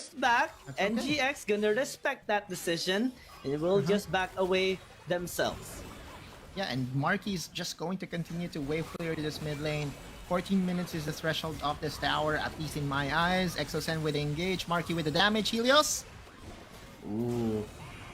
forced back. That's okay. NGX gonna respect that decision and will just back away themselves. Yeah, and Marky's just going to continue to wave clear this mid lane. 14 minutes is the threshold of this tower, at least in my eyes. Exosen with the engage, Marky with the damage. Helios? Ooh,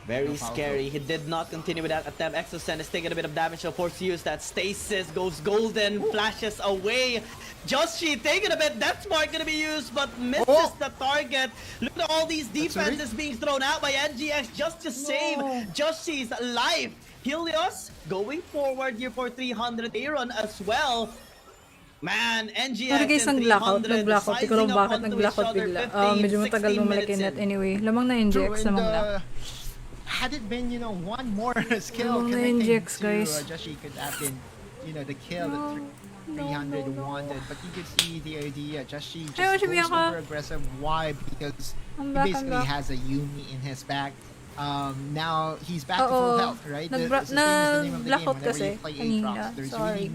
very scary. He did not continue with that attempt. Exosen is taking a bit of damage, so forced to use that stasis. Goes golden, flashes away. Joshi taking a bit. Death Spark gonna be used, but misses the target. Look at all these defenses being thrown out by NGX just to save Joshi's life. Helios going forward here for 300. Aaron as well. Man, NGX Sorry guys, nag-blackout. Di ko lang bakit nag-blackout bigla. Medyo matagal bumalik in that anyway. Lamang na NGX, lamang na. Had it been, you know, one more skill Lamang na connecting NGX, to guys. Joshi could have been, you know, the kill that 300 wanted. But you could see the idea. Joshi just goes over aggressive. Why? Because he basically has a Yumi in his back. Now he's back to full health, right? That's the name of the game. Whenever you play Aatrox, there's really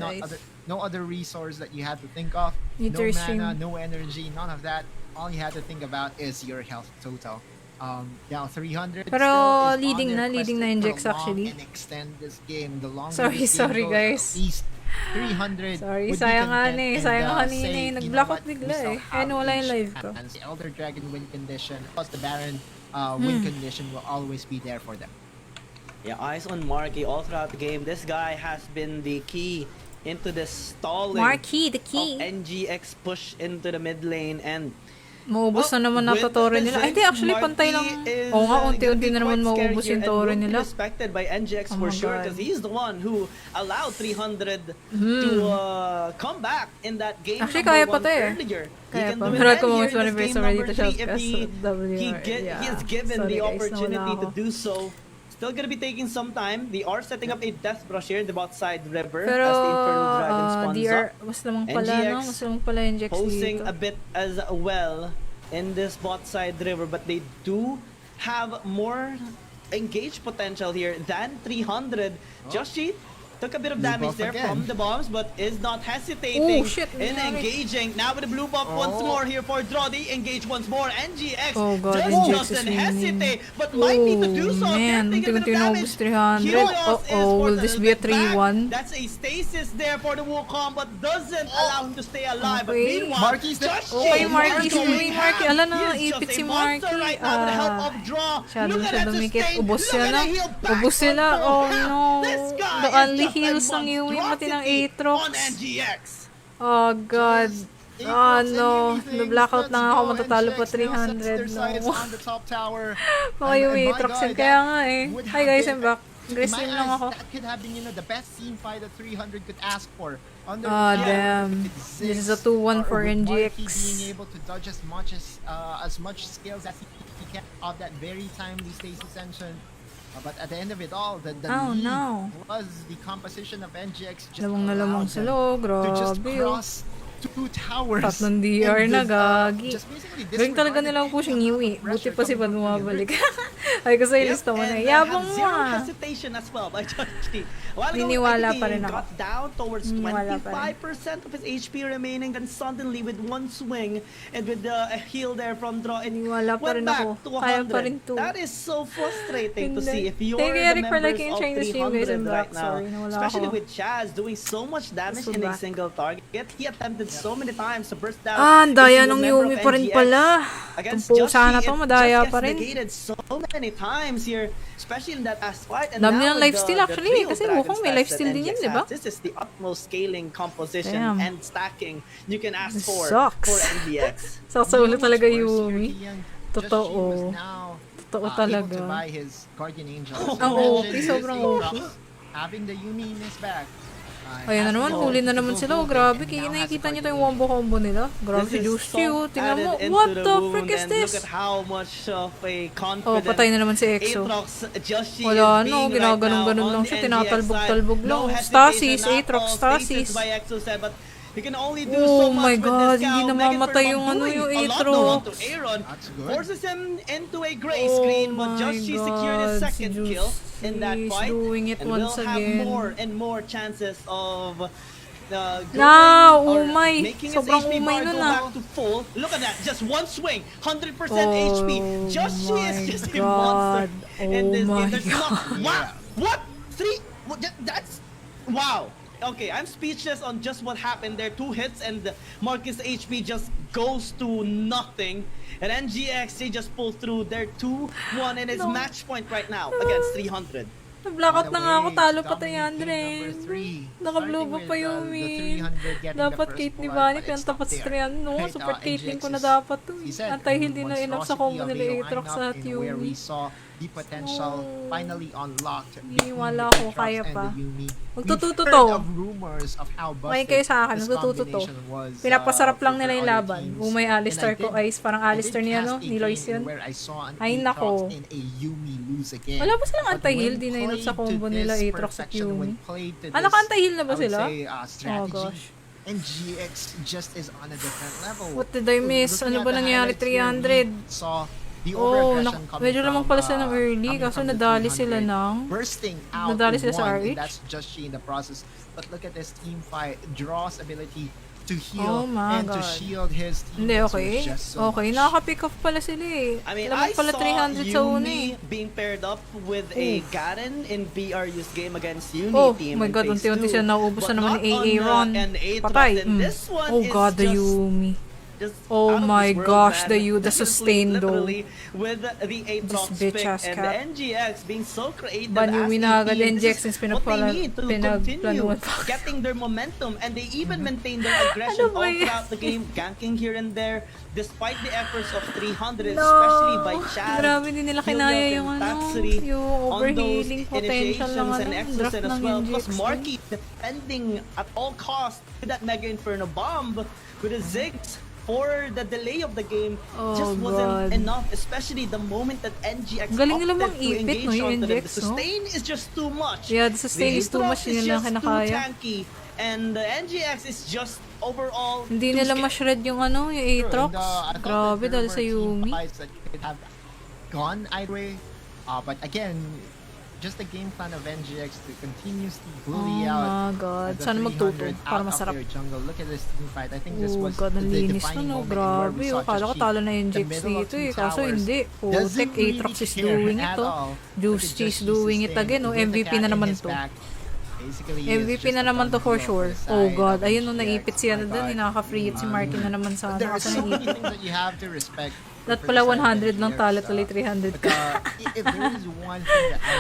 no other resource that you had to think of. No mana, no energy, none of that. All you had to think about is your health total. Now 300. Pero leading na NGX actually. And extend this game. The longer sorry guys. At least 300. Sorry, sayang nga kanina eh. Nag-blackout bigla eh. Kaya nawala yung live ko. And the Elder Dragon win condition, plus the Baron win condition will always be there for them. Yeah, eyes on Marky all throughout the game. This guy has been the key into the stalling Marky, the key. of NGX push into the mid lane, and maubos na naman na tore nila. Ay, di, actually, pantay lang. Oo nga, unti-unti na naman maubos yung tore nila. Respected by NGX for sure, because he's the one who allowed 300 to come back in that game. Actually, kaya pa to eh. Kaya pa. Marag ko mga Vannybear already to shoutcast sa WRL. He is given the opportunity to do so. Still gonna be taking some time. They are setting up a death brush here in the bot side river pero, as the Infernal Dragon spawns up. Mas lamang pala, no? Mas lamang pala NGX posing dito. a bit as well in this bot side river, but they do have more engaged potential here than 300. Joshi took a bit of damage there from the bombs, but is not hesitating in engaging. Now with the blue buff once more here for draw. They engage once more. NGX doesn't hesitate, but might need to do so. Man, unti-unti naubos 300. Will this be a 3-1? That's a stasis there for the Wukong, but doesn't allow him to stay alive. But meanwhile, Marky's there. Marky. Ala na, ipit si Marky. Shadow dumikit. Ubos sila. Oh no. The only heals ng Yumi, pati ng Aatrox. Oh god. Oh no. Na-blackout na ako, matatalo pa 300. No. Mga Yumi Aatrox yun. Kaya nga eh. Hi guys, I'm back. Grislim lang ako. That could have been, you know, the best team fight that 300 could ask for. Damn. This is a 2-1 for NGX. Being able to dodge as much skills as he can of that very timely stasis engine. But at the end of it all, the lead was the composition of NGX just lamang sila, to just cross 2 towers. Tatlong DR na, gagi. Galing talaga nilang pushing Yui. Buti pa si Van bumabalik. Ay, kasi yung lista mo na. Yabang mo ah. Niniwala pa rin ako. Got down towards 25% of his HP remaining, then suddenly with one swing and with the heal there from draw, and niniwala pa rin ako. Kaya pa rin to. That is so frustrating to see if you're the members of 300 right now. Especially with Chaz doing so much damage in a single target. He attempted so many times to burst down. Daya nung Yumi pa rin pala. Tumpo sana to, madaya pa rin. So many times here, especially in that last fight. Dami ng lifesteal actually, kasi Wukong may lifesteal din yan, di ba? This is the utmost scaling composition and stacking you can ask for NBX. Saksa talaga Yumi. Totoo talaga. Ang OP, sobrang OP. Having the Yumi in his back. Ayan na naman, huli na naman sila. Oh, grabe, nakikita niyo to yung wombo combo nila. Grabe si Juicy, oh. Tingnan mo, what the frick is this? Look at how much of a confident patay na naman si Exo. Wala no, ginaganon-ganon lang siya, tinatalbog-talbog lang. Stasis, Aatrox, Stasis. He can only do so much with this hindi namamatay yung yung Aatrox. Forces him into a gray screen, but just she secured his second kill in that fight, doing it and once will have again. more and more chances of making his HP bar go back to full. Look at that, just one swing, 100% HP. Joshi is just a monster in this game. There's wow, what? That's wow. Okay, I'm speechless on just what happened there. 2 hits and Marcus' HP just goes to nothing. And NGX, they just pull through their 2-1 and it's match point right now against 300. Nag-blackout na nga ako, talo pa 300. Naka-blue pa yung dapat Kate ni Vanny, pero tapat sa 300. No, support Caitlyn ko na dapat to. Anti-heal din na enough sa combo nila Aatrox sa Yumi. The potential finally unlocked. Wala ko, kaya pa. Magtututo to. May kayo sa akin, magtututo to. Pinapasarap lang nila yung laban. May Alistar ko, Ice, parang Alistar niya, no? Ni Lois yun. Ay, nako. Wala ba silang anti-heal? Di na enough sa combo nila Aatrox at Yumi. Naka-anti-heal na ba sila? Oh gosh. NGX just is on a different level. What did I miss? Ano ba nangyari 300? Medyo lamang pala sila ng early kaso nadali sila ng sa RH. That's just she in the process. But look at this team fight. Draw's ability to heal and to shield his team. Hindi, okay. Okay, nakaka-pick off pala sila eh. I mean, lamang pala 300 sa una eh. Being paired up with a Garen in BRU's game against Uni team. Oh my god, unti-unti siya nauubos na naman ni AA Ron. Patay. Oh god, the Yumi. Oh my gosh, the sustain though. With the Aatrox pick and the NGX being so creative, Yumi na agad NGX since pinagplanuan getting their momentum, and they even maintain their aggression all throughout the game, ganking here and there, despite the efforts of 300, especially by Chad. Grabe din nila kinaya yung overhealing potential ng draft ng NGX. Plus Marky defending at all costs with that Mega Inferno bomb with the Ziggs. For the delay of the game, just wasn't enough, especially the moment that NGX galing nila opted to engage onto them. The sustain is just too much. Yeah, the sustain is too much. Yun lang kinakaya. Tanky, and the NGX is just overall hindi nila ma-shred yung yung Aatrox. Grabe dahil sa Yumi. Gone either way. But again, just the game plan of NGX to continuously bully out. Oh my god. Sana magtuto para masarap. Look at this team fight. I think this was god, ang the linis defining no, moment grabe. Kala ko talo na NGX dito eh. Kaso hindi. Putek, Aatrox is doing it Juicy is doing it again. MVP na naman to. MVP na naman to for sure. Oh god, ayun no, naipit siya na dun. Nakaka-free hit si Marky na naman sa kasi naipit. That pala 100 lang talo tuloy 300 ka.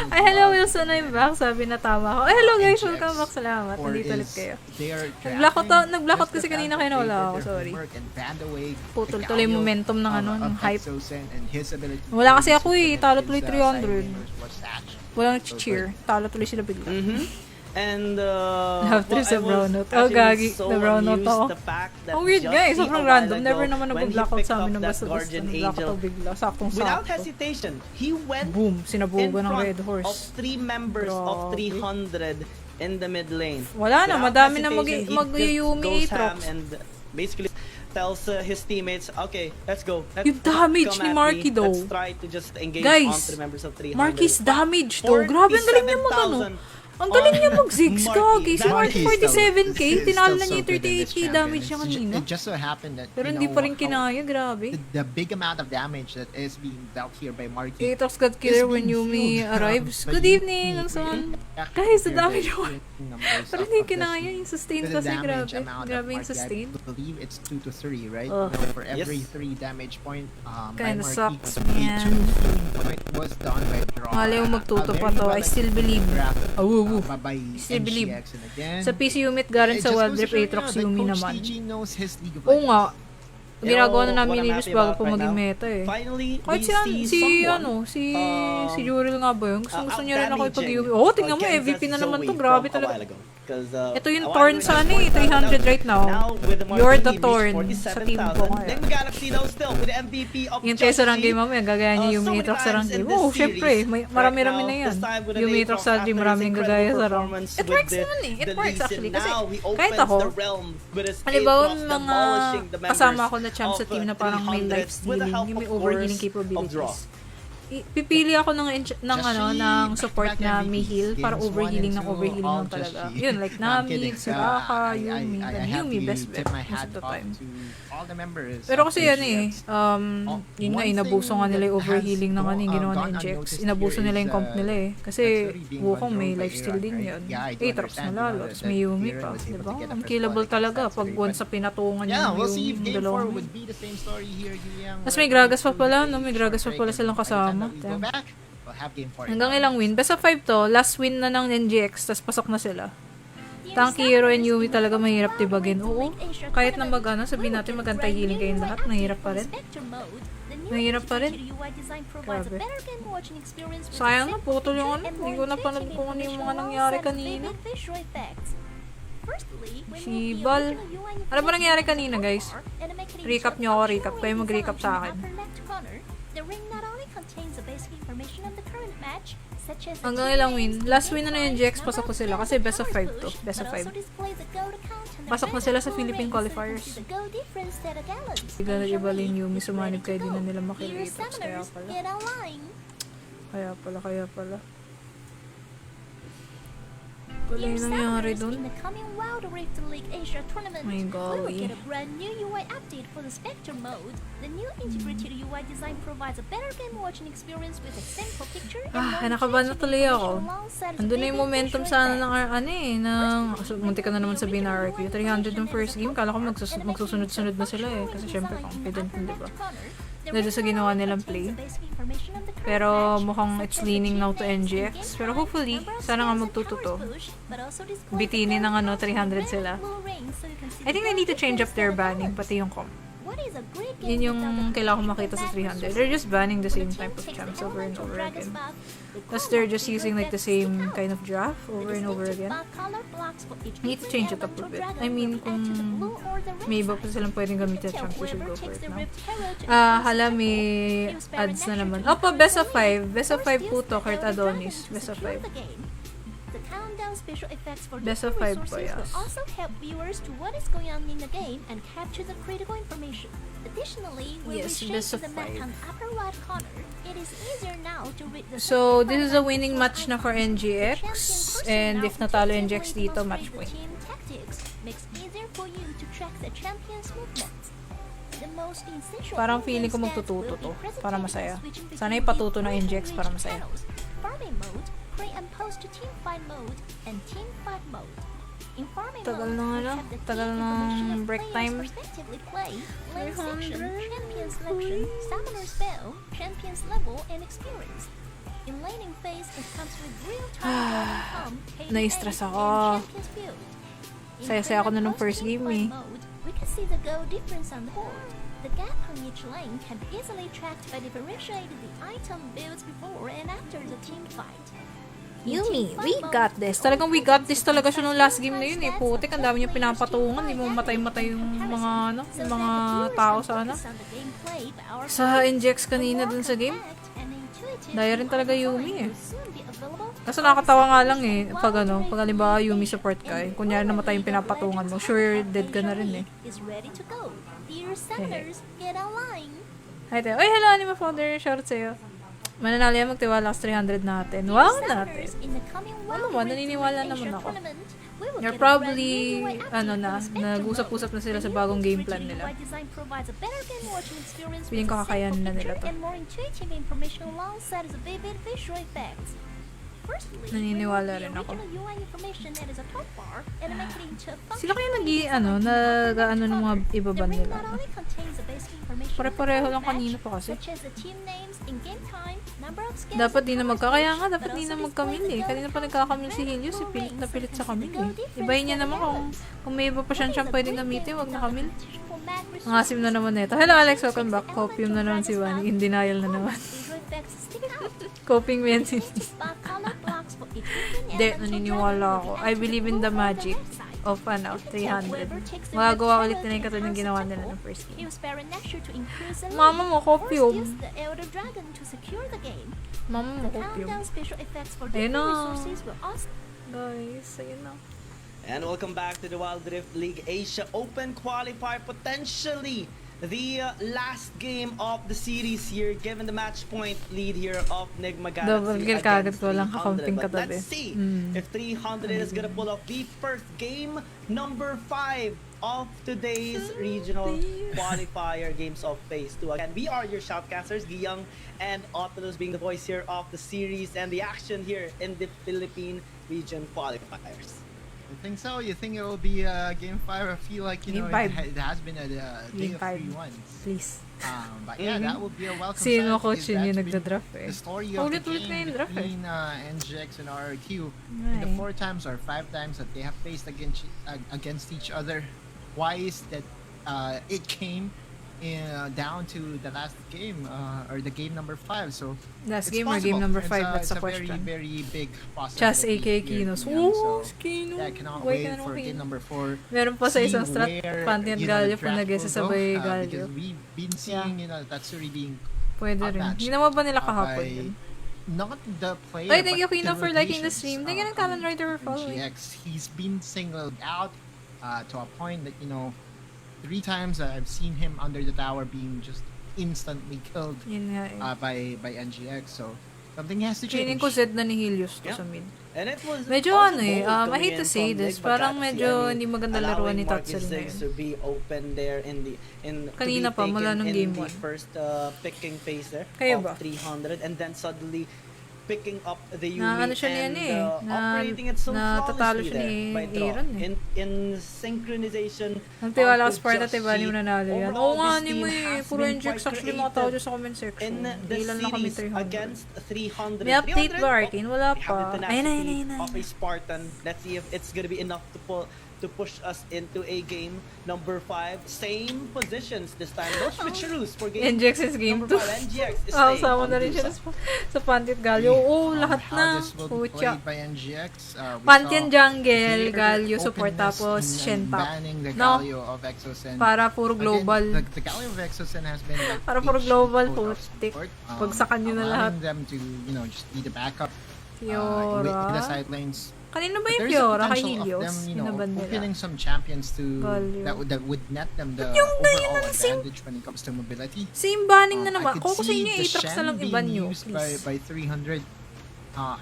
Ay, hello Wilson, I'm back. Sabi na tama ako. Ay, hello guys, welcome back. Salamat. Nandito ulit kayo. Nag-blackout kasi kanina kayo na wala ako. Sorry. Putol tuloy momentum ng ng hype. Wala kasi ako eh. Talo tuloy 300. Walang cheer. Talo tuloy sila bigla. And after sa brownout. Oh, gagi. Na brownout ako. Ang weird guys. Sobrang random. Never naman nag-blackout sa amin ng basta-basta. Nag-blackout bigla. Saktong-sakto. Without hesitation, he went boom. Sinabugan ng Red Horse. Of 3 members of 300 in the mid lane. Wala na. Madami na mag-Yumi Aatrox. And basically tells his teammates, okay, let's go. Yung damage ni Marky though. Let's try to just engage on 3 members of 300. Marky's damage though. Grabe, ang galing niya Ang galing niya mag-zigzag. Si Marky 47k, tinalo na niya yung 38k damage niya kanina. It just so happened that, pero hindi pa rin kinaya, grabe. The big amount of damage that is being dealt here by Marky. Aatrox God Killer when Yumi arrives. Good evening, ang son. Guys, the damage ako. Pero hindi kinaya yung sustain kasi, grabe. Grabe yung sustain. I believe it's 2 to 3, right? For every 3 damage point kinda sucks, man. 2 point was done by Draw. Mali yung magtuto pa to. I still believe. Still believe. Sa PC Umit Garen sa Wild Rift Aatrox Yumi naman. Oo nga. Ginagawa na namin ni bago pa maging meta eh. Kahit si Juril nga ba yun? Gusto niya rin ako ipag-Yumi. Oh, tingnan mo, MVP na naman to. Grabe talaga. Ito yung Torn sa 300 right now. You're the Torn sa team ko ngayon. Yung tayo sa rank game mamaya, gagaya niya yung Aatrox sa rank game. Oh, syempre, marami-rami na yan. Yung Aatrox sa game, maraming gagaya sa rank. It works naman eh. It works actually. Kasi kahit ako, halimbawa mga kasama ako na champ sa team na parang may life stealing, yung may overhealing capabilities. pipili ako ng support na may heal para overhealing ng overhealing lang talaga. Yun, like Nami, Soraka, Yumi. Yumi best bet most of the time. Pero kasi yan yun nga, inabuso nga nila yung overhealing ng yung ginawa ng Injex. Inabuso nila yung comp nila Kasi Wukong may lifesteal din yun. Aatrox na lalo, tapos may Yumi pa. Diba? Ang killable talaga pag once sa pinatungan yung dalawang. Tapos may Gragas pa pala, no? May Gragas pa pala silang kasama. Hanggang ilang win? Best of 5 to. Last win na ng NGX, tapos pasok na sila. Tanky Hero and Yumi talaga mahirap tibagin. Oo. Kahit na sabihin natin mag-anti-healing kayong lahat, mahirap pa rin. Mahirap pa rin. Grabe. Sayang na, putol yung Hindi ko napanood kung ano yung mga nangyari kanina. Shibal. Ano ba nangyari kanina, guys? Recap nyo ako, recap. Kayo mag-recap sa akin. Hanggang ilang win? Last win na yung GX, pasok ko sila kasi best of 5 to. Best of 5. Pasok na sila sa Philippine qualifiers. Bigla na ibalin Yumi, sumanib kayo, di na nila makilita. Kaya pala. Wala yung nangyari dun. My golly. Nakabahan na tuloy ako. Andun na yung momentum sana munti ka na naman sabihin na RQ. 300 ng first game, kala ko magsusunod-sunod na sila kasi syempre confident, di ba? Dahil sa ginawa nilang play. Pero mukhang it's leaning now to NGX. Pero hopefully, sana nga magtututo. Bitinin ng 300 sila. I think they need to change up their banning, pati yung comp. Yun yung kailangan ko makita sa 300. They're just banning the same type of champs over and over again. Tapos they're just using like the same kind of draft over and over again. Need to change it up a bit. I mean, kung may iba pa silang pwedeng gamitin na champs, we should go for it now. Hala, may ads na naman. Opo, best of 5. Best of 5 po to, Kurt Adonis. Best of 5. Best of 5 po, yes. Also help viewers to what is going on in the game and capture the critical information. Additionally, when we shake to the map on upper right corner, it is easier now to read the So, this is a winning match na for NGX. And if natalo NGX dito, match point. Makes easier for you to track the champion's movements. Parang feeling ko magtututo to para masaya. Sana ipatuto ng NGX para masaya. Farming mode, pre and post to team fight mode, and team fight mode. In farming Tagal mode, na tagal ng break time. Lane section, champion selection, summoner spell, champion's level, and experience. In laning phase, it comes with real-time Na-stress ako. Saya-saya ako na nung first game We can see the goal difference on the board. The gap on each lane can be easily tracked by differentiating the item builds before and after the team fight. Yumi, we got this. Talagang we got this talaga siya nung last game na yun Putik, ang dami niya pinapatungan. Hindi mo matay-matay yung mga tao sa NGX kanina dun sa game. Daya rin talaga Yumi Kaso nakakatawa nga lang pag halimbawa Yumi support ka kunyari namatay yung pinapatungan mo, sure dead ka na rin Hi tayo. Oy, hello Anima Founder, shoutout sa'yo. Mananalo yan, magtiwala sa 300 natin. Wow natin. Ano naman, naniniwala naman ako. You're probably, nag-usap-usap na sila sa bagong game plan nila. Piling ko kakayanin na nila to. Naniniwala rin ako. Sila kaya nag-ano ng mga iba nila. Pare-pareho lang kanina pa kasi. Dapat di na magkakaya nga, dapat di na magkamil Kanina pa nagkakamil si Helios, pilit na pilit sa kamil Ibahin niya naman kung may iba pa siyang pwedeng gamitin, wag na kamil. Ang asim na naman nito. Hello Alex, welcome back. Copium na naman si Vanny. In denial na naman. Coping men Hindi, naniniwala ako. I believe in the magic of 300. Magagawa ulit nila yung katulad ng ginawa nila ng first game. Mama mo, copium. Mama mo, copium. Ayun na. Guys, ayun na. And welcome back to the Wild Rift League Asia Open Qualifier. Potentially the last game of the series here, given the match point lead here of Nigma Double Galaxy kill kagad against ko lang 300. kakaunting But katabi. let's see if 300 is gonna pull off the first game, number 5 of today's regional qualifier games of phase 2. Again, we are your shoutcasters, Giyang and Otolos being the voice here of the series and the action here in the Philippine region qualifiers. I think so. You think it will be game 5? I feel like Game it, five. it has been a day Game of 5. 3-1s. Please. But yeah, that would be a welcome Sino sign coach because yun yung that's been nagda-draft eh. the story of the Ulit-ulit na game yung draft eh. between NGX and RRQ. In the Ay. 4 times or 5 times that they have faced against each other, twice that it came down to the last game or the game number 5. So Last it's game or possible. game number It's 5, that's it's the a very, question. very big possibility. Chas aka here, Kinos. Giyang. Oh, So, Kino. yeah, I cannot Why wait ka na for okay? game number 4. Meron pa sa See isang strat, where, Panty and you know, Galio the kung draft nag-isasabay will go, Galio. because we've been seeing, you know, Tatsuri being Pwede rin. outmatched, Ginawa ba nila kahapon by yun? not the player, Ay, thank you but Kino the for liking the rotations, stream. Thank you ng Kamen Rider for following. GX. He's been singled out to a point that, you know, 3 times I've seen him under the tower being just instantly killed Yun nga eh. by NGX. So something has to Feeling change. ko Zed na ni Helios to Yeah. sa mid. And it was Medyo also ano eh, bold I coming hate to in say from this, Nigma parang Galaxy. medyo hindi maganda laruan ni allowing Marcus Tatsuri Ziggs ngayon. to be open there Kanina pa, mula nung game the 1. first picking phase there Kayo of ba? 300 and then suddenly picking up the Yumi Na ano siya and niyan eh, operating it so natatalo flawlessly siya there ni by Draw. Aaron eh. In synchronization Ang tiwala ko of sa Sparta, Just diba, ni Sheep. nanalo yan. Overall, Oo nga, this ni team mo eh. has Puro been NGX quite actually mga tao creative dyan sa comment section. in the Ilan lang kami series 300. against 300. May update ba, Arcane? Wala We have the pa. Ayun na, tenacity ayun na. of a Spartan. Let's see if it's gonna be enough to push us into a game number 5. Same positions this time. No switcheroos for game NGX is game number 2. 5. NGX is Ah, staying sama on na rin siya Dusa. sa Pantit Galio. Oo, lahat How na. this will be Pucha. played by NGX. We Pantheon saw Jungle, their Galio support, openness tapos in Shen top. banning the No? Galio of Exosen. Para puro global. Again, the Galio of Exosen has been like Para puro a global cheat code of putik. support, Bagsakan nyo na lahat. allowing them to, you know, just be the backup in the Fiora. side lanes. Kanino ba But yung there's a Fiora? Kay potential of Helios? them, you know, Inaban nila. opening some champions to Galio. that would net them the yung ganyan overall ang same- advantage when it comes to mobility. Same banning na I naman. could Kung sa see inyo, the Aatrox na Shen lang iban being nyo. used Please. by 300.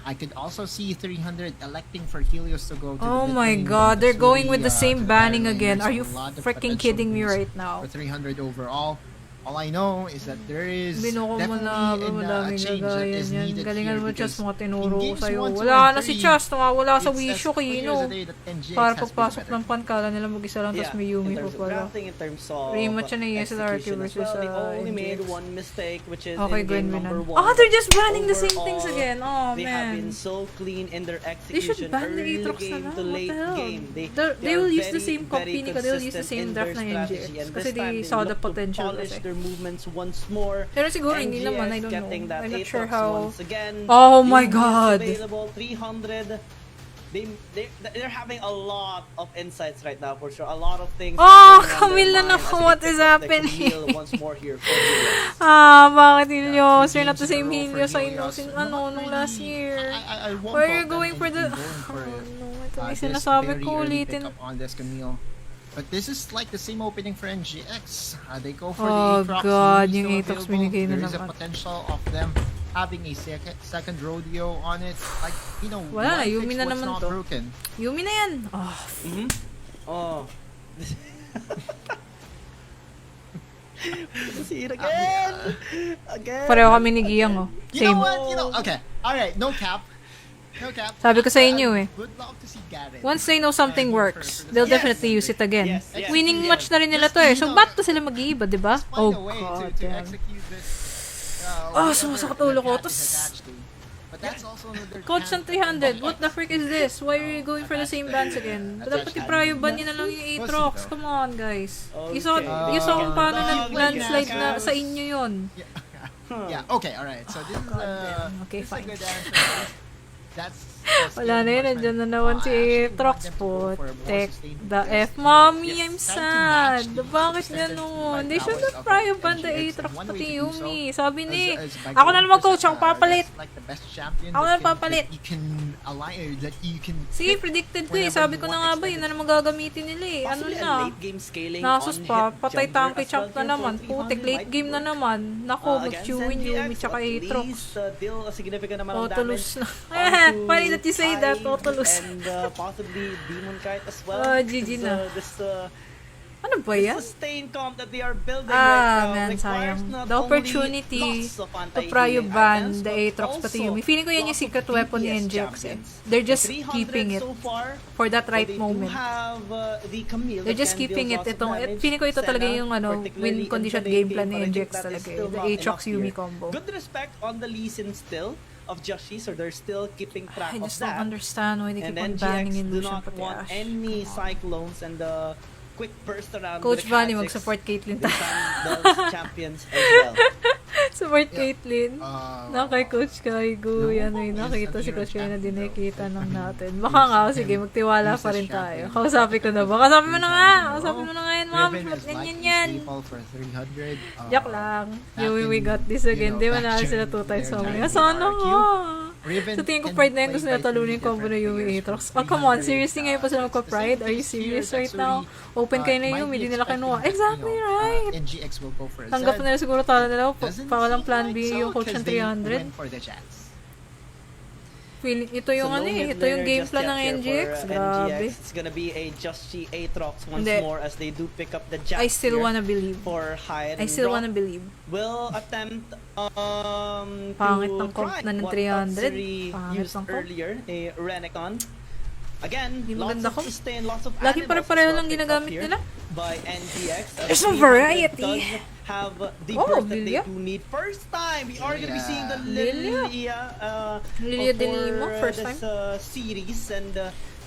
I could also see 300 electing for Helios to go to Oh the mid my lane, god, but they're going Suri, with the to same the banning bottom lane. again. There's Are you a lot of freaking potential kidding me boost right now? for 300 overall. All I know is that there is Binuko mo na, definitely a madaming change that gagayan is yan. needed Galingan here mo, Chas, because mga tinuro in ko games sa'yo. 1, 2, Wala and na si 3, Chas, nawawala sa it's as wisyo, clear Kino. as a day that NGX Para has been pagpasok better. ng pan, kala nila mag-isa lang, tapos may Yumi in pa terms of pala. drafting, in terms of Rematch siya na yung SLRQ execution as versus, well. They only NGX. made one mistake, which is Okay, in Gwen game number Winan. 1. Oh, they're just banning the same things Overall, again. Oh, they have man. been so clean in their They should execution. ban the Early Aatrox na game lang. to What the late hell? game. They are will use the very, same copy, very Nico. They'll use the consistent same in draft their na strategy. NGX. And Kasi this time, they saw the look to potential polish kasi. their movements once more. Pero siguro hindi NGX naman, I don't getting know. that I'm not Aatrox sure how... once again. Oh my Yumi is god! Available 300. They're having a lot of insights right now for sure. A lot of things. Oh, are going on their Camille na mind as naku, we what pick is up the happening? Camille once more here for Helios. Bakit Helios? You're not the Games in same a row for Helios I know Helios. since Not nung really. last year. I won't Why are fault you them going for the... going for Oh it. no, ito may This sinasabi very ko early ulitin. pickup on this Camille. But this is like the same opening for NGX. They go for Oh the Aatrox. god, Yumi's yung still Aatrox available. binigay na There is a naman. potential of them having a second rodeo on it. Like, you know, Wala na, why Yumi fix na what's naman not to. broken? Yumi na yan. Oh, Oh. See it again! Again! pareho kami ni Giyang, oh. You know Same. what? You know, okay. Alright, no cap. No cap. Sabi ko sa inyo, eh. Would love to see Garen. Once they know something works, they'll Yes. definitely use it again. Yes, yes, Winning yes. match na rin nila to eh. So, ba't to sila mag-iiba, di ba? Find Oh a way god, to damn. execute this. Ah, whatever sumasakit the ulo ko. cat is Tas- attached to. But that's also another Coach ng camp. 300, what the frick is this? Why are you going for the same bands again? Dapat i-prio ban nyo na lang yung Aatrox. Come on, guys. You saw kung paano nag-landslide na sa inyo yun. Yeah, okay, alright. So this is Okay, this is a fine. good answer. Wala na yun, nandiyan na naman si Trox po. Tek, the F. Mommy, I'm sad. Bakit ganun? They should not pry ban the Aatrox pati Yumi. Sabi ni, ako na naman coach, ako papalit. Ako na papalit. Sige, predicted ko eh. Sabi ko na nga ba, yun na naman gagamitin nila eh. Ano na? Nasus pa, patay tanky champ na naman. Putik, late game na naman. Naku, mag-chewin Yumi tsaka Aatrox. Autolus na. Funny that you say that, Autolus. And possibly Demon Kite as well. GG na. Ano ba yan? Sustain comp that they are building right now man, requires sayang. not The only opportunity lots of to prio anti-healing ban items, the but Aatrox pati also Yumi. Feeling ko yan yung lots of secret weapon ni DPS NGX eh. champions. They're just 300 keeping it so far, for that right they do moment. have, the Camille They're that just can keeping deal it. lots of damage. Feeling ko ito talaga Senna, yung particularly win in condition today's game plan game, ni but I think NGX that is talaga still eh. The not Aatrox enough Yumi here. combo. Good respect on the Lee Sin still of Joshi, so they're still keeping track I of just don't that. understand why they keep And on banning NGX do Illusion not pati want Ash. any cyclones and the quick burst around Coach with the Vanny, classics. mag-support Caitlyn They can build champions as well. Support Caitlyn. Na kay Coach Kaigo, yan No, may is nakita si Akira Coach Kay na champion, dinekita though. lang natin. Baka nga, sige, magtiwala pa rin tayo. Kausapin ko na ba? Kausapin mo na nga! Kausapin mo na nga yan, ma'am. Ganyan yan. Yak lang. We got this again. Di ba na sila 2 times mamaya? Sana nga! Sa tingin ko pride na yun, gusto nila talunin yung combo na Yumi Aatrox. Oh, come on, seriously ngayon pa sila magpa-pride? Are you serious right now? Open kayo na Yumi, hindi nila kinuha. Exactly right! NGX will go for a Tanggap Zed. na nila siguro talo nila. Doesn't Pa walang seem plan like B so, yung coach 'cause ng they 300. went for the chance. Ito yung So, ano no eh. mid Ito yung laner game just plan yet ng here NGX. for, Grabe. NGX. It's gonna be a Joshi Aatrox once Hindi. more as they do pick up the Jax I still here wanna believe. for high I still wanna believe. will attempt Pangit to ng comp try na ng what 300. Tatsuri Pangit used ng comp. earlier, a Renekton. Again, Hindi lots maganda of comp. sustain, lots of Laging animals pare-pareho as well lang picked up ginagamit here nila. by NGX. There's no 300 variety. does have the Oh, burst that they Lilia. do need. First time, we are gonna be seeing the Lilia. Lilia de Lima, for first this series, and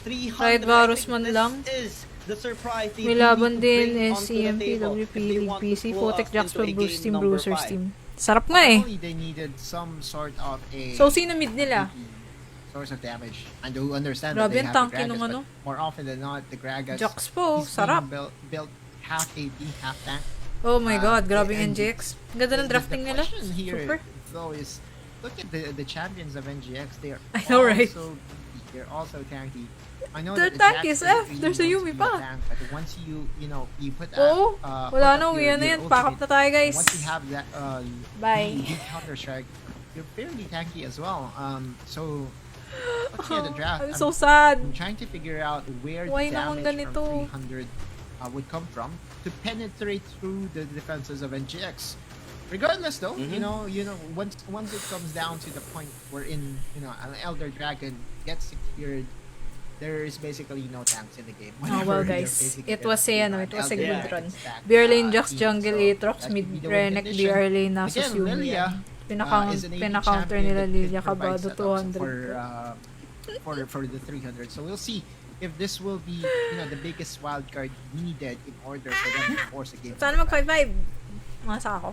300. Kahit I Varus think man this lang. is the surprise they May do laban need to din bring onto the SCMP, table WP, if they League want to PC, pull Fotek, us Jax, into a Bruce game Team, number Bruisers 5. Team. Sarap nga eh. Only they needed some sort of a So, sino mid nila? source of damage. I do understand Grabe that they yung have the tanky nung Gragas, ano. but more often than not, the Gragas Jax po, is sarap. being built half AD, half tank. Oh my god, grabe and yung NGX. Ganda ng drafting the nila. question here, Super. though, is look at the champions of NGX. They are I know, right? also they're also tanky. I know Their that the tank Jax is F. really There's a wants Yumi to be pa. tank, but once you put Oo, put wala up na, uwi your na yan. ultimate, Pack up na tayo guys. once you have that Bye. the counter strike, you're fairly tanky as well. So looking at the draft, I'm so sad. I'm trying to figure out where Why the naman damage ganito? from 300 would come from to penetrate through the defenses of NGX. Regardless, though, you know, once it comes down to the point wherein an Elder Dragon gets secured, there is basically no tanks in the game. Oh well Whenever you're guys, facing it against was a an it was a Elder good Yeah. run. Dragon stack, Beer lane Jax team. jungle So, Aatrox that mid could be the win Renek condition. DR lane Nasus Again, Yumi. Lilia, Pinaka is an AD pinaka-counter champion nila that Lilia can provide Kabado setups 200. for the 300. So we'll see if this will be the biggest wild card needed in order for them to force a game. Sana mag 5-5. Masa ako.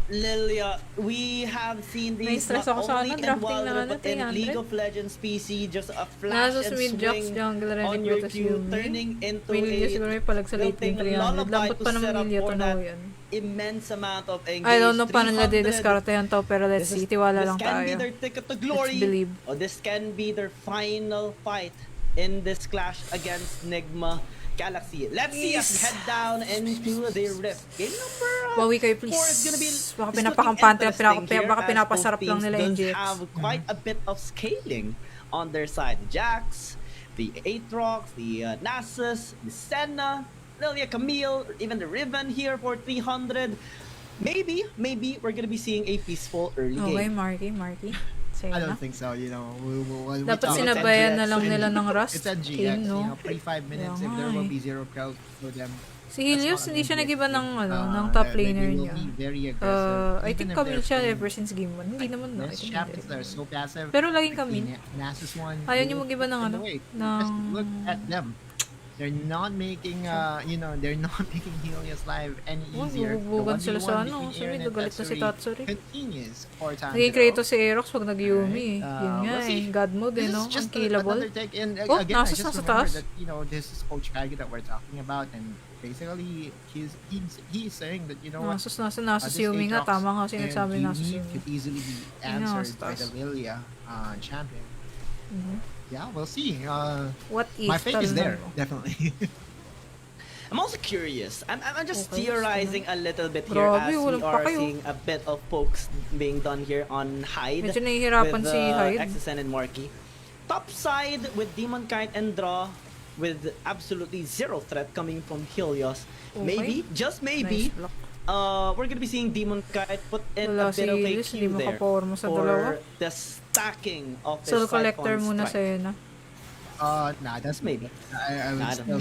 Lilia, we have seen May these stress not ako sa only ano, in drafting Valorant, ng but in 300. League of Legends PC, just a flash Nasus and mid Jax swing jungle on Renek your versus Q, Yumi. turning into May Lilia a siguro may palag sa late game built-in 300. lullaby Lambot to pa ng set up Lilia for to that know yan. immense amount of engage. I don't know paano nila 300. didiskarte yan to, pero let's see. Tiwala lang This can be tayo. their ticket to glory. Let's believe. Or this can be their final fight in this clash against Nigma Galaxy. Let's see us Yes. head down into the Rift. Game number Bawi kayo please. 4 is gonna be Baka is pinapakampante looking lang, interesting here baka as pinapasarap both lang teams nila does NGX. have quite a bit of scaling on their side. The Jax, the Aatrox, the Nasus, the Senna, Lilia, Camille, even the Riven here for 300. Maybe we're gonna be seeing a peaceful early Okay, game. Marky. Sa'yo I na. don't think so. We Dapat talk- sinabayan na lang It's nila ng Rust. It's a GX, King, no? pre 5 minutes, Kaya if there nga will eh. be 0 kills for them. Si Helios, That's not hindi siya an nag-iba NGX ng, team. ng top They laner will niya. be very aggressive, I even think if Camille they're siya playing ever since game 1. Hindi naman no. I against think champions that hindi. are so passive. Pero laging like Camille. the Nasus one. Ayaw they niyo will mag-iba ng find ano, a way. ng- Just look at them. They're not making, they're not making Helios live any easier. The Bubugan sila sa 1v1 between Aaron and galit na si Tatsuri. continues 4 times in a Nagkikrito row. si Aerox pag nag-Yumi. Yun nga We'll see. God mode This no? is just Ang killable. another take. And Oh, again, I Nasus just nasa remember taas. that, this is Coach Kage that we're talking about, and basically, he's saying that, you know what, Nasus this Yumi nga. Aatrox Tama nga and sinasabi Nasus Yumi Yumi. could easily be answered by the Nasus. Lilia champion. Yeah, we'll see. What if? My faith is there, talaga? definitely. I'm also curious. I'm just Okay, theorizing a little bit here Grabe, as we walang are pa kayo. seeing a bit of pokes being done here on Hyde. Medyo nahihirapan with si Hyde. XSN and Marky. Top side with Demon Kite and Draw with absolutely zero threat coming from Helios. Okay. Maybe, just maybe, Nice block. we're gonna be seeing Demon Kite put in Wala a bit si of a Helios, queue hindi there makaporma sa dalawa. for the stacking of his Soul Collector Siphon muna strike. sa'yo na. Nah, that's Maybe. I would Nah, still,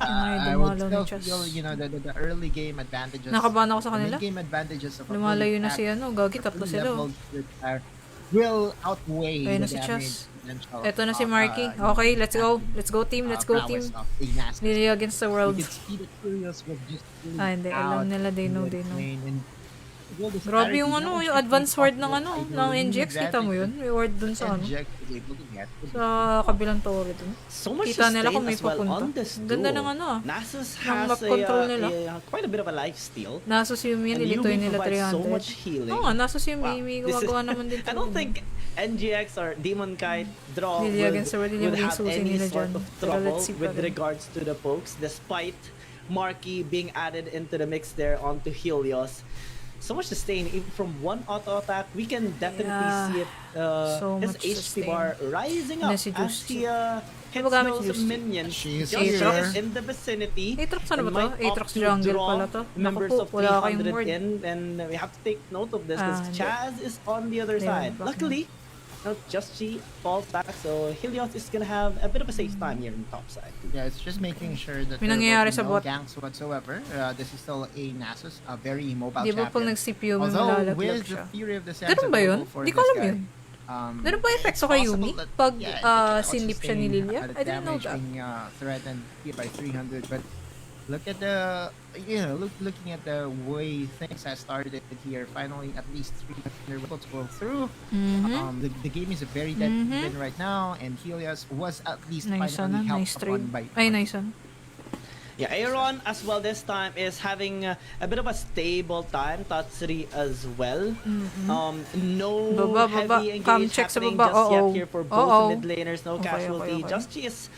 I Ay, would dumalo still ni Chas. feel, the early game advantages. Nakabahan ako sa the kanila. mid-game advantages of a Lumalayo fully na si packed, Gagi, tatlo fully sila. leveled Spitfire will outweigh Ayun na the si damage Chas. potential Eto na si of, Marky. Okay, let's go. Let's go team, let's go team. prowess of Ignacio. Lily against the You world. could see that Curious was just really Hindi. Alam out nila, they in know, the they know. lane, and well, the Grabe yung strategy, yung advanced ward ng I believe NGX, kita mo yun? May ward dun sa NGX is able to get. sa kabilang torre dun. So much Kita nila sustain kung may as well papunta. on this Ang ganda duel. ng Nasus ng has map control nila. quite a bit of a life steal. Nasus Yumi, And nilitoy Yumi nila provides 300. so much healing. Oo nga, Nasus Yumi, Wow, may this is- gumagawa naman din. I don't think NGX or Demon Kite draw Lily would, against the world, would yung have susi any nila sort dyan. of Pero trouble let's see pa with rin. regards to the pokes, despite Marky being added into the mix there onto Helios. So much sustain even from one auto attack. We can definitely Yeah, see it. so His much HP sustain. bar rising up Ano si as Juice? he hits gamit si those Juice? minions She's just here. in the vicinity. Aatrox ano and ba to? might opt Aatrox to jungle draw pala to. Members Naku po, of wala kayong 300 ward. in, and we have to take note of this because Hindi. Chaz is on the other Hindi, side. block Luckily, just she falls back, so Helios is gonna have a bit of a safe time here in top side. Yeah, it's just making sure that May there will nangyayari be sa no bot. ganks whatsoever. This is still a Nasus, a very mobile Di ba pag champion. nag-CP Yumi, Although malalaglag with siya? the theory of the sense Ganun ba yun? available for Di ko this alam guy, yun. Ganun ba epekto kay Yumi? Pag sinlip siya ni Lilia? I didn't know that. Threatened here by 300, but look at the looking at the way things have started here. Finally, at least 300 will go through. The game is very dead even right now, and Helios was at least Nice finally helped nice upon trade. by. Ay, nice one. Yeah, Aaron as well this time is having a bit of a stable time. Tatsuri as well. No Baba. heavy Cam engage check sa happening baba. just yet Uh-oh. here for both Uh-oh. mid laners. No Okay, casualty. okay. Just she is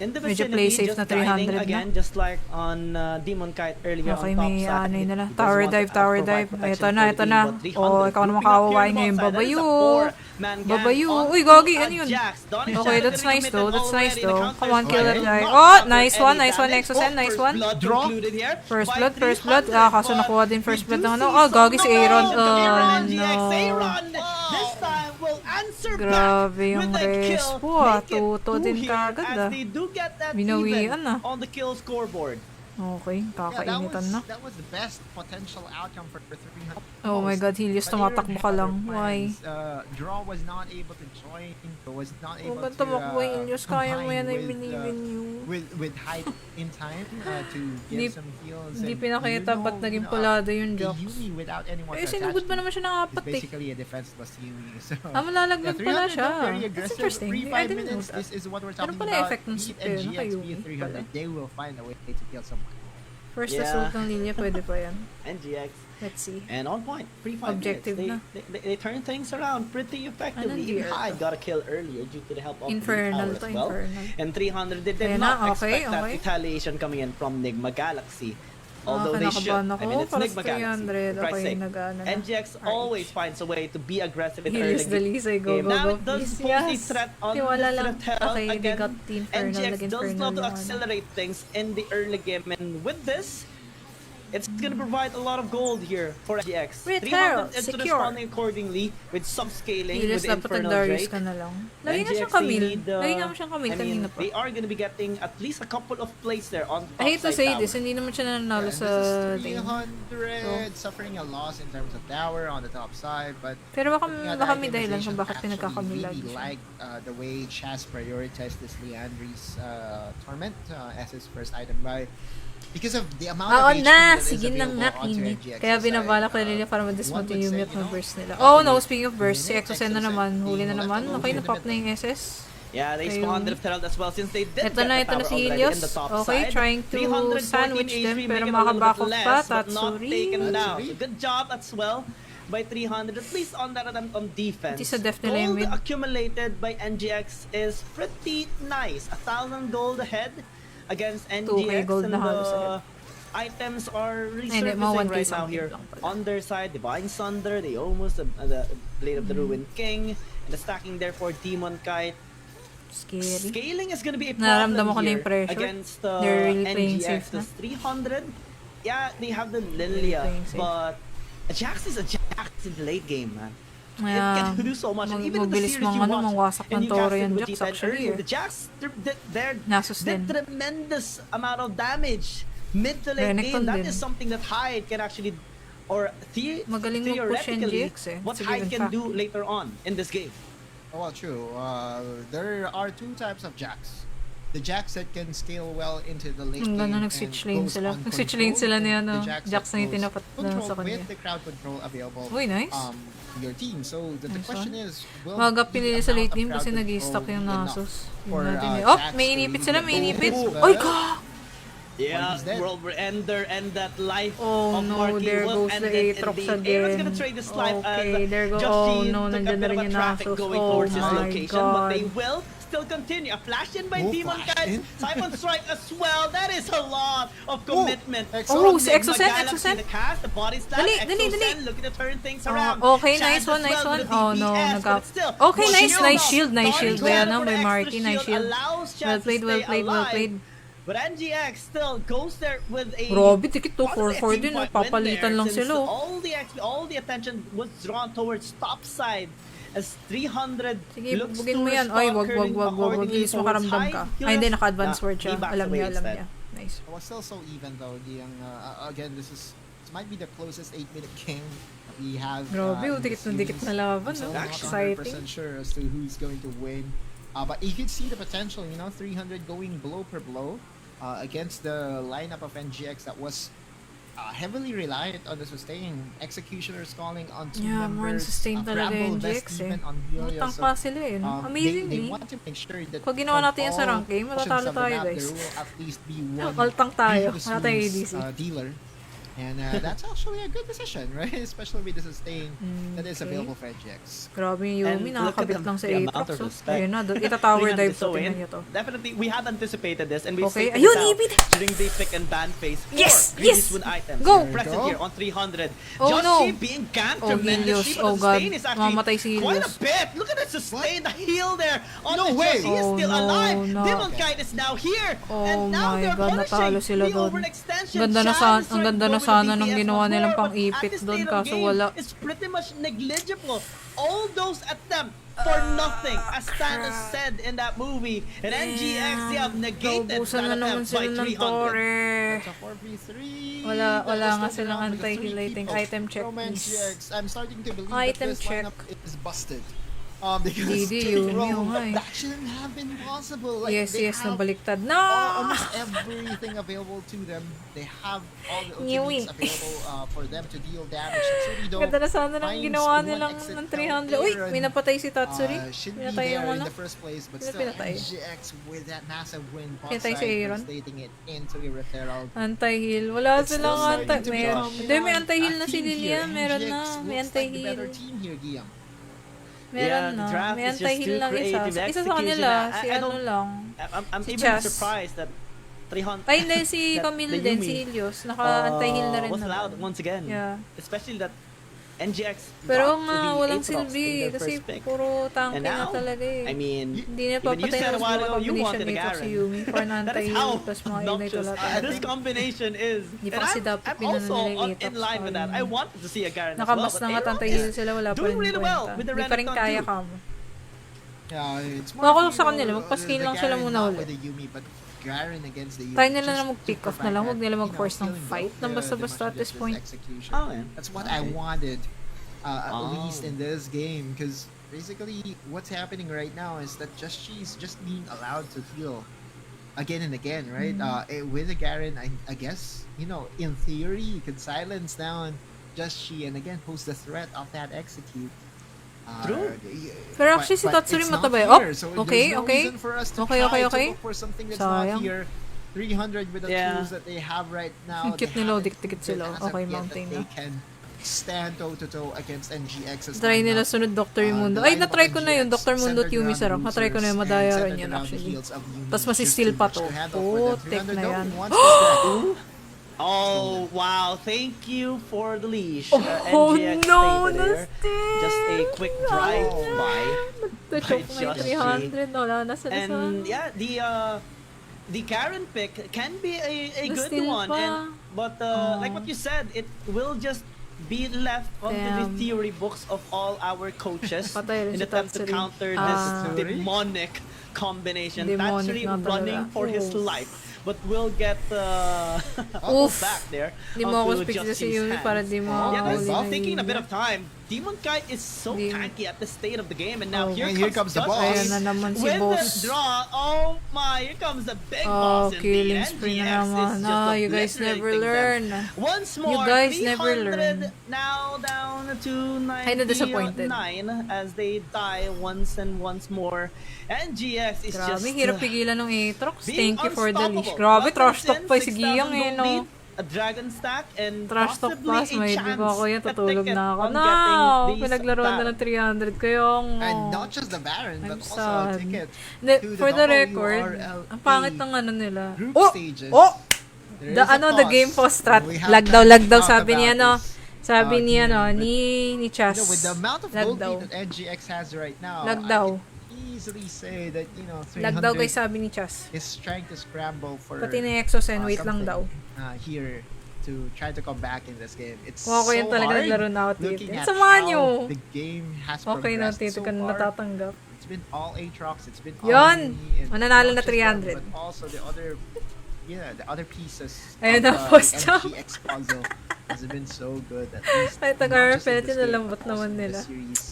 in the Medyo play vicinity, safe na just grinding 300 na. again, just like on Demon Kite earlier Okay, on top may side. ano yun na. He does Tower want to dive, tower provide dive. protection Ito na, for ito the na. Evo 300. Oh, ikaw naman Grouping up here kawawain on ngayon. bot side. That is a Babayu. four-man gang Babayu. onto Uy, Gogi, ano yun? Jax. Donnie Okay, Jax that's nice committed though. That's nice already. The though. counter Come on, is kill that already guy. not Oh, counter nice any one, nice one, damage. Exosen, nice First one. blood Draw. concluded here First by blood, first blood. 300, Kaso but nakuha din first we blood do ng ano. see Oh, some Gogi si Aaron. no Aaron GX. No. Aaron this time will answer Grabe back yung with a kill. respo, ah. Make it Tuto two din here kagad, as ah. they do get that Binawian, even ah. on the kill scoreboard. Okay, kakainitan na. That was the best potential outcome for 300. Oh my God, Helios, But Aaron tumatakbo ka had lang. other Why? plans. Draw was not able to join. Was not able Huwag to kang tumakbo, Helios. Kaya mo yan, I combine believe in you. with hype in time to Di- get some heals. Hindi and pinakita ba't naging pulado yung the Jax. Yumi without anyone Eh, sinugod pa naman siya ng apat It's eh. basically a defenseless Yumi. So, Malalaglag pala 300 siya. very That's aggressive. interesting. I 3-5 didn't know minutes. that. This is what we're Pero talking pala about. effect ng Beat spell na NGX, kay be Yumi 300. pala. They will find a way to kill someone. First Yeah. assault ng linya, pwede pa yan. NGX. Let's see. And on point, 3-5 Objective minutes. na. They turn things around pretty effectively. Anong Even DRL? Hyde got a kill earlier due to the help of Infernal Blue to, Tower as well. Infernal. And 300, they did Ayan not na, okay, expect that okay. retaliation coming in from Nigma Galaxy. Although they should. kinakabahan I mean, it's ako. Para Nigma sa Galaxy. 300, For Christ's okay, sake. nag-ano na. NGX always finds a way to be aggressive in Helios early Dalisay, go, game. go, Now go. it does Please, pose a yes. threat on Tiwala the lang. Fnatel. Okay, they Again, got the Infernal, NGX nag-Infernal does love to yung ano. accelerate things in the early game. And with this, It's gonna provide a lot of gold here for GX. Wait, 300 is secure. responding accordingly with sub-scaling Helios, with dapat Infernal nag-Darius Drake. ka na lang. Lagi nga siyang NGX, they Camille. need, Lagi nga siyang Camille I mean, kanina pa. they are gonna be getting at least a couple of plays there on the top I hate to side say tower. this, hindi naman siya nanalo And sa this is thing. 300, suffering a loss in terms of tower on the top side, but Pero baka may the dahilan kung organization bakit actually pinagkakamil lagi really siya. like the way Chaz prioritized this Leandri's Torment as his first item buy. Because of the amount Oo of HP na! that is Sige na available nga, onto init. NGX Kaya side, binabala ko nila para ma-dismount one would yung Yumi say, at you know, ma-burst nila. Oh no, speaking of burst, si minute, Exocen na Exocen naman. Huli na being naman. left Okay, alone na-pop in na the yung SS. Yeah, they Ayun. spawned the Herald as well since they did Ito na, get ito the na tower si already Helios. in the top Okay, side. trying to 314 sandwich them, HP, pero make it a little makaback bit off less, pa, but not Tatsuri. taken down. Tatsuri. So good job as well by 300, at least on that attempt on defense. Hindi sa def nila yung Gold mid. accumulated by NGX is pretty nice. 1,000 gold ahead against 2K NGX, gold and na halos ahead. items are Hindi, mga resurfacing 1K right now something here. lang pala. On their side, Divine Sunder, they almost the Blade of the Ruined King, and the stacking there for Demon Kite. Scary. Scaling is gonna be a problem Nararamdaman ko na here yung pressure. against They're really playing NGX. safe na. This 300, yeah, they have the Lilia, playing safe. but a Jax is a Jax in the late game, man. Kaya, It can do so much. And even in the mabilis series mang you ano, watch, mangwasak and ng you Toro casted yung with Jax G10 actually. earlier, the Jax, they're Nasus did din. tremendous amount of damage mid to late Renekton game. That din. is something that Hyde can actually, or Magaling mag-push yung theoretically, GX eh. what It's a Hyde given can fact. do later on in this game. Oh, well, true. There are two types of Jax. The Jax that can scale well into the late Ang game ganda, and nag-switch lane goes sila. uncontrolled, Nag-switch lane sila ni and ano, the Jax Jax that na yung goes tinapat na sa controlled kanya. with the crowd control available Uy, nice. your team. So the Nice question is, will Magap the pinili sa amount late of game crowd kasi control nag-i-stock yung be enough Nasus. for, Yun natin eh. Jax Oh, to may inipit sila, may really inipit. go Oy, well? ka! Yeah, he's dead. world will end there, and that life Oh of no, Marky there was goes the ended Aatrox indeed. again. Aaron's gonna trade this life Okay, there go. Just Oh Gene no, took a nandyan na bit rin of a yung traffic Nasus. going Oh towards his my location, but they god. will still continue. A flash in by Oh, Demon flash Kite, in. Siphon Strike as well. That is a lot of commitment. Oh, From si Enigma Exocen, Galaxy, Exocen. the cast, the body slam, Dali, dali, dali. Exocen looking to turn things Ah, around. okay, Chaz nice one, as nice well one. with the Oh no, DPS, nag-up. but still, Okay, nice, shield nice off. shield, nice Dark shield. Shadow By ano, for by the Marky, extra nice shield shield. allows Chaz Well to played, well stay played, well alive. played. But NGX still goes there with a Grabe, tikit to possibly a 4-4 din. team Oh. point win Papalitan there lang since sila. Oh. all the attention was drawn towards top side as 300 Sige, looks bugin to mo yan. respond Ay, wag. accordingly Bilis towards makaramdam ka. Hyde. Ay, hindi, naka-advance Nah, word siya. he backs Alam away niya, alam instead. niya. Nice. It was still so even though. Again, this might be the closest 8-minute game that we have. Grabe, in dikit this na dikit series. na laban, I'm still no? not Exciting. 100% sure as to who's going to win. But you could see the potential, 300 going blow per blow against the lineup of NGX that was heavily reliant on the sustain. Executioners calling on two Yeah, more on members. sustain talaga Bramble yung Vest GX eh. even on Helios. Matang So, pa sila eh, no? they Amazingly. want to make sure that Pag ginawa on natin yan sa all rank game, portions matatalo of the tayo, map, guys. there will at least be one Altang tayo. previous Wala tayong moves, ADC. dealer. And that's actually a good decision, right? Especially with the sustain that is Okay. available for NGX. Grabe yung And Yumi, look at nakakabit lang sa the amount Aatrox. of Oh. respect. Ayun na, ita-tower 300 dive is to. so Tingnan in. nyo to. Definitely, we have anticipated this, and we Okay, stated ayun, this out ibig! during the pick and ban phase. Yes, Four yes! Win items Go! present Go. here on 300. Oh, Just no. she being ganked Oh, tremendously, Helios. but Oh, the God. sustain is actually Mamatay si quite a Helios. bit. Look at the sustain, the heal there on No the way. Just. He is Oh, still no, alive. no. Demon Kite is now here, Oh and now my they're God, natalo punishing sila the doon. overextension. Ganda na Chaz is ang ganda trying na to go sana with the nung DPS ginawa once nilang more, but pang-ipit at this doon, state of kaso game, wala. It's pretty much negligible. All those attempts for nothing, as Thanos said in that movie. And NGX, they have negated Naubusan na that naman attempt by sila ng 300. Torre. That's a 4v3. Wala That was nga still silang down with the anti-heal, three I think. people Item check, from please. NGX. I'm starting to believe Item that this check. lineup is busted. Because Didi, Jake Yumi, Rome, nga eh. that shouldn't have been possible. Like, Yes, they yes, have nabaliktad. No! almost everything available to them. They have all the Yumi. ultimates available for them to deal damage. Tatsuri though Ganda na sana nang finds ginawa one nilang exit ng down 300. Uy, Aaron. may napatay si Tatsuri. Should be Pinatay there yung in ano. the first place, but Sino still pinatay? NGX with that massive win Pinatay si Aaron? translating it into a referral. Anti-heal. Wala It's silang still anti... starting to May, become hindi, may anti-heal a na si team Lilian. here. Meron NGX na. May looks like the anti-heal. better team here, Guillaume. Meron Yeah, the na. draft May is just anti-heal too lang isa. creative Isa sa execution. kanila, I si don't- ano lang. I'm Si even Chaz. surprised that 300. Ay, hindi, si that Camille the din, Yumi, si Helios. Naka-anti-heal na rin was naman. allowed once again. Yeah. Especially that NGX Pero got nga, the walang Aatrox in silbi. their Kasi first pick. puro tanke And na now, talaga eh. I mean, Hindi na even you papatay said a ng while mga ago you combination wanted a Aatrox si Garen. Yumi for an That is anti-heal how plus mga Ignite obnoxious wala this combination is. Hindi And pa kasi dapat I'm pinano also nila yung in Aatrox. line with that. I wanted to see a Garen as well. Nakabas But na nga Aatrox tantay-heal is sila, wala pa doing rin really well kwenta. with the Hindi pa rin Renekton kaya too. kam. Yeah, it's Ako more, sa kanila, magpa-scale lang sila muna not ulit. with the Yumi, but Garen against the Yumi. Try nila na just to mag-pick off na provide lang, huwag that, nila you know, mag-force ng feeling fight of ng the basta-basta at this Demonstrated point. execution. Oh, yeah. That's what Okay. I wanted, at Oh. least in this game, because basically what's happening right now is that she's just being allowed to heal again and again, right? With the Garen, I guess, you know, in theory, you could silence down She and again pose the threat of that execute. True. Pero actually si but Tatsuri it's not matabay. here, Oh, so okay, there's no okay. reason for us to Okay, try okay. to look for something that's Sayang. not here. 300 with the Yeah. tools that they have right now. Ang cute they nila, haven't dikit-dikit proven sila. as of Okay, yet mountain that na. they can stand toe-to-toe against NGX's Try nila lineup. sunod Dr. Mundo. Ay, na-try ko na yun. Dr. Mundo at Yumi Sarang. Na-try ko na yun. Madayaran yun actually. Tapos masisteal pa to. Putek na yan. Oh, wow. Thank you for the leash. Oh, NGX no, stayed there. na-steal. Just a quick drive-by. Nag-choke by na yung Just 300. Wala na sa And yeah, the Garen pick can be a good Na-steal one. pa. But like what you said, it will just be left onto the Damn. theory books of all our coaches Patay rin in si attempt to Tatsuri. counter this demonic combination. Demonic Tatsuri na talaga. running for his Oof. life, but will get Oof. back there. Di mo ako onto speak Just si Chi's Yumi hands. para di mo Yeah, huli well, na thinking a bit Yumi. of time, Demon Kite is so Di- tanky at the state of the game, and now Oh, here, and here comes the Just boss. Ayan na naman si with boss. the draw. Oh my, here comes the big Oh, boss killing indeed. spree NGX na naman. is just No, you guys never obliterating them. learn. Once more, You guys never 300 learn. now down to 99 Ay, na-disappointed. as they die once and once more. NGX is just Grabe, hirap pigilan ng Aatrox. being Thank you for the leash. unstoppable. Grabe, Weapons trash talk in, pa si 6,000 Giyang eh, gold no? lead, a dragon stack, and Trash talk possibly pass, a may di chance, ba ako yan, a tutulog ticket na ako. on No! getting these Pinaglaruan na ng 300 ko yung... And not just the Baron, but I'm also a sad. ticket Hindi, to for the record, WRL ang pangit ng ano nila. group Oh! stages. Oh! There The is a the pause. game pause strat. We have Lag to daw talk sabi niya about no. this. Sabi niya Game, no, but, ni Chas. You know, with the amount of Lag gold daw. lead that NGX has right now, Lag I daw. can easily say that, you know, Lag daw 300 guys sabi ni Chas. is trying to scramble for Pati ni Exosen, wait lang something, daw. here to try to come back in this game. It's Kung ako so yan talaga hard naglaro na ako, looking Tito. at Samahan how nyo. the game has Okay na, progressed Tito, so ka na far. natatanggap. It's been all Aatrox, it's been all Yun! Yumi, and Mananalo not na just them, 300. But also the other, the other pieces Ayun of na, the post job. MGX puzzle has been so good. At least Ay, not taga just in Arpet, this yun, game, lambot but also naman in the nila. series.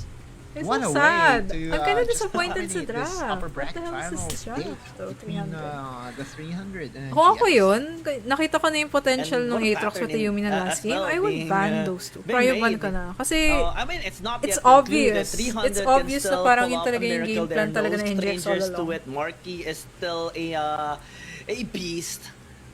It's What so a way sad. to, I'm kind of just disappointed sa dominate this draft. upper What bracket the hell is final this draft? stage So, between 300. the 300 and Kung ako NGX. yun, nakita ko na yung potential And ng what a Aatrox pattern pati Yumi na in- last as game, well I would being, ban those two. being Cryo ban made. ka na. Kasi, I mean, it's not it's yet concluded. obvious. 300 It's can obvious na still parang pull yun off a talaga yung miracle. game There plan are talaga no na NGX all strangers to along. it. Marky is still a beast.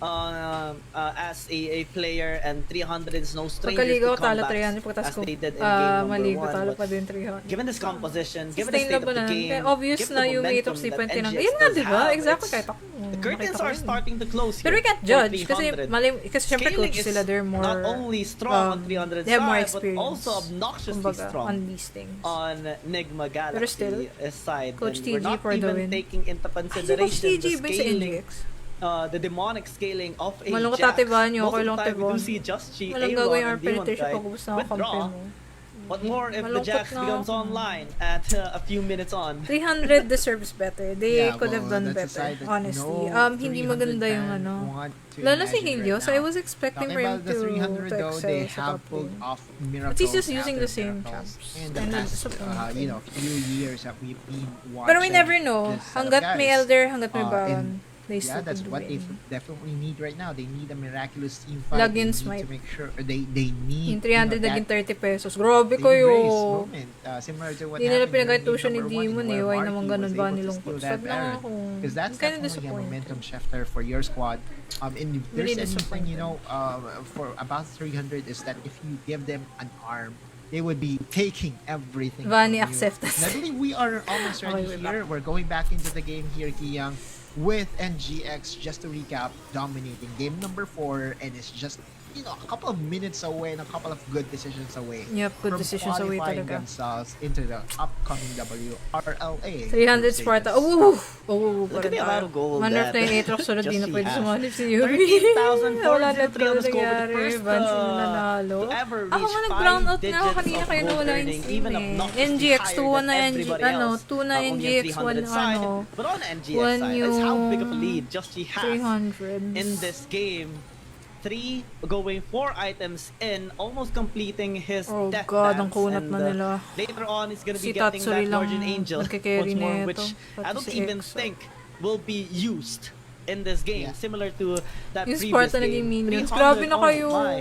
As a player, and 300 is no stranger Pagkaligaw, to talo comebacks 300. Pagkatapos as ko, they did in game number maligo, 1. talo But pa din 300. given this composition, given the Sustain state of laban the na. game, Kaya obvious given na the yung momentum Aatrox di that pa tinang. NGX Yun nga, does di ba? have, Exactly. it's- Kahit ako. the curtains nakita ko are yun. starting to close here. Pero we can't for judge kasi 300. kasi syempre Scaling coaches is sila, they're more not only strong on 300 they have more side, but experience. also obnoxiously Kumbaga, strong on these things. on Nigma Pero still, Galaxy side. Coach And we're TG not for the even win. taking into Ay, si Coach consideration TG the ba sa scaling, NGX? the demonic scaling of a Malungkot Jax. tatibaan nyo, Most okay of lang the time we do tibon. see Just Chi, Walang Aaron, gagawin and our Demon penetration Kite pag gusto na withdraw. kampe mo. What more if the Malungkot Jax na becomes ako. online at a few minutes on? 300 deserves better. They Yeah, could have well, done that's a better, side that honestly. no Hindi 300 maganda yung fan ano. want to Lalo si imagine Helios, right I now. was expecting Talking for him about the 300 to though, they excel sa have top pulled lane. off miracles. But he's just using after the same miracles champs. in the And past, disappointing. few years that we've been watching. Pero we never know. this set of Hanggat may guys. Elder, hanggat may And Baron, they yeah, still that's could what they win. definitely need right now. They need a miraculous team fight. Lagyan They need smite. to make sure they need Yung 300 that naging 30 pesos. Grabe big kayo. race moment, similar to what Hindi nila happened pinagay during game tuition ni number one, Demon eh. where Why Marky naman was ganun ba able to nilungkot? steal that Sad lang Baron. ako. Because that's Kinda definitely a disappointed. momentum shifter for your squad. And if Really there's anything, disappointed. for about 300 is that if you give them an arm, they would be taking everything. Vanny from you. acceptance. And I believe we are almost ready Okay, we're here. We're going back into the game here, Kiyang, with NGX. Just to recap, dominating game number 4, and it's just a couple of minutes away and a couple of good decisions away. Yep, good from decisions away qualifying talaga. themselves into the upcoming WRLA. 300 Sparta. Oh, Look at the amount of gold Wonder if that na yung Aatrox sunod di na Just pwede has. sumanib si Yuri. 13,403 Wala na on the talaga score with the nangyari. first, Vance yung nanalo. to ever Ako reach nga nag-brown out 5 na ako digits kanina of kaya gold nawala yung earning, stream even eh. obnoxiously NGX, higher 2 than na everybody else, 2 na only on NGX, 300 side. But on NGX One side, that's how big of a yung lead Just She has 300. in this game. 3 going 4 items in, almost completing his Oh death God, dance. ang kunat And, na nila. later on, he's gonna Si be getting Tatsuri that lang Guardian Angel nagke-carry once more, nito, which pati I don't si even EXO. think will be used in this game, Yeah. similar to that Yung previous Sparta naging game. minions. 300, Grabe na oh kayo. my.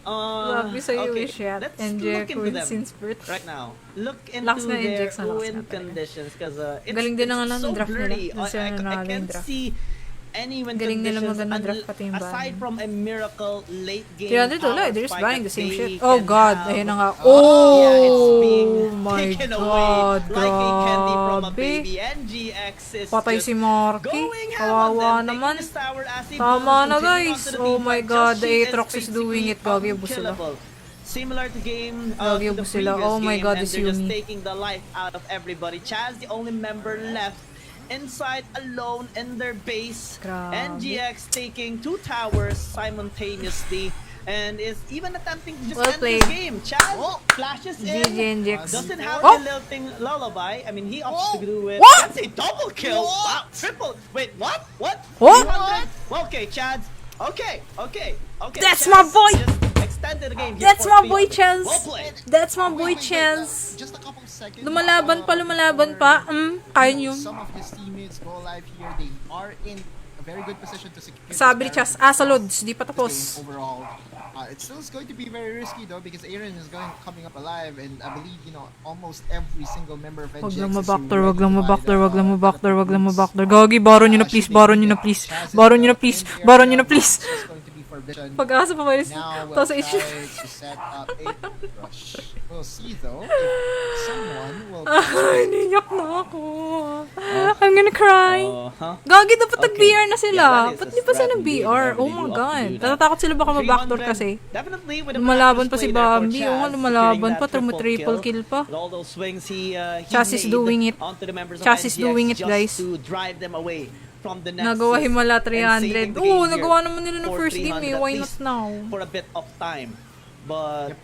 Grabe sa'yo, okay, Ishat. let's NJ look into Queen them since birth. right now. Look Lakas into nga their NJX na lakas win nga talaga. conditions because it's, Galing din it's ng so draft nila. blurry. Dun sila I nanalo yung can't draft. see any win Galing nila conditions maganda draft pati yung aside ban. from a miracle late game 300 power wala, they're just spike buying the that same they shit. Oh can God, have. ayun na nga. Yeah, it's being Oh my taken God, away like a candy from a grabe. baby. NGX is Patay just si Marky. going ham on Kawawa them, naman. taking this tower as he Tama goes, na, continuing guys. onto the Oh team my fight. God, Just the she is Aatrox is doing it. basically Gagi, abuse sila. unkillable. Similar to game Gagi, to the abuse sila. previous Oh my game, God, and this they're just Yumi. taking the life out of everybody. Chaz, the only member left inside alone in their base. Grabe. NGX taking 2 towers simultaneously and is even attempting to just Well end played. this game. Chaz flashes in. GG NGX. Doesn't have Oh! the lilting lullaby. I mean, he opts to do it. What? That's a double kill. Wow, triple. Wait, what? What? What? 300? Okay, Chad. Okay. That's Chaz my boy! Just extended the game here That's for my boy, 300. Chaz. Well played. That's my boy, Wait, Chance. just a couple seconds. Lumalaban pa. Kaya nyo. Some of his teammates go live here. They are in a very good position to secure. Sabi ni this Chas, barrel sa Lods, di pa the tapos. game overall. It still is going to be very risky though because Aaron is coming up alive, and I believe almost every single member of NGX Wag lang is mabaktor, ready wag lang by mabaktor, the- wag lang by the mabaktor, wag lang recruits. mabaktor. Gagi, baron nyo na please, baron nyo na please. Baron nyo na please, baron nyo na please. It's going to be forbidden. Pag-asa pa kayo Now we'll to sa try issue. to set up a rush. We'll see though if someone will. Ay, niyak na ako. I'm gonna cry. Uh-huh. Gagi, dapat Okay. nag-BR na sila. Yeah, that is Ba't a di pa sila strategy. nag-BR? They Oh really my do opt to God. do that. Natatakot sila baka ma-backdoor 300, kasi. Definitely with a Lumalaban pa practice si play there for Bambi. Oo nga, Chaz, lumalaban securing pa. that Triple kill pa. With all those swings he Chaz is made doing it. onto the members of Chaz is NGX doing it, just guys. to drive them away from the Nexus Nagawa himala and saving 300. the game Oo, here nagawa naman nila ng for first game 300 eh. at Why not least now? for a bit of time. But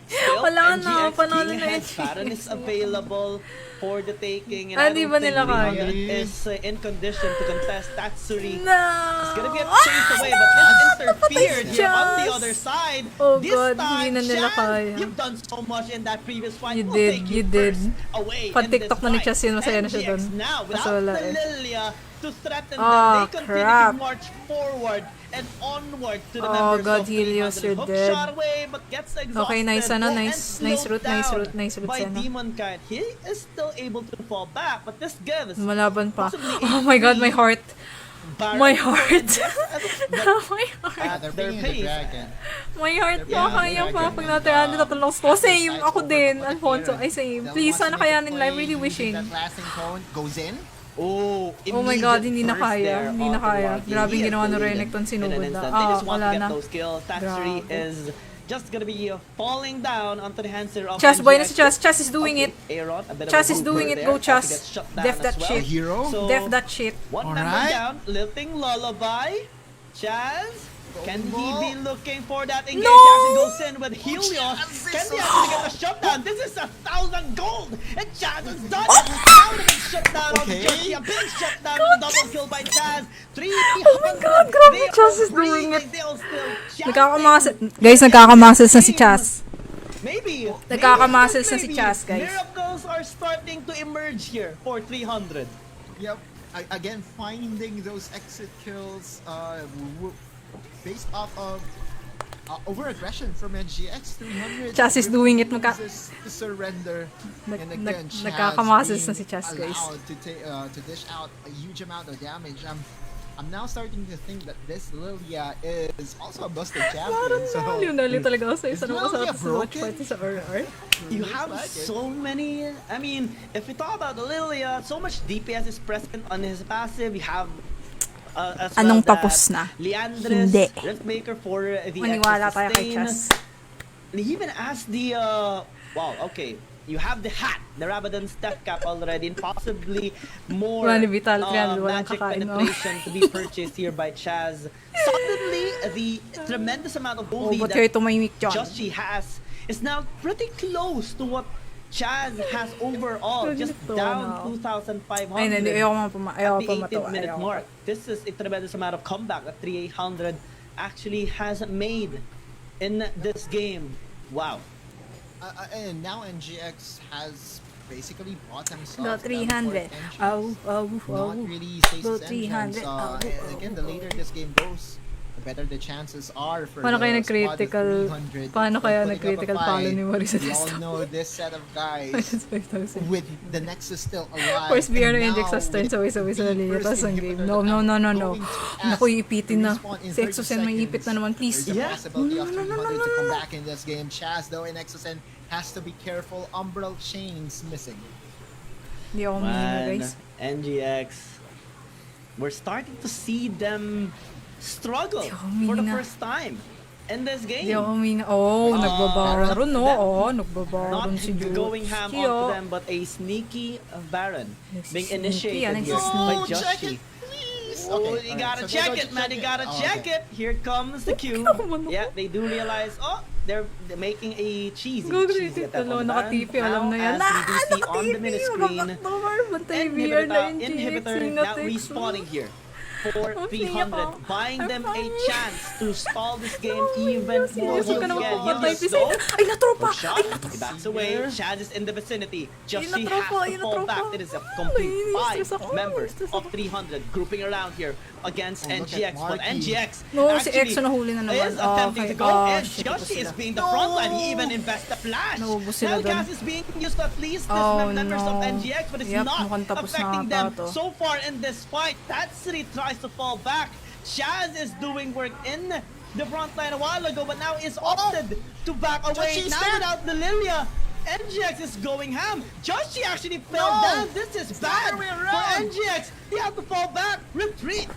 still, Wala na, NGX panalo being na ahead, NGX. Baron is available for the taking, and Ah, I di don't ba think nila kaya? 300 is in condition to contest Tatsuri. No! It's gonna get chased away, but this interfered si here on the Chaz. other side. Oh This God, time, hindi na nila Chaz, kaya. you've done so much in that previous fight. You We'll did, take you did. first away Pag in TikTok this na ni fight. Chaz yun, masaya na siya NGX dun. now, Kaso without wala the eh. Lilia to threaten Ah, them, they continue crap. to march forward and onward to the Oh, members God, of Helios, 300. you're Hook dead. shot away, but gets exhausted. Okay, nice, ano, and nice slowed route, nice down route, nice route, by sana. Demon Kite. He is still able to fall back, but this gives Lumalaban pa. possibly Oh my God, my heart. Baron My for heart. NGX. My heart. They're They're paying the paid. dragon. My heart Yeah, pa, kaya yeah, pa. yeah. Pag natin tatalong ko. Same, ako din, Alfonso. Ay, same. They'll Please, want to sana make a kayanin play live. Really using wishing. That lasting cone goes in. Oh, Oh my God, hindi na immediate burst kaya. there Hindi na onto the kaya. Rocky. Grabe He ginawa is ni deleted Renekton, in an sinugod na. instant. They just want Wala to get na. those kills. Tatsuri Grabe. is just gonna be falling down onto the hands of Chas, boy na si NGX. Chas. Chas is doing it. Aaron, a bit of Chas a is good doing work it. there. Go, Chas. Chas gets shut down Def as that well. shit. Hero? So, Def that shit. one member Alright. down, lilting lullaby. Chaz, can he be looking for that engage? No! Chaz goes in with Helios. Chaz Can is he so- actually get a shutdown? This is 1,000 gold, and Chaz is done. How did he shut down on Okay. Joshi? A big shutdown with a double kill by Chaz. 300. Oh my God, grabe, They Chaz are is doing it. breathing. They'll still Nagkakamasas. Guys, nagkakamasas na si Chaz. Maybe. Nagkakamuscles na si maybe Chaz, guys. Miracles are starting to emerge here for 300. Yep. Again, finding those exit kills based off of over-aggression from NGX 300. Chaz is doing it. Refuses to surrender. And again, Chaz Nagkakamuscles na si being Chaz, guys. allowed to dish out a huge amount of damage. I'm now starting to think that this Lilia is also a busted champion. So Liw talaga ako sa isa Is na Lilia kasama sa watch broken? party sa RR. You looks have like it. so many. I mean, if we talk about Lilia, so much DPS is present on his passive. You have as Anong well tapos na? Leandris, Hindi. Riftmaker for the Maniwala tayo kay Sustain. Chas. And he even asked the wow, okay. You have the hat, the Rabadon step cap already, and possibly more Vital 300, walang magic kakain, no? penetration to be purchased here by Chaz. Suddenly, the tremendous amount of gold lead Ba't kayo tumahimik dyan? Joshi has is now pretty close to what Chaz has overall, just down 2,500 Ay, hindi. Ayoko at the pa 18th minute mark. This is a tremendous amount of comeback that 3,800 actually has made in this game. Wow. And now NGX has basically bought themselves Go 300. Not really Go stasis 300. entrance. Again, the later this game goes, the better the chances are for Paano the kaya squad of nag-critical? 300. Paano kaya Putting up a nag-critical fight. follow ni Marisa We all Desktop? know this set of guys Minus 5,000. with the Nexus still alive. First BR and ng Index now sa turn, with sabay-sabay sa the linya, first tapos ang game. inhibitor No. going to Naku, Ask iipitin na. to respawn in Si Exosen, 30 may ipit na seconds. naman, please. There's a Yeah. possibility of 300 to come back in this game. Chaz, though, in Exosen has to be careful. Umbral chains missing. Hindi ako mahina, guys. NGX, we're starting to see them struggle Di ako for the mahina. first time in this game. Hindi ako mahina. Oh, nagbabaron, no? that- Oh, Not nagbabaron si Jules. going ham Kyo. onto them, but a sneaky Baron being Sneaky, initiated yan, here nagsisneak. by Oh, check Joshi. it, please. Oh, Okay, you alright, gotta so check they're it, going to man. You gotta Oh, check okay. it. Here comes the cue. Kinakaman ako. Yeah, they do realize, oh, they're making a cheesy Gagawin attack on the Baron. nakatipi, alam na yan. Now, as we do see on the mini screen, Bantay VR na inhibitor now respawning here for Oh, 300, siya. buying I'm them a fine. chance to stall this game even more. Seryoso ka naman Again, po. he'll just go. Ay, natropa! Shot, he backs away. Chaz is in the vicinity. Just she has natropa, to fall back. It is a complete Ay, 5 stress ako, members stress of ako. 300 grouping around here against Oh, look NGX. at But Marky. NGX No, si actually Exo nahuli na naman. is attempting Okay. to go. Oh, And shit, Joshi sila. is being the frontline. He even invests the flash. Naubos sila Now dun. gas is being used to at least this Oh, members of no. NGX, but it's Yep, not mukhang tapos na affecting ata them to. so far in this fight. Tatsuri tries to fall back. Chaz is doing work in the front line a while ago, but now is opted to back away. Joshi's Now dead. without the Lilia, NGX is going ham. Joshi actually fell No. down. This is It's the bad other way for around. NGX. They have to fall back. Retreat.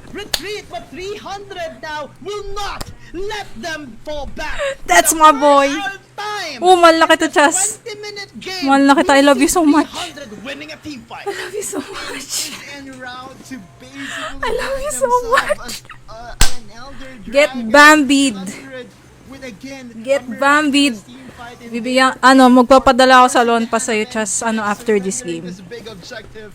But 300 now will not let them fall back. That's The my boy. first time Oh, mahal na kita, in a Chas. 20-minute game, Mahal na kita. I love you so we see much. 300 winning a team fight. I love you so much. En route to basically I love you so themselves an elder Get dragon. Bambied. 100 with again Get a miraculous Bambied. team fight in Bibigyan, magpapadala ako sa loan pass sa'yo, Chas, after this game. this big objective.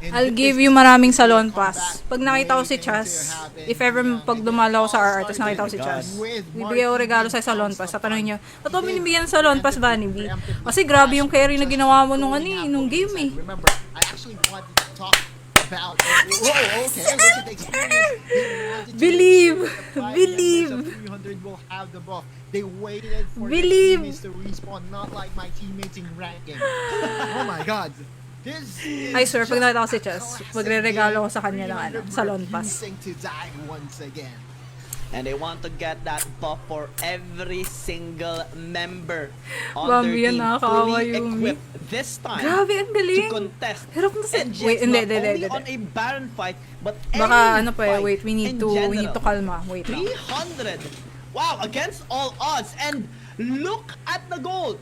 And I'll this give is you maraming the salon comeback pass. Pag nakita ko si waiting to Chas, happen. if ever pag dumalaw sa RR, tapos nakita ko si Chas, With bibigyan ko Marky regalo sa salon pass. Tatanungin niyo, ba't mo binibigyan ng salon pass, Vannybear? Kasi grabe yung carry na ginawa mo nung game eh. Remember, I actually wanted to talk about. Whoa, okay, look at the experience. They wanted to Believe. make sure that the five Believe. members of 300 will have the buff. They waited for Believe. their teammates to respawn, not like my teammates in ranking. Oh my god. This is I swear, pag just nakita ko si a Chas, classic magre-regalo ko game. sa kanya ng 300 salon pass. refusing to die once again. And they want to get that buff for every single member on Bambi, their team, nakakaawa fully yung- equipped this time Grabe, ang to galing. contest Hirap na sa... NGX Wait, hindi. not only on a Baron fight, but Baka any ano pa eh, fight wait, we need in to general. kalma. Wait lang. 300. Wow, against all odds. And look at the gold.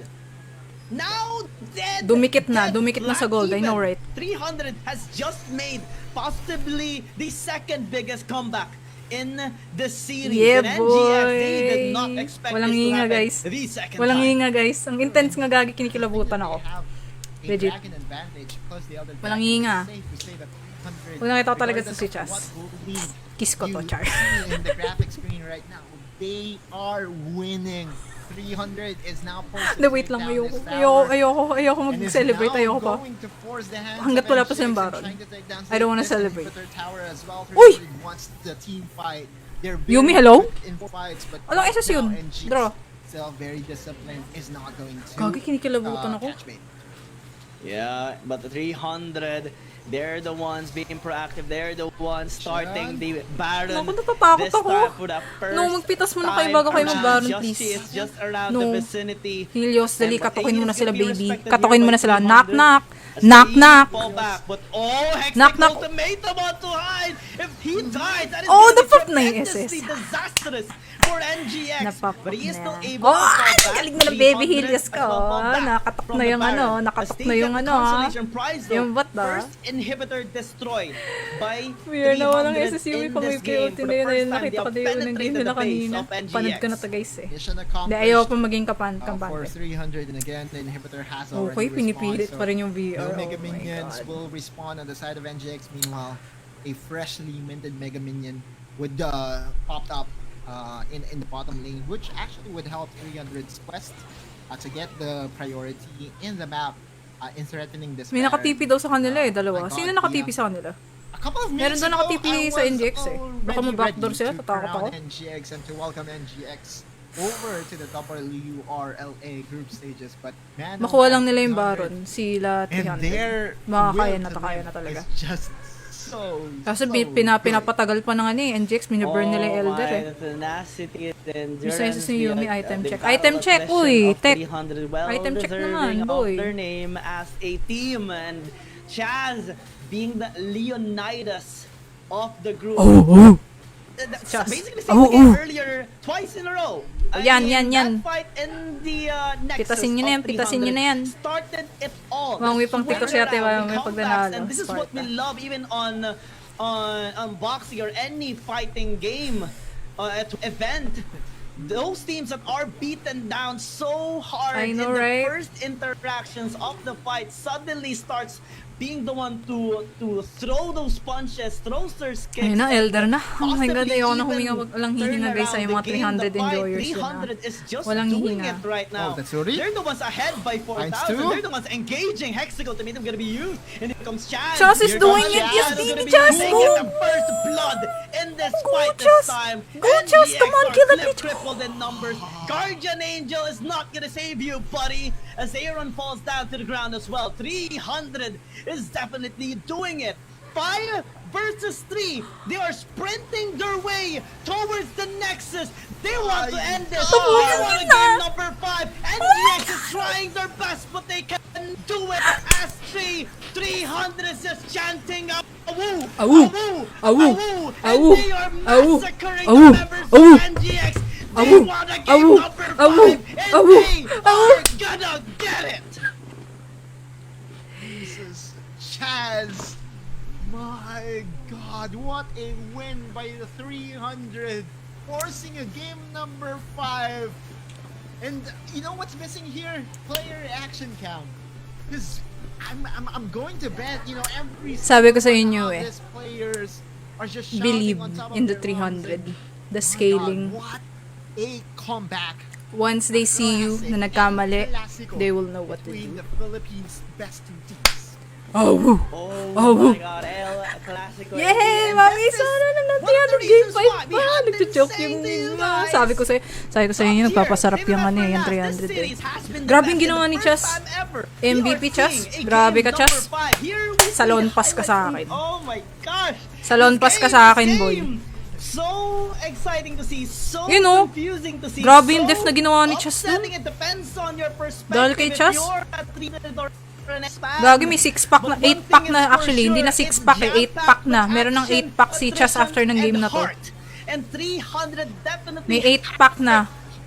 Now dead. Dumikit na Black sa gold, I know, even. right? 300 has just made possibly the second biggest comeback in the series. Yeah, And NGX, they did boy. not expect Walang this to hinga, happen guys. the second Walang time. hinga, guys. Ang intense nga gagi, kinikilabutan ako. They have a Legit. dragon advantage, plus the other Walang dragon. hinga. It's safe to say that 300, Pag nakita ko talaga regardless si of Chas. what gold lead Kiss ko to, you Char. see in the graphic screen right now, they are winning. 300 is now posted. Hindi, wait lang. Ayoko mag-celebrate. Ayoko pa. Hanggat wala pa silang Baron. I don't wanna celebrate. Uy! Yumi, hello? Anong SS yun? Draw. Still very disciplined, is not going to Gagi, kinikilabutan ako. catch bait. Yeah, but the 300, they're the ones being proactive. They're the ones starting the Baron. Naku, natatakot This ako. time for the first No, magpitas muna kayo time bago kayo around. mag-Baron, Just please. she is just around No. the vicinity. Helios, dali, And but katukin mo na Ace sila, can be baby. respected Katukin here mo by na sila. 300. Knock, knock. As Knock, they knock. fall back, but Hextech Knock, knock. ultimatum on to hide. If he dies, that is Oh, gonna be napap na yung tremendously SS. disastrous for NGX. Napapok But he is na. still able Oh, to fall back. galing na ng baby 300 Helios ko. as well fall back Nakatok from na the yung Baron. ano, As nakatok they na get yung the ano, ha. consolation prize, though. Yung bot, ah. First inhibitor destroyed by Weird na walang 300 SSU in pang this may game. POT For na the yun. first Ayun, time, they nakita ko have din yun yung game penetrated nila the base kanina. of Panood ko na NGX. to, guys, eh. Mission Hindi, accomplished. ayaw pa maging For kampante. 300, and again, the inhibitor has already Okay, pinipilit respawned, pa rin yung VR. no Oh Mega my Minions God. will respawn on the side of NGX. Meanwhile, a freshly minted Mega Minion would popped up in the bottom lane, which actually would help 300's quest to get the priority in the map in threatening this May Baron. nakatipi daw sa kanila eh, My dalawa. God, Sino nakatipi Ian. sa kanila? A couple of Meron minutes doon ago, nakatipi I sa was NGX eh. Baka already ma-backdoor ready sila, to tatakot ako. crown NGX and to welcome NGX over to the WRLA group stages, but man, Makuha lang nila yung 300, Baron, sila and 300. their Makakaya will na, to kaya live na talaga. is just so Kaso so pinapatagal pa ng ano eh, NGX, minuburn nila yung Elder eh. The tenacity and endurance. Gusto niya si Yumi, item check. The Item check, battle uy, attrition of tech. 300, well Item check deserving naman, of boy. their name as a team, and Chaz being the Leonidas of the group. That's Chaz. basically the same thing earlier twice in a row. Yan, In yan. that fight in the Nexus Pitasin nyo na yan, of pitasin nyo na yan. 300 started it all. Wang The pang tikos swagger yata yung around, the may pag comebacks, nanalo, and this is what we Sparta. love even on boxing or any fighting game event. Those teams that are beaten down so hard I in know, the right? first interactions of the fight suddenly starts being the one to throw those punches, throw their kicks. Ayun na, Elder na. Oh my God, possibly ayaw na even huminga, walang turn hihinga guys sa around yung mga the game. 300 The enjoyers fight, yun 300 is just Walang doing hihinga. it right now. Oh, that's Yuri? They're the ones ahead by 4,000. two? They're the ones engaging. Hexacle to meet them gonna be used. And here comes Chaz. Chaz is Here doing comes it. Chaz. Yes, Who's baby, gonna be Chaz, taking go. the first blood in this Go, fight Chaz. this time. Go, Chaz. Come on, NGX kill are that bitch. tripled in numbers. Guardian Angel is not gonna save you, buddy. As Aaron falls down to the ground as well. 300 is definitely doing it. 5 versus 3. They are sprinting their way towards the Nexus. They want to end this. They want to game number 5. NGX is trying their best, but they can do it as 300 is just chanting awoo, Awoo, awoo, awoo, and awoo, they are awoo, massacring awoo, the members awoo, of NGX. They awoo, want to game awoo, number 5, awoo, and awoo, they awoo. are gonna get it. Jesus, Chaz. My God, what a win by the 300, forcing a game number 5. And you know what's missing here? Player reaction count. Because I'm going to bet, you know, every Sabi ko sa single inyo one of eh, these players are just shouting believe on top of in the their lungs 300. and, The my scaling. God, what a comeback. Once they see you Classic na nagkamali, and classical they will know what to between do. the Philippines' best two teams. Oh, woo. Oh my God, El Clasico. Yay! And Mami, this is sana na ng one of the 300 game reasons 5 why we pa. have been Nagjo-joke saying yung to you guys. sabi ko sa inyo, nagpapasarap yung ano eh, yung 300 eh. Grabe yung ginawa ni Chaz. MVP Chaz. Grabe ka, Chaz. Salon pass ka sa akin. Oh my gosh. Salon pass ka sa akin, boy. So exciting to see, so You know, confusing to see. grabe yung so def na ginawa ni Chaz dun. upsetting. It depends on your perspective. Dahil kay Chaz. If you're a 300 or an expand. Gagi, may 6-pack na, But one 8-pack thing na is for actually, hindi na sure, 6-pack eh, it's 8-pack na. jam-packed Meron ng action, 8-pack si Chaz after ng game attrition, na to. and heart. And 300 definitely May 8-pack na.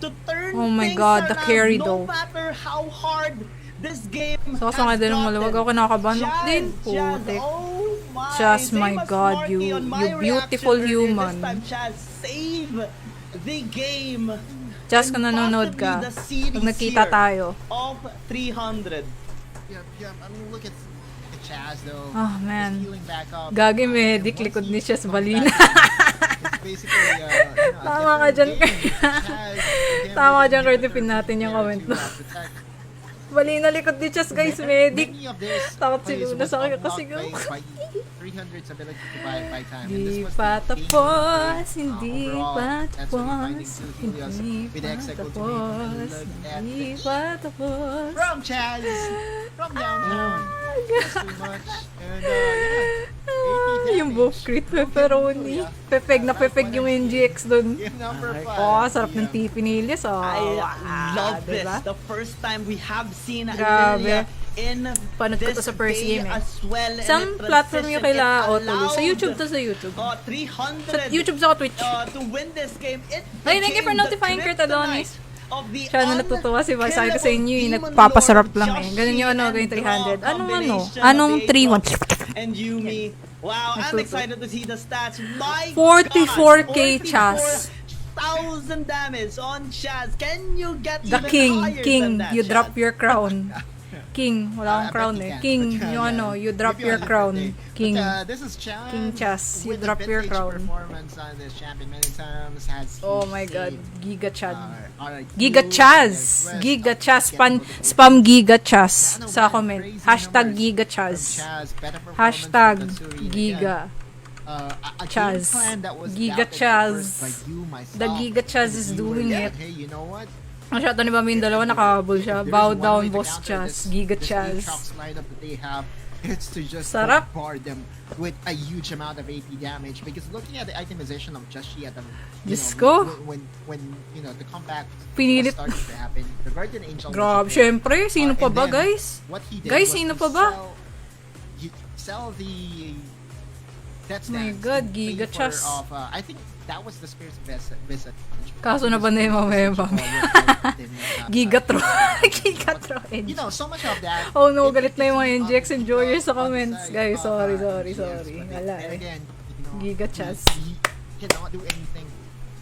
to turn Oh my things God, the around, carry no though. matter how hard this game So, has nga din ng gotten. maluwag ako nakakabahan Chaz, din. Chaz, Putik. oh my. Chaz, Same my as God, Marky you- on my you beautiful reaction earlier. human. This time, Chaz, save the game. Just kung And nanonood possibly ka, the series pag nakita here tayo. of 300. Yeah, I mean, look at Chaz though. Oh, man. He's healing back up. Gagi, may And dik once likod he ni Chaz comes Balina. back, it's basically, you know, a Tama ka different dyan, game. Kurt. Chaz, again, Tama ka with dyan, Kurt. inhibitors Ipin natin yung there comment to, mo. protect Bali na likod ni Chess, guys. Medic. Many of this Takot si plays Luna was sa akin unlocked kasi by 300's ability to buy time. And Di this was pa the game tapos, of hindi overall. pa That's what we're finding tapos, to Helios hindi with pa Exec ultimate. tapos, Look at hindi this. pa tapos. From Chaz! From downtown. That's too much. And yeah. Yung buff crit pepperoni. Pepeg na pepeg yung NGX dun. Game number 5. Oh, sarap ng TP ni Ilyas. Oh, I love this. diba? The first time we have seen Grabe. Lilia in Panood ko to this sa first day game eh. as well. And Saan it platform yung kaila transitioned, it Autolus? Sa allowed, YouTube to sa YouTube. 300 Sa YouTube sa Twitch. to win this game. It Ay, thank you for became the notifying Kurt Adonis. kryptonite of the Siya na natutuwa si Vice. Sabi ko sa inyo, yung unkillable nagpapasarap demon lang lord eh. Ganun yung ano, Joshi ganyung 300. and Draw Anong ano? combination Anong of 3-1? and Yumi. Wow, I'm Nagtuto. excited to see the stats. My 44K God, Chaz. 44,000 damage on Chaz. Can you get The even king, higher king, than that, you Chaz? drop your crown. King, wala akong I crown bet eh. you can. King, But, yung yeah. ano, you drop If you your have a crown. birthday. King. But, this is Chaz. King Chaz, you with drop the your vintage crown. performance on this champion many times has Oh my god, saved, Giga Chad. our Giga crew Chaz. and Giga rest of Chaz. the Spam Giga Chaz Ano sa ba, comment. crazy Hashtag numbers Giga from Chaz. Chaz, better performance Hashtag from Tatsuri. And Giga. again, a Chaz. game plan that was Giga doubted at Chaz. first by you, myself, The Giga Chaz and is you were doing like, it. Hey, you know what? Masyado ni Mami yung dalawa, nakahabol siya. There is Bow one down, way to boss counter Chaz. this- Giga this Chaz. Aatrox lineup that they have. It's to just Sarap. bombard them with a huge amount of AP damage. Because looking at the itemization of Joshi at the Diyos ko. when you know the comeback Pinilit. was starting to happen, the Guardian Angel. Grabe, was there. syempre. Sino pa And ba, then guys? What he did Guys, was sino to pa ba? sell the Death My Stance God, in Giga favor Chaz. of, I think that was the Spirit's best. Kaso na ba na yung mamaya ba? Gigatro. Gigatro. You know, so much of that. Oh no, it- galit na yung mga it is NGX on enjoyers sa the comments. side Guys, of, sorry. GX, Wala and eh. again, you know, Giga Chaz. he cannot do anything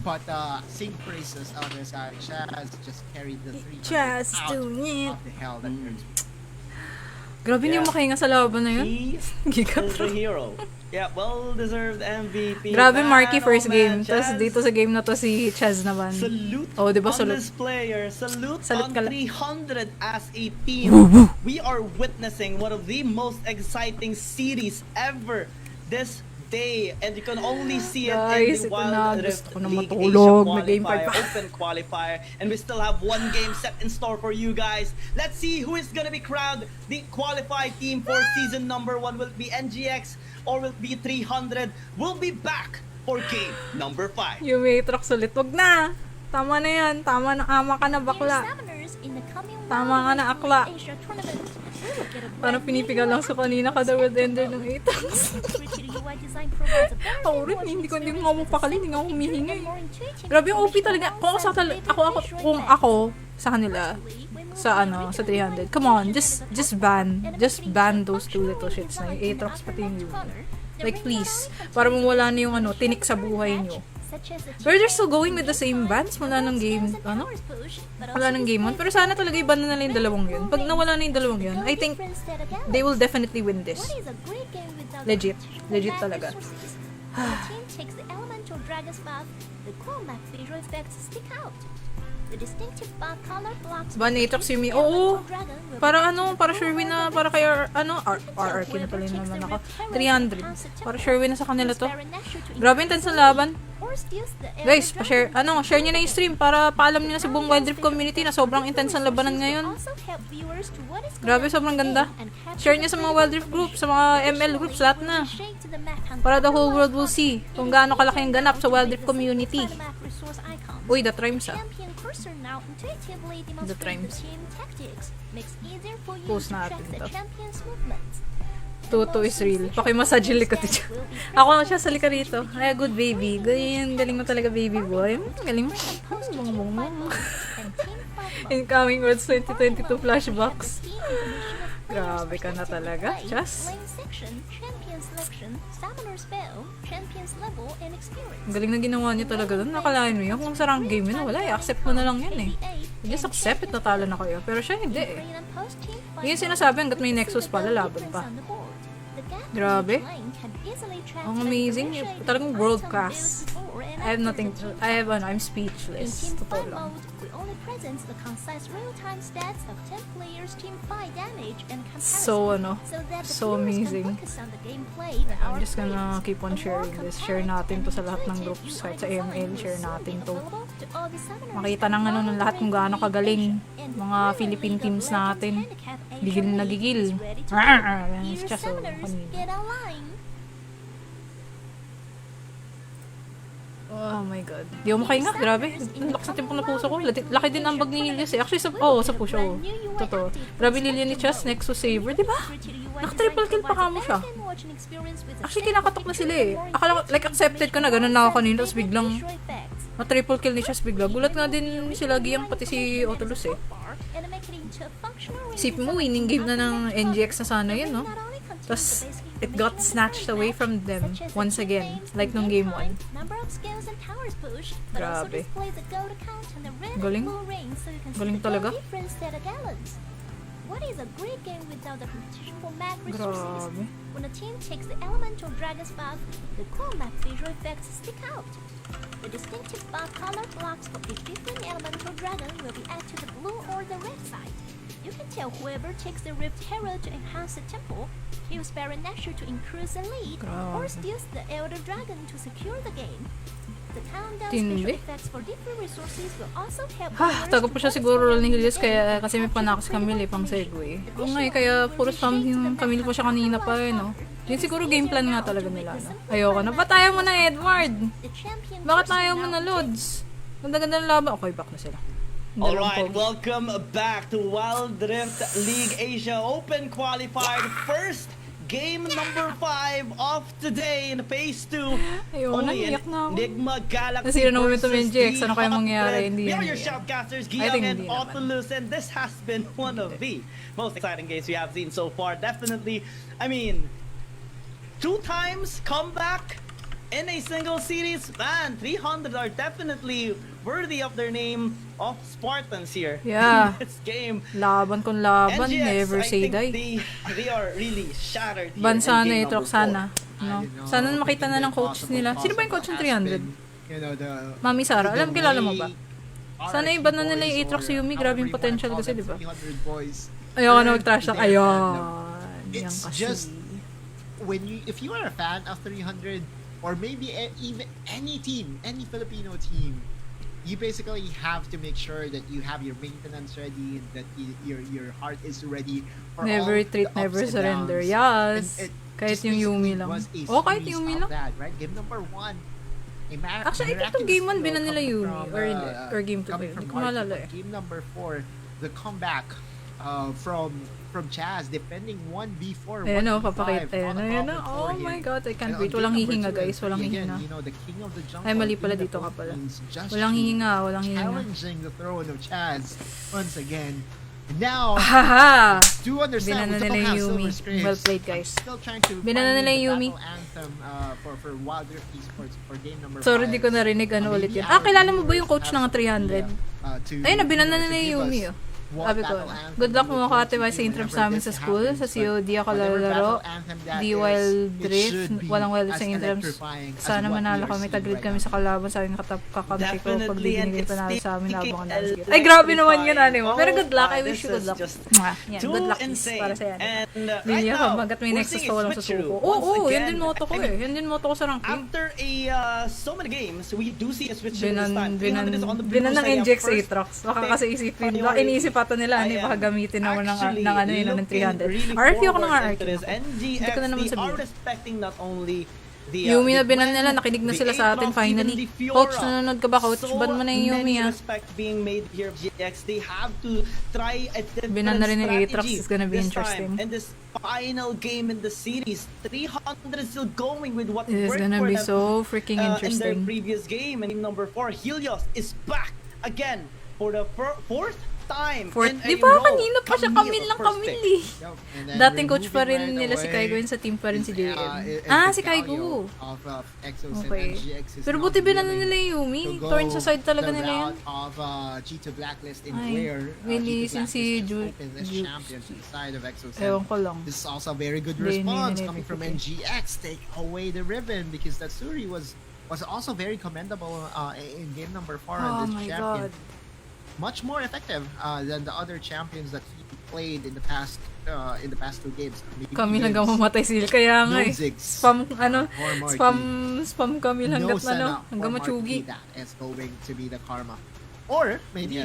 but sing praises of this guy. Chaz just carried the 300 Chaz out doing it. of the hell that hurts. Grabe Yeah. yung makahinga sa laban na yun. He is Gigatro. the hero. Yeah, well-deserved MVP. Grabe, Man, Marky oh first man, game. Tapos Chaz. dito sa game na to si Chaz naman. Salute Oh, diba, on salute? this player. Salute Salute on ka lang. 300 as a team. We are witnessing one of the most exciting series ever this day. And you can only see it Guys, in the ito Wild na. Rift Gusto ko na League matulog. Asia May game qualifier, pa. open qualifier. And we still have one game set in store for you guys. Let's see who is gonna be crowned the qualified team for season number 1. Will it be NGX or will it be 300? We'll be back for game number 5. Yung Matrox ulit. Wag na. Tama na yan. Tama na. Ama ka na, Dear bakla. summoners, in the coming Tama ka na, Wild akla. Rift Asia tournament, we will get a Parang brand pinipigal new lang sa kanina kada world ender ng Atrox. Intuitive UI design provides a better Ako rin, watching hindi ko experience nga with a mapakali, hindi nga ako simpler humihinga and eh. more intuitive Grabe yung OP information talaga. Kung ako sa alongside kung favorite ako sa kanila, sa ano, sa 300. Come on, just ban those two little shits na yung Aatrox pati yung Yumi. Like please, para mawala na yung ano, tinik sa buhay nyo. Pero they're still going with the same bans mula ng game, ano? Wala ng game 1. Pero sana talaga i-ban na nila yung dalawang yun. Pag nawala na yung dalawang yun, I think they will definitely win this. Legit. Legit talaga. The team takes the elemental dragon's bath, the combat visual effects stick out. The distinctive bath color blocks Ban Aatrox Yumi. Oo. Para ano, para sure win na, para kay RRQ na pala naman ako. 300. Para sure win na sa kanila to. Grabe intense ang laban. Guys, pa-share, share nyo na yung stream para paalam nyo na sa buong Wild Rift community na sobrang intense ang labanan ngayon. Grabe, sobrang ganda. Share nyo sa mga Wild Rift groups, sa mga ML groups, lahat na. Para the whole world will see kung gaano kalaki ang ganap sa Wild Rift community. Uy, that rhymes ah. The rhymes. Post Post natin to. to. Toto is real. Pakimassage yung likod niya. Ako siya sa likod rito. Ay, good baby. Ganyan, galing mo talaga baby boy. Galing mo. Bong. Incoming Worlds 2022 flashbacks. Grabe ka na talaga, Chas. Ang galing na ginawa niyo talaga doon. Nakalain mo yun. Kung sa rank game yun, wala eh. Accept mo na lang yun eh. Just accept it, natalo na kayo. Pero siya hindi eh. Yung sinasabi hanggat may Nexus pala, laban pa. The gap in Grabe. each lane can easily Ang translate amazing. differentiated Talagang world item class. builds before and I have after nothing the to, game. I'm In speechless. Team Totoo Fight lang. mode, we only present the concise real-time stats of 10 players' team fight damage and comparison, So, so that the so viewers amazing. can focus on the gameplay that I'm our just gonna players. keep on A more sharing this. Share compact natin to and sa lahat ng intuitive groups. Kahit sa UI ML, design share will soon natin be to. available to all the summoners Makita and ng ano ng lahat kung gaano kagaling. and Mga Thrilling Philippine League of teams Legends natin. Handicap Asia Gigil na League gigil. is ready to Rar! go. Yan si Dear Chaso summoners, kanina. get online. Oh my god. Di ako makahinga. Grabe. Ang lakas na tempo na puso ko. Laki din ang bag ni Lilius eh. Actually, sa push. Oh. Totoo. Grabe Lilian ni Chess, Nexus Saver. Diba? Naka-triple kill pa kamo siya. Actually, kinakatok na sila eh. Akala, like, accepted ko na. Ganun na ako kanina. Tapos biglang, na-triple kill ni Chess bigla. Gulat nga din sila Giyang pati si Otolus eh. Isipin mo, winning game na ng NGX na sana yun, no? Tapos, it got snatched away from them once again. Like nung game 1. Grabe. Galing. Galing talaga. What is a great game without the competition for mag resources? Grabe. When a team takes the elemental dragon's buff, the cool map visual effects stick out. The distinctive buff color blocks for each different elemental dragon will be added to the blue or the red side. You can tell whoever takes the Rift Herald to enhance the tempo, use Baron Nashor to increase the lead, or Grabe. steals the Elder Dragon to secure the game. The countdown Tindi. special effects for different resources will also help Tago pa siya siguro roll ni Helios kaya kasi may panakas Camille pang segue. Oo nga eh, kaya puro spam yung Camille pa siya kanina pa eh, no? Yun siguro game plan nga talaga nila, no? Ayoko na. Ba't ayaw mo na, Edward? Bakit ayaw mo na, Lods? Ganda-ganda ng laban. Okay, back na sila. Alright, welcome back to Wild Rift League Asia Open Qualified. First game number 5 of today in phase 2. Ayun, naiyak na ako. Enigma Galaxy Nasira na momentum versus yung GX. Ano kaya the mangyayari? Hotbread. Hindi We are yan. your shoutcasters, I think Giyang and hindi naman. Otolus, and this has been one of the most exciting games we have seen so far. Definitely, I mean, 2 times comeback in a single series. Man, 300 are definitely worthy of their name of Spartans here Yeah. in this game. Laban kung laban, NGX, never I say think die. they are really shattered here Ban in sana game Aatrox, number 4. sana. No? Sana makita na ng coach nila. Sino ba yung coach ng 300? You know, Mami Sara. Alam, kilala mo ba? way Sana RRQ iba na nila yung boys Aatrox or si Yumi. Grabe yung however you potential wanna kasi, call di ba? them, 300 boys. Ayoko na mag-trash talk. They're Ayun. Yan It's kasi. just when you, if you are a fan of 300 or maybe even any team, any Filipino team, you basically have to make sure that you have your maintenance ready, that your heart is ready for Never all retreat, the ups never and surrender. downs. Yes. And it Kahit just yung Yumi basically lang. was a Oh, kahit series Yumi of lang. that, right? Game number 1. Actually, I think itong game 1 binan nila Yumi. Or hindi. Or game 2 ba yun? Hindi ko maalala eh. Game number 4, the comeback from Chaz, defending 1v4, Ayan o, 1v5 papakita. Ayan on o, the ayan top o. of Oh 4 my here. god, I can't And wait. on Walang game number hihinga 2, guys, walang again, hihinga. you know, the king of the jungle, Ay, mali pala King dito ka of pala. Queens, Just Walang Chi, hihinga, walang hihinga. challenging the throne of Chaz once again. And now, Haha! do understand, Binana we nila don't have yung Yumi. Silver Scrapes. Well played, guys. Still trying to Binana find nila the yung Yumi. battle anthem for Wild Rift Esports for game number 5. Sorry, di ko narinig ano ulit yun. Ah, kilala mo ba yung coach ng 300? Ayun na, binana nila yung Yumi oh. Sabi ko, good luck mo Kate Wise sa intrams namin sa school. Sa COD ako lalaro. Di Wild Rift. Walang wild sa intrams. Sana manalo kami. Tagrid kami sa kalaban. Sabi ng kakampi ko. Pag di binigay panalo sa amin habang analysis. Ay, grabe naman yun, animo. Pero good luck. I wish you good luck. Yan, good luck is para sa yan. Linya ka, bagat may nexus pa walang susuko. Oo, yan din moto ko eh. Yan din moto ko sa ranking. After so many games, we do see a switch this time. Binan ng NGX Aatrox. Baka kasi isipin. Iniisip ata nila, baka gamitin naman ng ano yun, ng 300. RRQ ako ng RRQ. Hindi ko na naman sabihin. Yumi na binan nila, nakinig na sila sa atin finally. Coach, nanonood ka ba, Coach? Ban mo na yung Yumi, ha? Binan na rin yung Aatrox, it's gonna be interesting. In this final game in the series, 300 is still going with what This is worked gonna for be them so freaking in their interesting. previous game. And game number 4, Helios is back again for the fourth time Fourth, in a di ba row. kanina pa siya Camille lang first Camille pick. eh. Yep, and then Dating coach pa removing rin right nila si away Kaigo yun sa team pa rin si is, JM. is Si Kaigo. Of Exos and Okay. NGX is Pero not buti binala willing nila yung Yumi. to go Torn sa side talaga the nila yun. route of G2 Blacklist in Ay, where really, G2 since Blacklist si just Ju- opened as Ju- champions to the side of Exos. Ewan ko lang. This is also a very good Hindi, response hindi coming from nila NGX. Take away the ribbon because Tatsuri was also very commendable in game number 4 Oh on this my champion. god. Much more effective than the other champions that he played in the past 2 games. Maybe Camille even hanggang mamatay sila. Kaya nga no eh. zigs Spam, ano, or Marky. spam Camille No hanggang, Senna hanggang or machugi. Marky. That is going to be the karma. Or maybe,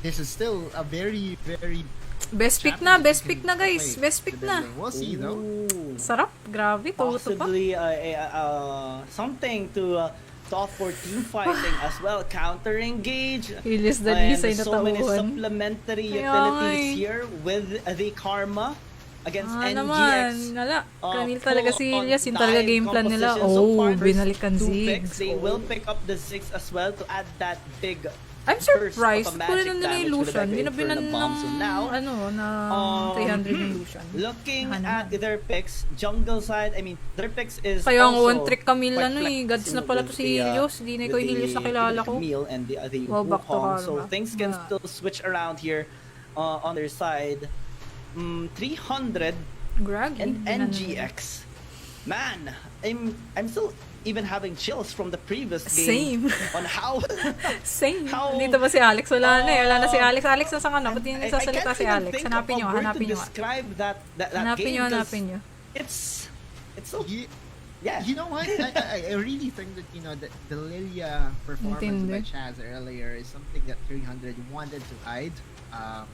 this is still a very, very Best pick na, best pick na guys. Best pick na. We'll see though. Ooh. Sarap, grabe, tuto pa. Possibly something to opt for team fighting as well. Counter engage. Ilis And Dalis ay so many natauhan. supplementary Kaya utilities nga eh. here with the Karma against NGX. Naman, nala. Kanil talaga si full Ilyas, yun on talaga time game plan nila. composition. So far, there's Binalikan 2 Ziggs. picks. They will pick up the 6 as well to add that big I'm burst surprised. of a Kunin magic na nila yung damage with Lucian. the Binabinan Inferno Bomb. So now, na 300 yung Lucian. looking Ano at naman. their picks, jungle side, I mean, their picks is Kaya ang also one trick Camille quite Gads na pala to flexible si with the, Helios. Di na ko yung Helios na kilala ko. Camille and the Wow, back to Wukong. So Karma. things can Yeah. still switch around here on their side. 300 Graggy. and Binanan NGX. Man, I'm still even having chills from the previous game Same. on how Same. How- Dito ba si Alex? Wala na eh. Wala na si Alex. Alex, nasa ka na? Ba't hindi I nagsasalita can't si even Alex? think Hanapin nyo. of a word Hanapin to nyo. describe that Hanapin game nyo. 'cause Hanapin nyo. it's so You, yeah. you know what? I really think that the Lilia performance Intindi. by Chaz earlier is something that 300 wanted to hide. I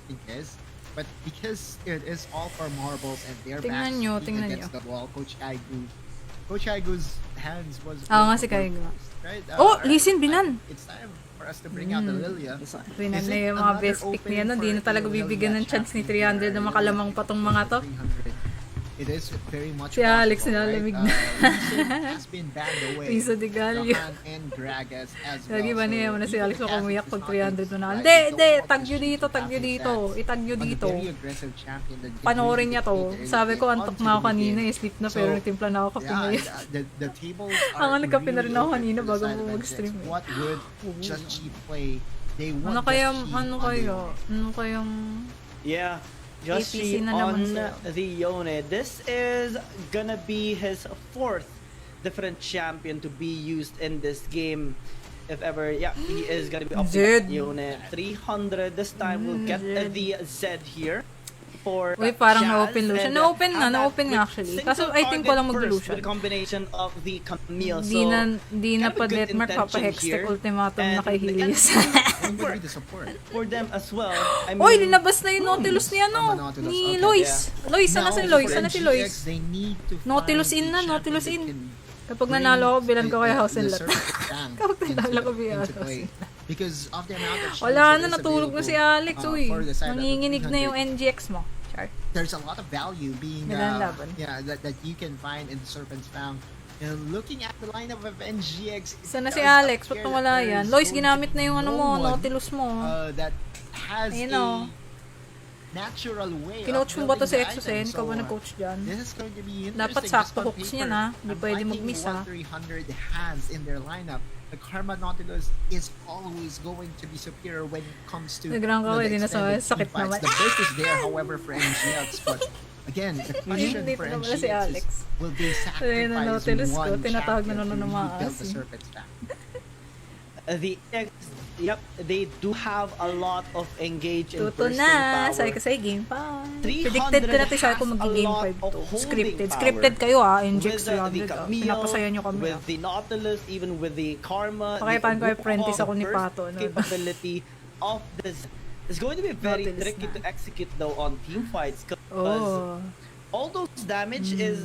think is, but because it is all for marbles and their Tingnan backs nyo, being tingnan against nyo. the wall, Coach Aigu's hands was. Nga si were Kaigo. closed, right? Oh, Lee Sin, binan. It's time for us to bring out the Lilia. Rinan Is na it yung mga another best pick niya. opening Di na for talaga Lilia bibigyan ng chance ni champion 300 na where makalamang pa tong mga to. 300? It is very much Si Alex possible, nilalamig right? na. Lee has been banned away. Risa de Gallo. Johan and Gragas as well. Lagi ba niya mo na si even Alex the na umiyak Catholics pag is 300 not mo na. used, right? Hindi, They hindi. don't want Tag to nyo shoot dito, tag nyo Catholic dito. stats Itag nyo on the dito. very aggressive champion that Panoorin really niya to. dictated Sabi ko, early antok on na ako to the kanina. game. Sleep na So, pero nagtimpla na ako kape Yeah, ngayon. the tables Ang are nagkape na rin really ako open kanina for the bago side mo of mag-stream NGX. eh. What would Just Cheap play? They want Ano kaya, Just Cheap ano on their kaya, own. ano kayang... Yeah, APC Joshi na naman on sa'yo. the Yone. This is gonna be his 4th different champion to be used in this game. If ever, yeah, he is gonna be opting Zed. Yone. 300 this time. We'll get Zed. the Z here. For Uy, parang Jazz na-open Lucian. and Na-open nga, have that na-open nga with actually. single Kaso I think target walang first mag-Lucian. with a combination of the Camille. Di na, di na kind of pa a good Detmark, intention papa-hextech here. ultimatum na And- kay Helios. And would be the support. for them as well. I mean, Oy, linabas na yung Nautilus ni ano, Nautilus, ni okay, Lois. Lois, sana Now, si Lois? for Sana si NGX, Lois? they need to Nautilus find in na, a Nautilus champion in. that can Kapag bring nanalo ako, bilan ko kay the- House and the Lot. circuit down Kapag nanalo ko, into bilan into ko. play. Because of the amount of Wala shields na, that is natulog na si available, Alex, uy. for the side of Nanginginig na 300. yung NGX mo. Char. There's a lot of value being Magandang laban. that you can find in Serpent's Fang. And looking at the lineup of NGX, it Sana si does Alex, ba't appear wala that there yan? is Lois, going ginamit to na yung be ano no mo, one, Nautilus mo. that has Ayun, a oh. natural way Kinoach of mo ba to building si the Exosen? items. Ikaw ba So, nag-coach dyan? This is going to be interesting. Dapat just sakto on hooks paper. niya na. Hindi I'm pwede liking mag-miss, what ha? 300 has in their lineup. The Karma Nautilus is always going to be superior when it comes to Nagrang ka, the hindi na sa sakit extended team naman. fights. The burst is there, however, for NGX, but again, the question Dito for na pala si NGX Alex. is, will they Ayun na, sacrifice Nautilus ko. one Tinatawag na champion to ng mga rebuild the asin. Serpent's Pack? Yep, they do have a lot of engage in Tuto bursting na. power. Sabi ko sa'yo, game 5. 300 Predicted ko na ito sabi ko has a mag-game lot 5 of to. holding Scripted. power. Scripted kayo ah. With NGX the 300 ah. Camille, Pinapasayan nyo kami ah. with the Nautilus, even with the Karma, Pakitaan ko the apprentice ako ni burst Pato, no? capability of this is going to be very Nautilus tricky na. to execute though on team fights because Oh. all those damage is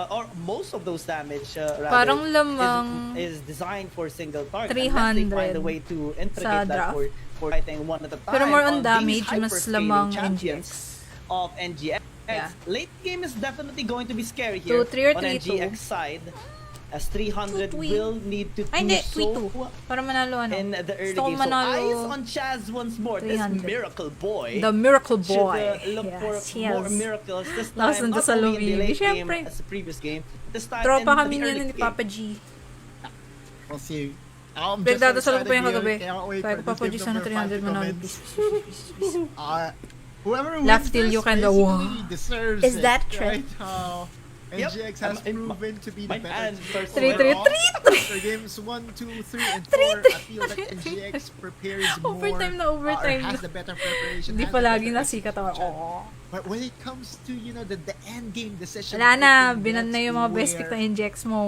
or most of those damage rather, Parang lamang is designed for single target 300 unless they find a way to sa integrate that draft. for fighting one at a time. Pero more on these damage, mas hyperscaling lamang champions NGX. of NGX. Yeah. Late game is definitely going to be scary here 2-3 or on 3-2. NGX side. as 300 2-2. will need to Ay, hindi. do 3-2. so Para manalo ano. in the early Gusto ko game. So manalo eyes on Chaz once more. 300. This miracle boy The Miracle should Boy. look for Yes. more miracles this Lakas time. nito Not sa only in the Lumini, late game syempre. as the previous game. This time Tropa in kami the yun early ni game. Papa G. We'll see. I'm Pinagdadasal ko pa yung excited kagabi. here. Can't wait Kaya for ko this Papa G game sana number 300 5 to manalo. commence. Please, please. Whoever Left wins till this you can go, basically wow. deserves Is it, that true? right? NGX has proven to be the my better hand team starts Three, overall. three. After games 1, 2, 3, and 4, I feel like NGX prepares more Overtime na overtime or has na. the better preparation. Hindi has pa the laging better nasikat ako. execution. Oo. But when it comes to, the end game decision, Wala na. I think Binan na that's yung mga best pick where na NGX mo.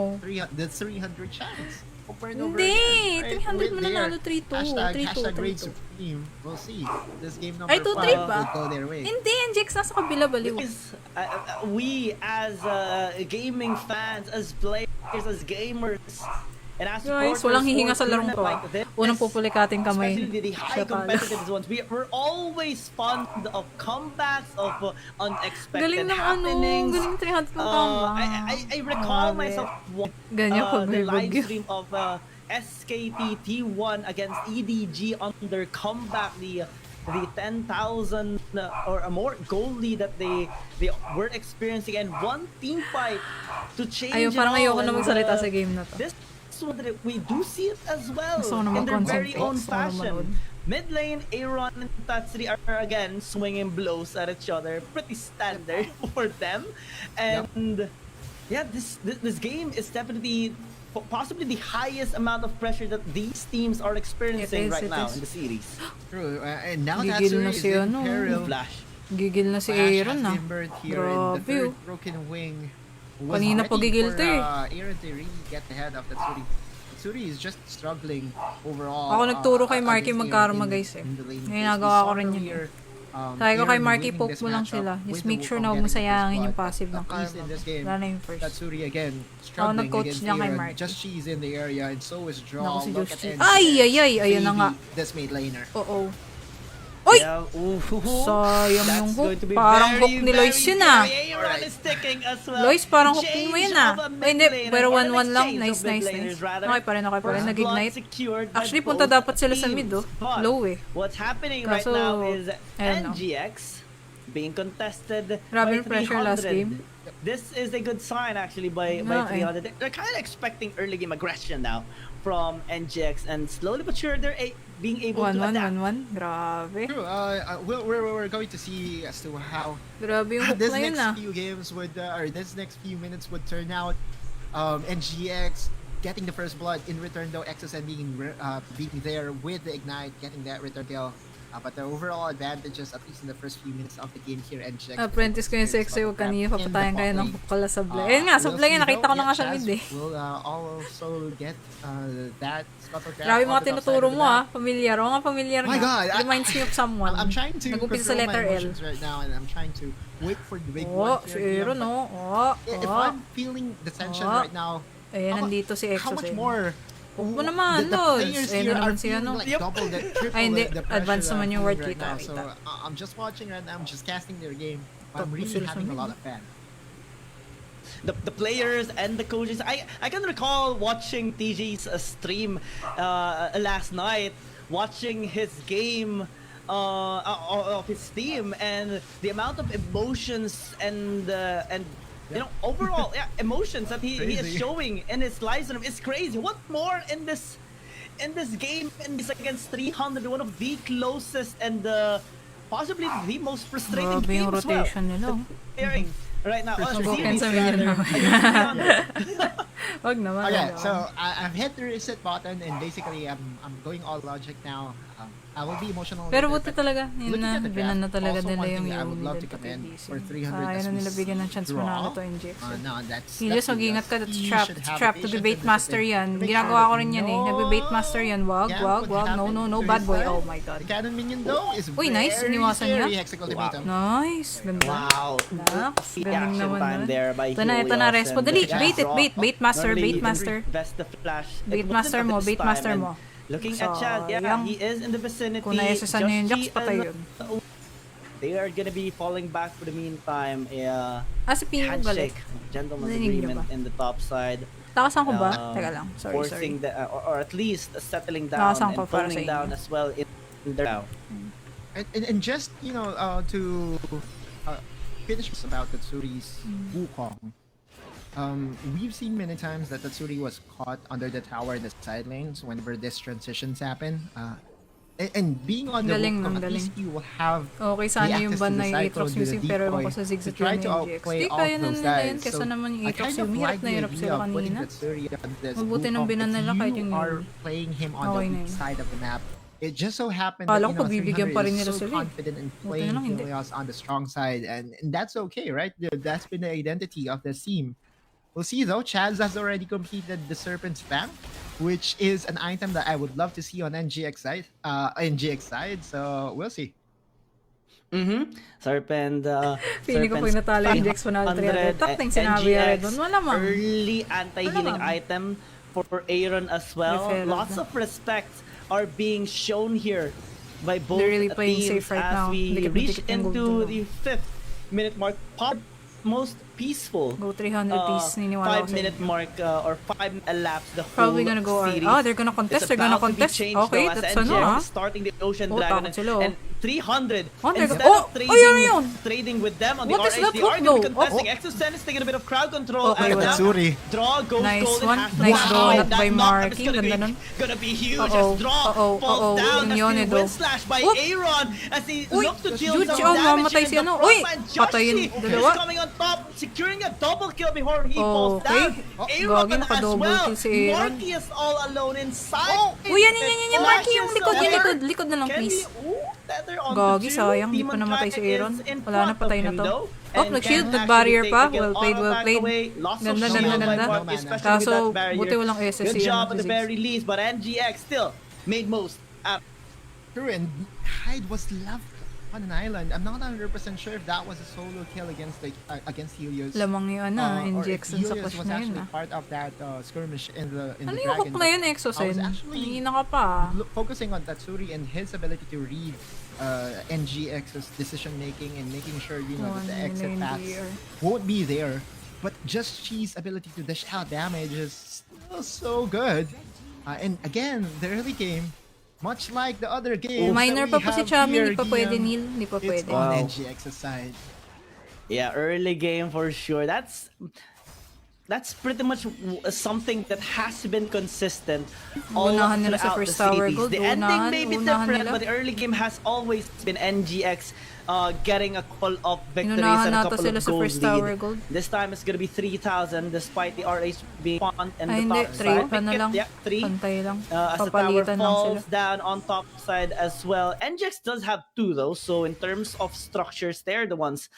the 300 chance. Over and over Hindi. again, 300 mo With nanalo, their 3-2. 3-2. Grade Supreme. We'll see. This game number Ay, 5 2-3 ba? will go their way. Hindi, NGX nasa kabila baliw. We as gaming fans, as players, as gamers, and as Guys, supporters walang hihinga for sa larong to. tournament like this, Unang pupulikating kamay. especially the high Siya pala. competitive ones, we're always fond of comebacks, of unexpected Galing ng happenings. galing 300 ng tama. I recall Grabe. myself Ganyan pag may the live bagyo. stream of SKT T1 against EDG under comeback, the 10,000 or more goal lead that they were experiencing, and one team fight to change Ayun, it parang all. ayoko na And, magsalita sa game na to. This one that we do see it as well Gusto ko na in their very mag-concentrate. own Gusto ko na fashion. manood. Mid lane, Aaron and Tatsuri are again swinging blows at each other, pretty standard for them. And yeah, this game is definitely possibly the highest amount of pressure that these teams are experiencing right now in the series. True. And now Gigil Tatsuri na is si in ano. peril. Flash. Gigil na si Flash Aaron has ah. been burned here in the Grabe, third oh. broken wing. Was Kanina pa ready gigil for, to eh. Aaron to really get the head of Tatsuri. Tatsuri is just struggling overall. Ako nagturo kay Marky against magkarma, Aaron guys, eh. in the lane. Ngayon, We nagawa saw ko rin yun, earlier, Sabi ko kay Aaron Marky, winning poke this mo lang matchup sila. with Just the make Wukong sure na huwag mo getting the first sayangin yung blood. passive ng At least in karma. this game, Wala na yung first. Tatsuri again struggling nag-coach against niya kay Aaron. Marky. Just she's in the area and so is Draw. Naku, si Look Josh at G. NGX. Ay, ay, ay, ayun na nga. This mid laner. Oo. Oy! Yeah, Sayang that's yung going hook. to be Parang very, hook ni Lois very yun ah. scary. Aaron is sticking as well. Lois, parang hook mo Change yun ah. of a Ay, hindi. mid laner, Pero or an 1-1 lang. exchange Nice, of mid nice, laners, nice. rather. Okay pa rin. First blood Nag-ignite. secured by Actually, punta both dapat sila sa mid, teams. oh. But Low eh. What's happening Kaso, right now is ayun, no. NGX being contested Grabe by yung pressure last 300. game. This is a good sign actually by No, eh. 300. They're kind of expecting early game aggression now from NGX, and slowly but sure they're being able to 1-1, adapt. 1-1. Grabe. True. We're going to see as to how Grabe yung hook this na yun next ah. few games would or this next few minutes would turn out. NGX getting the first blood in return, though XSN being there with the ignite, getting that return kill. But the overall advantages, at least in the first few minutes of the game here, NGX. Apprentice ko yung sexy, huwag kanina papatayan kayo ng hook pala sa Blay. Ayun nga, sa We'll Blay see, nakita ko though. na nga sa Yeah, mid eh. Chaz will also get that scuttle grab Grabe on mga the top tinuturo side of mo the ah. map. Pamilyar. O nga pamilyar My nga. God, Reminds me of someone. I'm trying to Nag-umpisa sa control my letter L. emotions right now, and I'm trying to wait for the big Oh, one. si here, Aaron but oh. If I'm feeling the tension Oh. right now, Ayan, how- nandito si how Exos much eh. more? Huwag mo naman, the Lods. players Ayun here na are naman si feeling ano. like double the triple Ay, hindi. the pressure Advance that naman I'm yung feeling word right kita, now. So kita. I'm just watching right now. I'm just casting their game. I'm Tapos really sila sa having a mid. lot of fun. The players and the coaches. I can recall watching TG's stream last night, watching his game of his team, and the amount of emotions and you know, overall emotions that he is Crazy. showing in his live stream is crazy. What more in this game, and this against 300, one of the closest and possibly the most frustrating Grabe yung games as well. rotation nila. oh. Pairing right now. Mag-open series sa million rather, naman. against 300. Wag naman. Okay, wag so naman. I've hit the reset button, and basically I'm going all logic now. I will be emotional. Pero later, buti but talaga, yun looking na, at the binan na draft, talaga also nila one yung thing I would Yumi love din to commend pati for 300 Ayaw as na we nila bigyan ng chance draw. manalo to NGX. No, that's Helios, mag-ingat ka, that's trap. should It's have trap to be patience bait and master discipline yan. to make Ginagawa sure ko that rin yan eh. no Nagbe-bait master yan. Wag, gap wag, would wag. No, happen. no, no. There Bad is boy. that. Oh my god. The cannon minion though is Uy, nice. very Iniwasan niya. scary. Hexical ultimatum. Nice. Ganda. Wow. Naks, The galing action naman time nun. there by Ito na, ito na. Helios, Respo. and Dali. the Bait it, draw. bait. Bait master, Normally, bait you can master. invest the flash. Bait It master wasn't mo, at this bait time, master and mo. Looking at Chaz, yeah, Sayang. he is in the vicinity. Kung na-SSan niya yung Jax, patay yun. They are gonna be falling back for the meantime. Ah, si Pingo galit. Handshake, gentleman's Narinig niyo agreement ba? in the top side. Lakasan ko ba? Teka lang. Sorry. Forcing the, or at least settling down Lakasan and ko para sa toning inyo. down as well in their And just, to finish about Tatsuri's Wukong. We've seen many times that Tatsuri was caught under the tower in the side lanes whenever these transitions happen. And being on the Wukong, at least you will have Okay, sana yung ban na yung Aatrox using pero ewan ko sa zigzag yun ng NGX. Di, kaya na nila yun. Kesa naman yung Aatrox yung hirap na hirap sila kanina. Mabuti nang binan nila kahit yung are playing him on Okay the na weak yun. side of the map. It just so happened that, Kala ko bibigyan pa rin 300 nila is so sila eh. confident in Buti playing na lang hindi. Helios on the strong side, and that's okay, right? That's been the identity of the team. We'll see though. Chaz has already completed the Serpent Spam, which is an item that I would love to see on NGX side. So we'll see. Serpent, Feeling ko pag natalo yung NGX 100, takting sinabi ya doon. Malamang. early anti-healing item for Aaron as well. Referral Lots na. of respect are being shown here by both They're really playing teams safe right as now. we Dikit na reach dikit yung into gold the 5th minute mark. Most peaceful. Go 300 piece, niniwala ko sa 5-minute inyo. mark or 5 elapsed the Probably whole gonna go series. they're gonna contest, It's they're gonna about to be contest. changed, Okay, though, as that's NGX ano is starting the Ocean Oh, Dragon takot sila, oh. and 300 they're instead go- of oh, yun. trading with them on the What is RH, that they hook are going to be though? contesting. Exosen is taking a bit of crowd control. Okay, and wala. now Tatsuri. Draw goes Nice golden. one. Has to Nice go. goal And by that knock-up Marky. is Ganda nun. gonna be huge Uh-oh. as Draw Uh-oh. falls down. Yung yun As the do. wind slash by Whoop. Aaron as he Uy, looks to deal huge, some damage mamatay here si in the ano. front Uy, line. patayin Joshi dalawa. is coming on top, securing a double kill before he falls Okay. down. Gagi, Aaron as naka-double well. kill si Aaron. Marky is all alone inside. Uy, yan, Marky, yung likod, yung likod. Likod na lang, Can please. we- better on Gagi, the two. sayang, di pa Demon namatay si Dragon Aaron. is in Wala na, front patay of na him, to. though, Oh, and nag-shield, can nag-barrier actually pa. take the Well kill. played, well Auto played. back away. Lots of Ganda, shield ganda, by ganda. Marky, especially Kaso, with that barrier. buti walang SSC Good job yung at the physics. very least, but NGX still made most. True, and Hyde was left on an island. I'm not 100% sure if that was a solo kill against Helios. Lamang yun or if injection sa Helios push was na yun actually part of that skirmish in the Ano Dragon. yung hook na yun, I was Exosen? actually Hihina ka pa. focusing on Tatsuri and his ability to read NGX's decision making and making sure that the exit paths won't be there. But just she's ability to dish out damage is still so good. And again, the early game, much like the other games, Minor pa that we po si have Chami, here, hindi pa pwede Guillaume, Neil, hindi pa it's pwede. on Wow. NGX's side. Yeah, early game for sure. That's pretty much something that has been consistent all Unahan nila sa throughout first the tower series. gold, The ending may be unahan different, nila. but the early game has always been NGX getting a couple of victories Inunahan and a nata couple sila of sa gold first tower lead. gold. This time it's gonna be 3,000 despite the RH being on and Ay, the hindi. top 3 side. pa na lang. Yeah, 3. Pantay lang. As the tower Papalitan lang sila. falls down on top side as well. NGX does have 2 though, so in terms of structures, they're the ones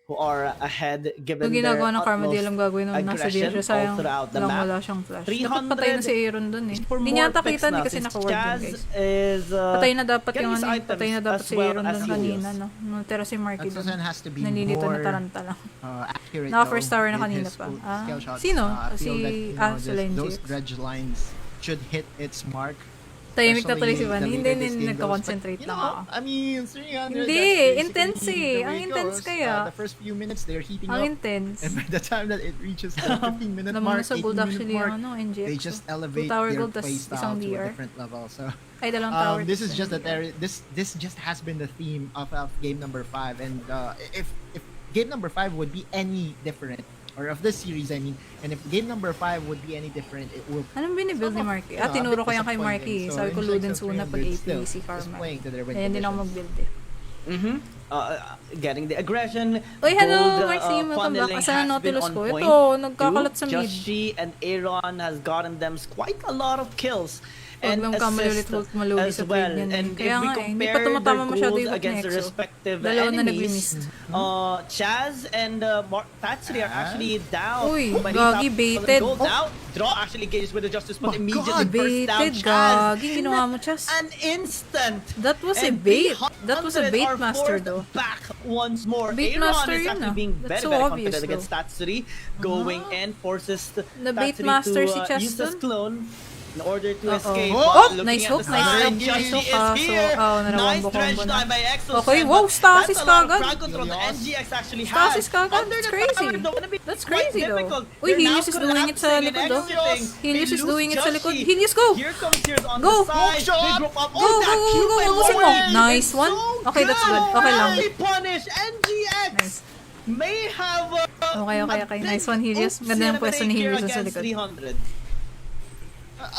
who are ahead given Yung their ginagawa ng Karma, di utmost alam gagawin nung nasa aggression Deja. all Sayang throughout the lang map. wala siyang flash. 300 Dapat patay na si Aaron dun eh. For Hindi niya more picks kita, hindi now, kasi since naka-ward yun Chaz guys. is Patay na dapat getting yung his ano, items patay na dapat as si well Aaron as dun Helios. kanina, no? Natira si Marky dun. Exosen has to be Nalilito more na taranta lang. accurate. Naka-first though, tower na with kanina his pa. skill shots. Sino? I feel Si- that, sila yung those GX. dredge lines should hit its mark. Tahimik na tuloy si Especially Vanny. the Hindi, later this game goes. nagko-concentrate But, lang ako. I mean, 300, Hindi, that's basically intense eh. the way Ang it intense goes. kaya. The first few minutes, they're heating Ang up. intense. And by the time that it reaches the 15-minute Lamang mark, na sa gold 18-minute actually mark, yung ano, NGX. they just elevate Two tower their gold, tas play style isang to a DR. different level. So, Ay, dalawang tower. this is tas just NGX. this just has been the theme of game number 5. And if game number 5 would be any different, or of this series, I mean, and if game number 5 would be any different, it will. Anong binibuild ni Marky? Yeah, Tinuro a bit ko yan kay Marky. disappointing. So, Sabi ko NGX Ludens of una pag 300 AP still si is Karma. playing to their win Kaya hindi na ako conditions. mag-build eh. Getting the aggression. Uy, hello, gold, Marcy. Welcome back. funneling Asan ang has been Nautilus on ko? point Ito, nagkakalat sa too. mid. Joshi and Aaron has gotten them quite a lot of kills. Huwag And lang kamali ulit, assists huwag maluli as sa well. trade yan. And Kaya if we nga eh, hindi pa compare tumatama their masyado goals yung hook against ni the Exo. respective Dalawa na enemies, nag-remist. Chaz and Tatsuri are actually down. Uy, But gagi, he's up baited. for the gold now. Draw actually engages with the Justice, but My immediately God, bursts down Baited, Chaz. gagi. Ginawa mo, Chaz. An instant. That was a And bait. 300 That was a bait are master forced though. back once more. Bait Aaron master is yun, actually being That's very, so very obvious, confident against Tatsuri. Going in, forces Na bait Tatsuri master to si Chaz use his dun. clone. in order to escape. Oh, Looking nice at hook, the nice side, hook, Joshi nice hook. is So, here. Nice narawambo dredge combo na. line by Exo. Okay, wow, stasis That's a lot of kagad. crowd control that NGX actually has. Stasis kagad, Under that's the crazy. tower, though, gonna be That's quite crazy though. difficult. Uy, They're now Helios is doing it sa collapsing likod and though. everything. Helios They is lose doing it sa likod. Joshi. Helios, go! Here comes Here's on Go! the side. Hook shot. They group up. Go, Oh, that go, cute go, by ubusin mo. Lauren. Nice It's one. so Okay, that's good. Okay lang. Really punish NGX. Nice. May have Okay. Nice one, Helios. Ganda yung pwesto ni Helios sa likod. 300.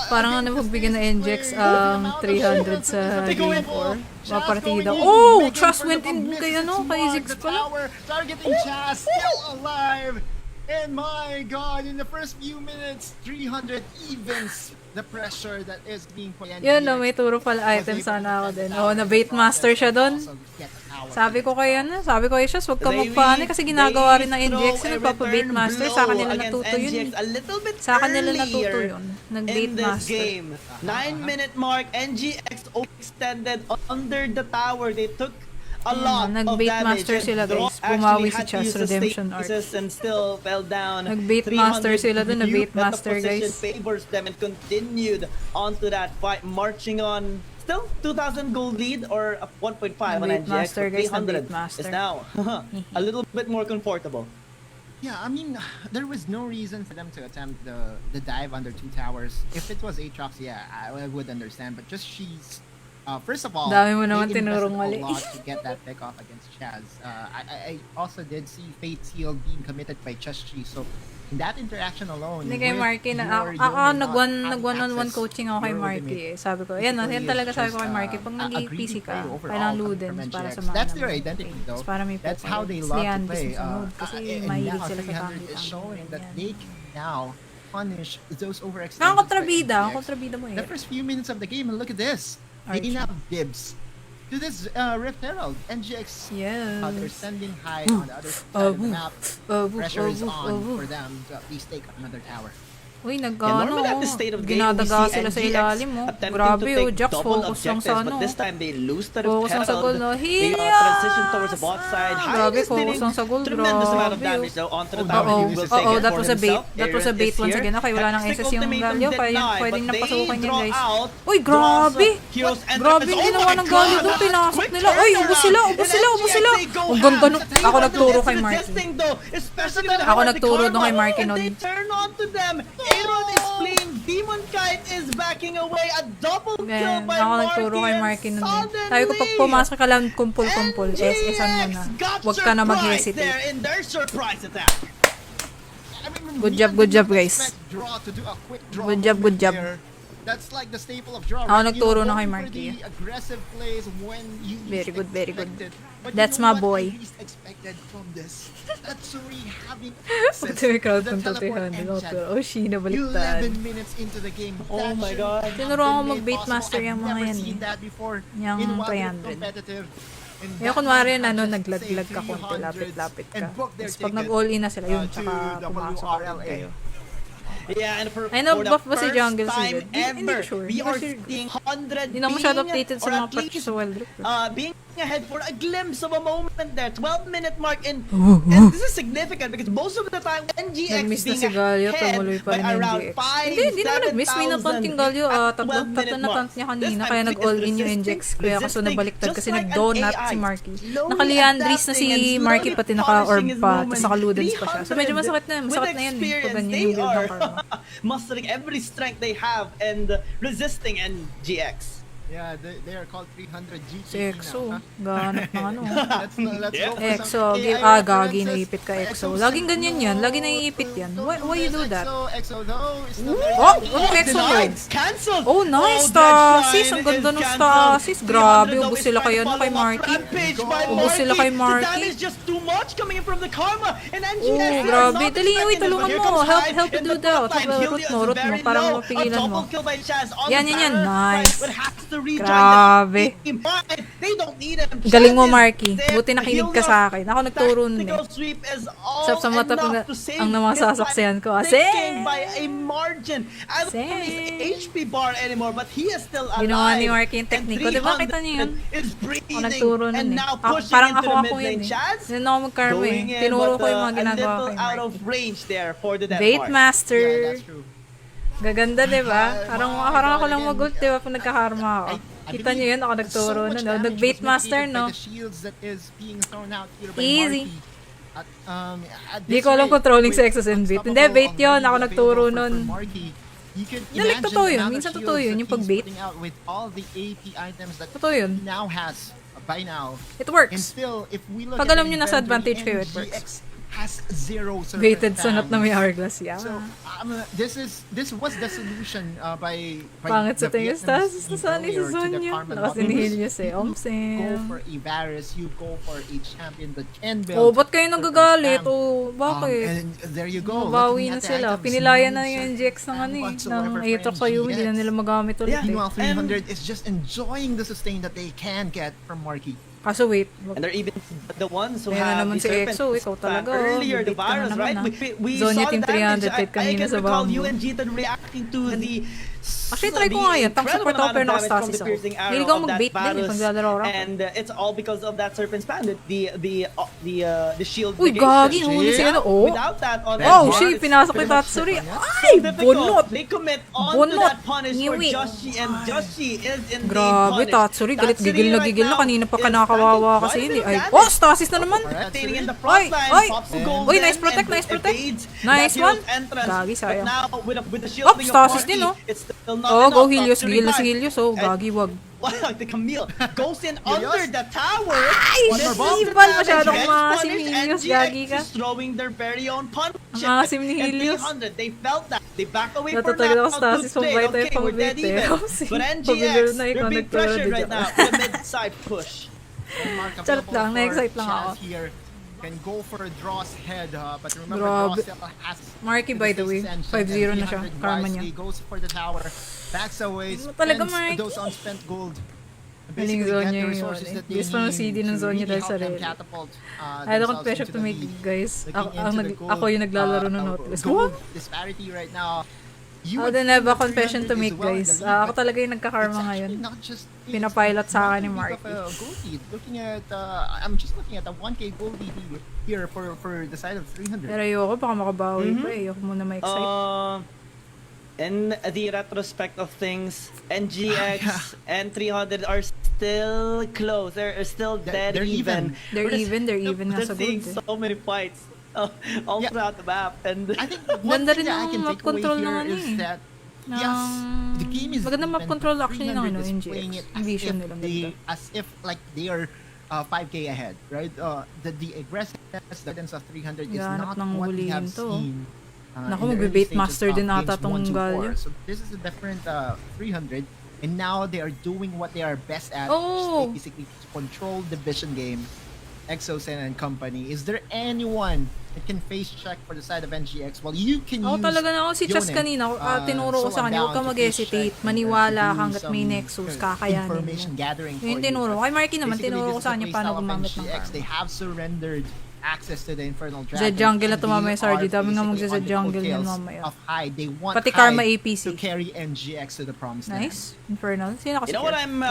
Parang nagbigyan na NGX 300 sa game 4. Mga partida. Going in, Oh! making Trust for went the in kay misses ano, kay mark, Ziggs the pala. tower, targeting Chaz, still alive. And my god, in the first few minutes, 300 evens the pressure that is being put. Yun no, may turo pala item sana ako din. Oh, na bait master siya doon. Sabi ko kay siya, wag ka magpaano kasi ginagawa rin ng NGX yun, nagpapa-bait master, sa kanila natuto yun. Sa kanila natuto yun, nag-bait master. 9-minute mark, NGX overextended under the tower. They took a lot of nag-bait damage. master sila Draw guys, bumawi si actually had to Chas use the Redemption Arc. stasis and still fell down. Nag-bait master sila dun, nag-bait But the master position guys. favors them and continued onto that fight, marching on. Still 2,000 gold lead or 1.5 on Bait NGX. master, but guys, 300 bait master. is now a little bit more comfortable. Yeah, I mean, there was no reason for them to attempt the dive under 2 towers. If it was Aatrox, yeah, I would understand. But just she's first of all, Dami mo naman they invested tinurong mali. a lot to get that pick off against Chaz. I also did see Fate Seal being committed by Cheschi, so in that interaction alone, Hindi kay with Marky na, your Yone not nag-one-on-one having coaching ako kay your Marky ultimate, eh. Sabi ko, yan basically talaga it's sabi ko just, kay Marky, pag a nag-PC greedy ka, play overall kailangan coming Ludens from para NGX. sa mana. That's their identity though. Para may That's how they It's love to Leandris play. na sunod kasi And mahilig now sila sa 300 is tangi-tangi. showing that Yan. they can now punish those overextensions. Ang by kontrabida, ang NGX. kontrabida mo eh. The first few minutes of the game, and look at this. They Archie. now dibs to this Rift Herald. NGX, Yes. they're sending high on the other side of the map. Pressure is on for them to at least take another tower. Uy, Normally at this state of game, we ginadaga see sila sa NGX ilalim mo. attempting Grabe to oh, take Jax double focus lang objectives, sa ano. but this time they lose the Focus lang sa goal, no? They Helios! transition towards the bot side. Grabe, Hyde is focus dealing lang sa goal, tremendous amount of grabe, damage though onto the Oh, tower. oh, He will oh, take it that for was a bait. himself. That was a Aaron bait is once here. again. Okay, wala nang Hectic SS yung ultimatum Galio. denied, Pwedeng but napasukan they yan, draw guys. out. Uy, grabe! Heroes enter. Grabe yung Oh ginawa my ng Galio God! doon. Pinasok Quick nila. Uy, ubos sila, ubos sila, ubos sila. Ang ganda nun. Ako nagturo kay Marky. Ako nagturo doon kay Marky nun. They turn on to them. Aaron is fleeing. Demon Kite is backing away. A double kill Man, by ako Marky. nagturo kay Marky And nun. suddenly, Sabi ko, pag pumasok ka lang, kumpul-kumpul. SS-an mo na. Huwag ka na mag-hesitate. there in their surprise attack. I mean, Good we job, good didn't job, guys. expect Draw to do a quick draw Good job, movement good job. there. That's like the staple of draw. Ako right? nagturo na Going kay for Marky. the aggressive plays when you Very least good, very good. expected. But That's you know my what boy. I least expected from this? Tatsuri having Pag may crowd the kong teleport 300 engine. pero oh, Sheena, baliktad. 11 minutes into the game. Oh That my shouldn't God. have Tinuruan ko been made mag-bait possible. master yung I've mga never yan seen eh. that before Yung in Wild Rift 300. competitive. And Kaya that kunwari one na had ano, just naglaglag say ka konti, 300s lapit-lapit and ka. book their Tapos pag ticket, nag-all in na sila, yun, to tsaka pumasok WRL. agad kayo. Yeah, and for, Ay, for the nag-buff ba si first Jungle time Season? Hindi ever, ko sure. we Hindi ko are sure. seeing 100 Hindi na ako masyado being, updated sa or mga at patch least, sa Wild Rift. being ahead for a glimpse of a moment there. 12-minute mark in. And this is significant because most of the time, NGX Nag-miss na being si Galio, ahead tumuloy pa by rin around NGX. 5, Hindi naman nag-miss. May natant yung Galio. Tatlo na tant niya kanina. Kaya nag-all in yung NGX. Kaya kaso nabaliktad kasi nag-donut si Marky. Naka-Leandris na si Marky pati naka-orb pa. Tapos naka-Ludens pa siya. So medyo masakit na. Masakit na yan eh. Pag ganyan yung build ng karma. Mustering every strength they have and resisting NGX. Yeah, they are called 300 GT Si EXO. Ganap ng ano. Let's go for EXO. some Gagi, AI gagi references. naipit ka EXO. Laging ganyan yan. Lagi naiipit yan. Why you do that? EXO though is still Oh, very ano EXO mo? Denied. Cancelled. Oh, nice, Stasis. Ang ganda ng Stasis. Grabe, ubos sila kay ano, kay Marky. Ubos sila kay Marky. The damage just too much coming in from the karma. And Oh, NGX grabe. not Dali, uy, expecting this, tulungan but here mo. comes Help Hyde to in do the that. front line. Root Helios mo, is very para low. mapigilan A mo. double kill by Chaz on Yan, the yan, yan. Baron, Nice. but has to rejoin Grabe. the team. They don't need him. Galing mo, Chaz is Marky. there. Buti nakinig ka sa akin. Ako nagturo nun eh. Tactical sweep is all Sap sa mata enough pag to save ang namasasaksihan ko. his life. Same. Taken by a margin. I don't think he's HP bar anymore, but he is still alive. Ginawa ni Marky yung And technique ko. Diba, kita niyo yun? 300 is breathing Ako nagturo nun and eh. now Ako, pushing parang into ako the mid yan lane. eh. Chaz Hindi na ako mag-karma eh. going in, Tinuro but, ko yung mga a ginagawa little kay out of Marky. range there for the death Bait part. Master. Yeah, that's true. Gaganda, diba? Parang ako lang mag-ult, diba? Pag nagka-karma ako. Kita niyo yun, ako nagturo nun. No? Nag-bait master, no? Easy. Di ko alam controlling sa Exos and bait. Hindi, bait yun. Ako nagturo nun. Like, totoo yun. Minsan totoo yun, yung pag-bait. Totoo yun. It works. Pag alam nyo nasa advantage kayo, it works. Has zero baited sunat na may hourglass, yeah. So this was the solution by pangit sa tingin Vietnamese stars team sa ni earlier to the Sonya. Karma Lakas Lobbies. inihil niya si You Omsim. go for a Varus, you go for a champion that can build. Oh, ba't kayo nagagalit? Oh, bakit? And there you go. Mabawi Looking na at the sila. items, Pinilayan no na yung NGX ng ano eh. Ng whatsoever for Aatrox sa Yumi. Hindi na nila magamit ulit eh. Meanwhile, 300 is just enjoying the sustain that they can get from Marquee. Kaso wait. And they're even the ones who Kaya have naman the si serpent EXO, ikaw talaga, earlier, the bibit ka na virus, naman, right? ah. We Zonya saw Team the damage. 300 I kanina can sa recall Bamboo. UNG reacting to the Actually, try ko nga yan. Tank support ako pero naka-stasis ako. Hindi ko mag-bait din eh, paglalaro ako. And it's all because of that serpent spam, the shield. Uy, negation. gagi, huli si ano, oh. Without that on Oh, Bar, shit, it's pinasok ni pretty much Tatsuri. so Ay, difficult. bunot! They commit on to Bunot! that punish for Ngiwi. Joshi, and Joshi is indeed Grabe, punished. Tatsuri, galit gigil na right gigil na. now Kanina pa ka is nakakawawa standing kasi quite hindi. a bit Ay, of oh, damage. stasis na naman! Staying in the Oy, front line, oy! pops the golden Uy, nice protect, and nice protect. evades Nice that one. hero's entrance. Gagi, sayang. But now, with the shield Oh, thing of stasis Marty, din, oh. it's still not Oh, go enough. Helios, Top gigil na si 35. Helios. Oh, gagi, wag. Wow, the Camille goes in under the tower. Ay, This is the Ivan, damage. masyadong Edge maasim punish, ni Helios, NGX gagi ka. is throwing their very own punch. Ang asim ni And Helios. 300, they felt that. They back away for Natatagad now. ako stasis Good kung trade. bite tayo Okay, we're dead pang-bait eh. even. Kasi But pabigil NGX, na they're ikaw being pressured nagturo right dyan. now with a mid-side push. Charot lang, na-excite lang ako. Here can go for Draw's head, but remember Grabe. Draw still has Marky, by the way, 5-0 na siya. Karma niya. He goes for the tower, backs away, Ano talaga, spends Marky? those unspent gold. Galing Basically, get Zonya the yun resources eh. that they Gusto ng need CD ng to Zonya really dahil help sa them rel. catapult, I don't themselves confession into to the make lead. guys. Looking into the Ako yung naglalaro ng Nautilus. What? gold disparity right now. You I would don't have a think confession to 300 make is well in guys. the lead, Ako but talaga yung it's nagkakarma actually ngayon. not just Pinapilot sa akin ni not Marky. big of a gold lead. Looking at, I'm just looking at a 1k gold lead here for the side of 300. Pero ayoko, baka makabawi pa eh. Ayoko muna ma-excite. In the retrospect of things, NGX and 300 are still close. They're still dead They're even. They're even nga We're sa seeing gold eh. so many fights all Yeah. throughout the map. And I think one Ganda thing rin that I ng can map take away control ng here ano is eh. that yes, the game is Maganda map even, control but actually ng 300 is NGX. playing it Yung vision nila, ganda. as if like they are 5k ahead, right? The aggressiveness, the guidance of 300 is Ganap not ng what we have hulihin to. seen. Naku, in the magbe-bait early master stages din of ata games tong 1 to 4. Galio. So this is a different 300, and now they are doing what they are best at, Oh! which is basically to control the vision game. Exosen and company. Is there anyone that can face check for the side of NGX? Well, you can Ako use talaga na ako si Chas Yone, kanina. Tinuro ko so sa kanya, huwag ka unbound to face mag-hesitate. check Maniwala and to do hanggat may some Nexus, kakayanin information mo. gathering for Yung you. tinuro ko. Kay Marky naman, Basically, tinuro ko this is sa the kanya playstyle paano of gumamit ng NGX. They karma. have surrendered access to the Infernal Dragon. Zed jungle na and tumama they yung Sardi. are Dami nga basically magsa-Zed on the jungle yan coattails mamaya. of Hyde. They want Pati Karma Hyde APC. to carry NGX to the promised land. Nice. Infernal. Sino kasi you know what I'm